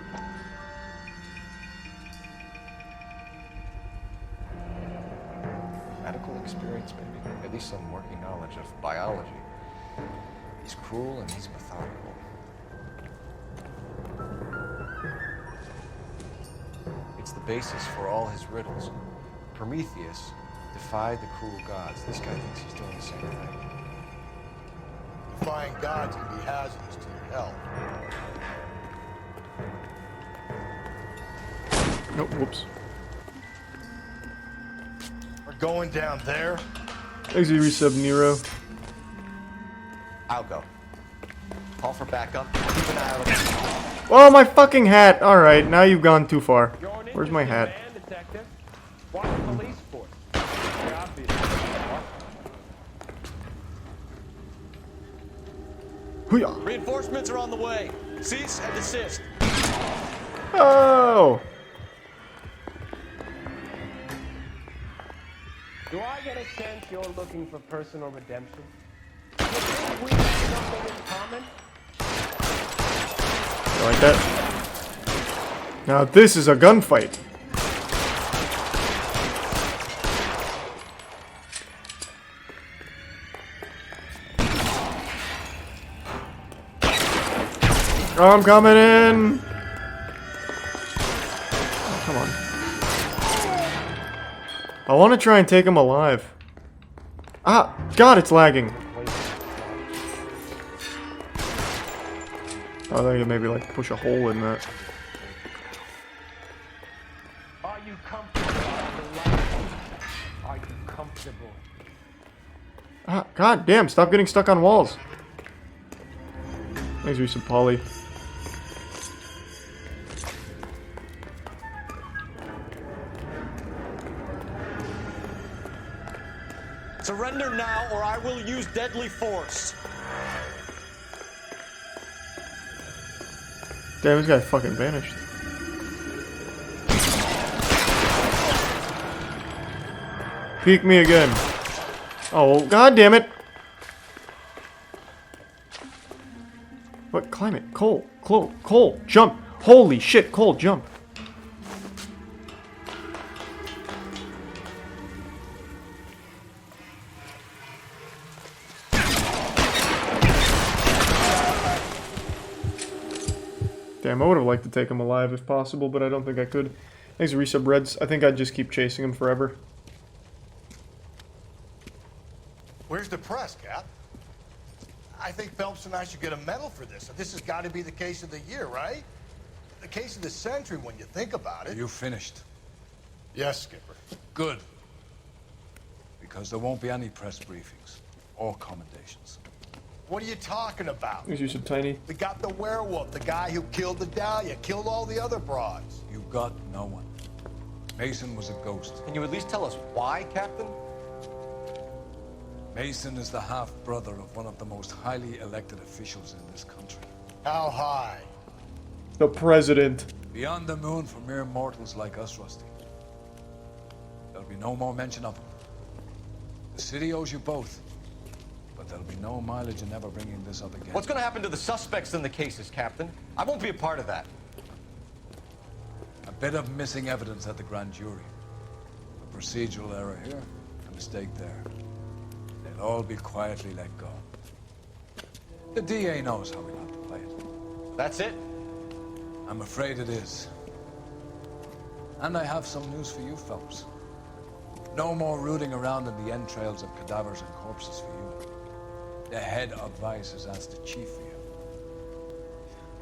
Medical experience, maybe. At least some working knowledge of biology. He's cruel and he's methodical. It's the basis for all his riddles. Prometheus defied the cruel gods. This guy thinks he's doing the same thing. Defying gods can be hazardous to your health. Nope, whoops. We're going down there. Thanks to resub Nero. I'll go. Call for backup. Keep an eye out on the... Oh, my fucking hat! Alright, now you've gone too far. Where's my hat? Detective. Why the police force? Very obvious. Hoo-yah. Reinforcements are on the way. Cease and desist. Oh! Do I get a sense you're looking for personal redemption? Do you think we have something in common? You like that? Now this is a gunfight. Oh, I'm coming in. Oh, come on. I want to try and take him alive. Ah, God, it's lagging. Oh, I thought you maybe like push a hole in that. Are you comfortable? Are you comfortable? Ah, God damn, stop getting stuck on walls. Thanks, Reese and Polly. Surrender now, or I will use deadly force. Damn, this guy fucking vanished. Peek me again. Oh, God damn it. What climate? Cole, Cole, jump. Holy shit, Cole, jump. Damn, I would have liked to take him alive if possible, but I don't think I could. Thanks, resub Reds. I think I'd just keep chasing him forever. Where's the press, Cap? I think Phelps and I should get a medal for this. This has got to be the case of the year, right? The case of the century when you think about it. You finished? Yes, Skipper. Good. Because there won't be any press briefings or commendations. What are you talking about? Thanks, resub Tiny. We got the werewolf, the guy who killed the Dahlia, killed all the other broads. You got no one. Mason was a ghost. Can you at least tell us why, Captain? Mason is the half-brother of one of the most highly elected officials in this country. How high? The president. Beyond the moon for mere mortals like us, Rusty. There'll be no more mention of him. The city owes you both. But there'll be no mileage in ever bringing this up again. What's going to happen to the suspects in the cases, Captain? I won't be a part of that. A bit of missing evidence at the grand jury. A procedural error here, a mistake there. They'll all be quietly let go. The DA knows how we'll have to play it. That's it? I'm afraid it is. And I have some news for you, Phelps. No more rooting around in the entrails of cadavers and corpses for you. The head of Vice has asked the chief for you.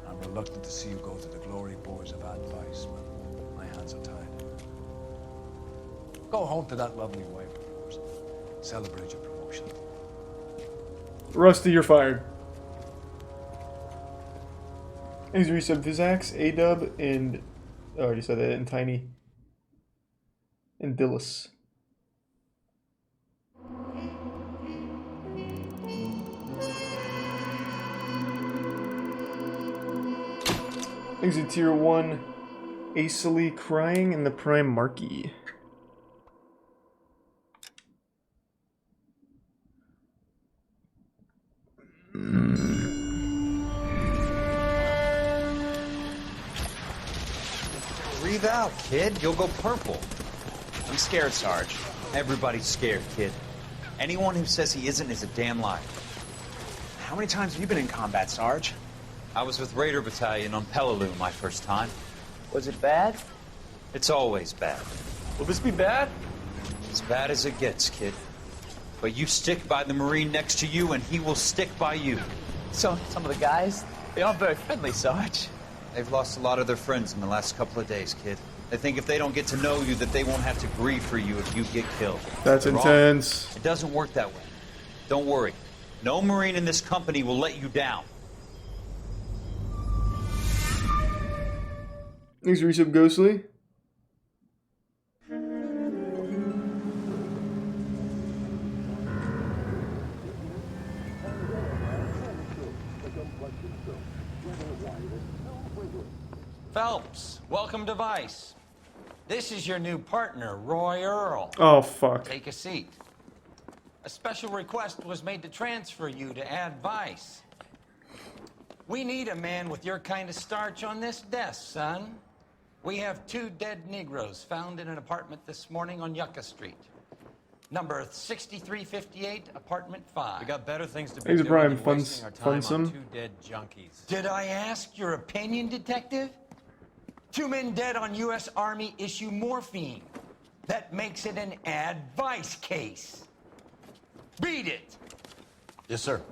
I'm reluctant to see you go to the glory boys of advice, but my hands are tied. Go home to that lovely wife of yours. Celebrate your promotion. Rusty, you're fired. Thanks, resub Vizax, A-Dub, and... Oh, I already said that, and Tiny. And Dillis. Thanks to Tier 1, Acely Crying, and the Prime Marquee. Breathe out, kid. You'll go purple. I'm scared, Sarge. Everybody's scared, kid. Anyone who says he isn't is a damn liar. How many times have you been in combat, Sarge? I was with Raider Battalion on Peleliu my first time. Was it bad? It's always bad. Will this be bad? As bad as it gets, kid. But you stick by the Marine next to you, and he will stick by you. So, some of the guys, they aren't very friendly, Sarge. They've lost a lot of their friends in the last couple of days, kid. They think if they don't get to know you, that they won't have to grieve for you if you get killed. That's They're intense. wrong. It doesn't work that way. Don't worry. No Marine in this company will let you down. Thanks, resub Ghostly. Phelps, welcome to Vice. This is your new partner, Roy Earl. Oh, fuck. Take a seat. A special request was made to transfer you to Ad Vice. We need a man with your kind of starch on this desk, son. We have 2 dead Negroes found in an apartment this morning on Yucca Street. Number 6358, apartment 5. We got better things to be Thanks, doing Brian. than wasting our time Funsome. on 2 dead junkies. Did I ask your opinion, detective? 2 men dead on U.S. Army issue morphine. That makes it an Ad Vice case. Beat it. Yes, sir.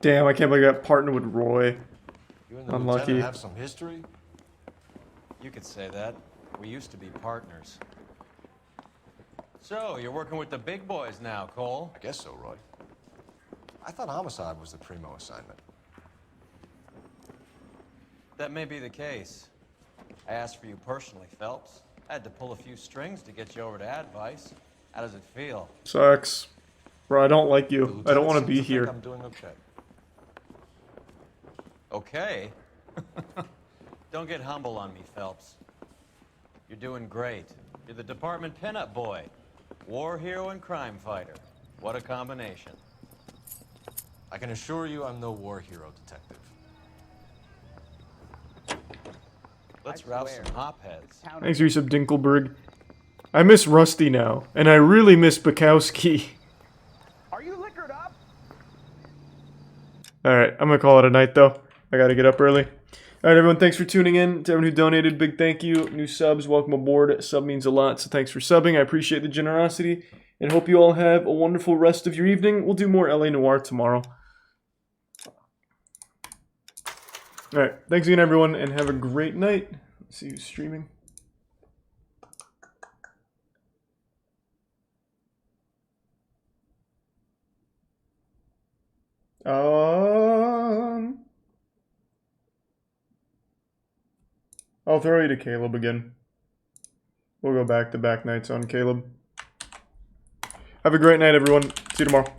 Damn, I can't believe I got partnered with Roy. You and the Unlucky. lieutenant have some history? You could say that. We used to be partners. So, you're working with the big boys now, Cole? I guess so, Roy. I thought homicide was the primo assignment. That may be the case. I asked for you personally, Phelps. I had to pull a few strings to get you over to Advice. How does it feel? Sucks. Bro, I don't like you. I don't want to be Seems to think here. I'm doing okay. Okay. Don't get humble on me, Phelps. You're doing great. You're the department pinup boy. War hero and crime fighter. What a combination. I can assure you I'm no war hero, detective. Let's rouse some hopheads. Thanks, resub Dinkelberg. I miss Rusty now, and I really miss Bukowski. Are you liquored up? Alright, I'm gonna call it a night though. I gotta get up early. Alright, everyone, thanks for tuning in. To everyone who donated, big thank you. New subs, welcome aboard. Sub means a lot, so thanks for subbing. I appreciate the generosity, and hope you all have a wonderful rest of your evening. We'll do more LA Noire tomorrow. Alright, thanks again, everyone, and have a great night. Let's see who's streaming. I'll throw you to Caleb again. We'll go back to back nights on Caleb. Have a great night, everyone. See you tomorrow.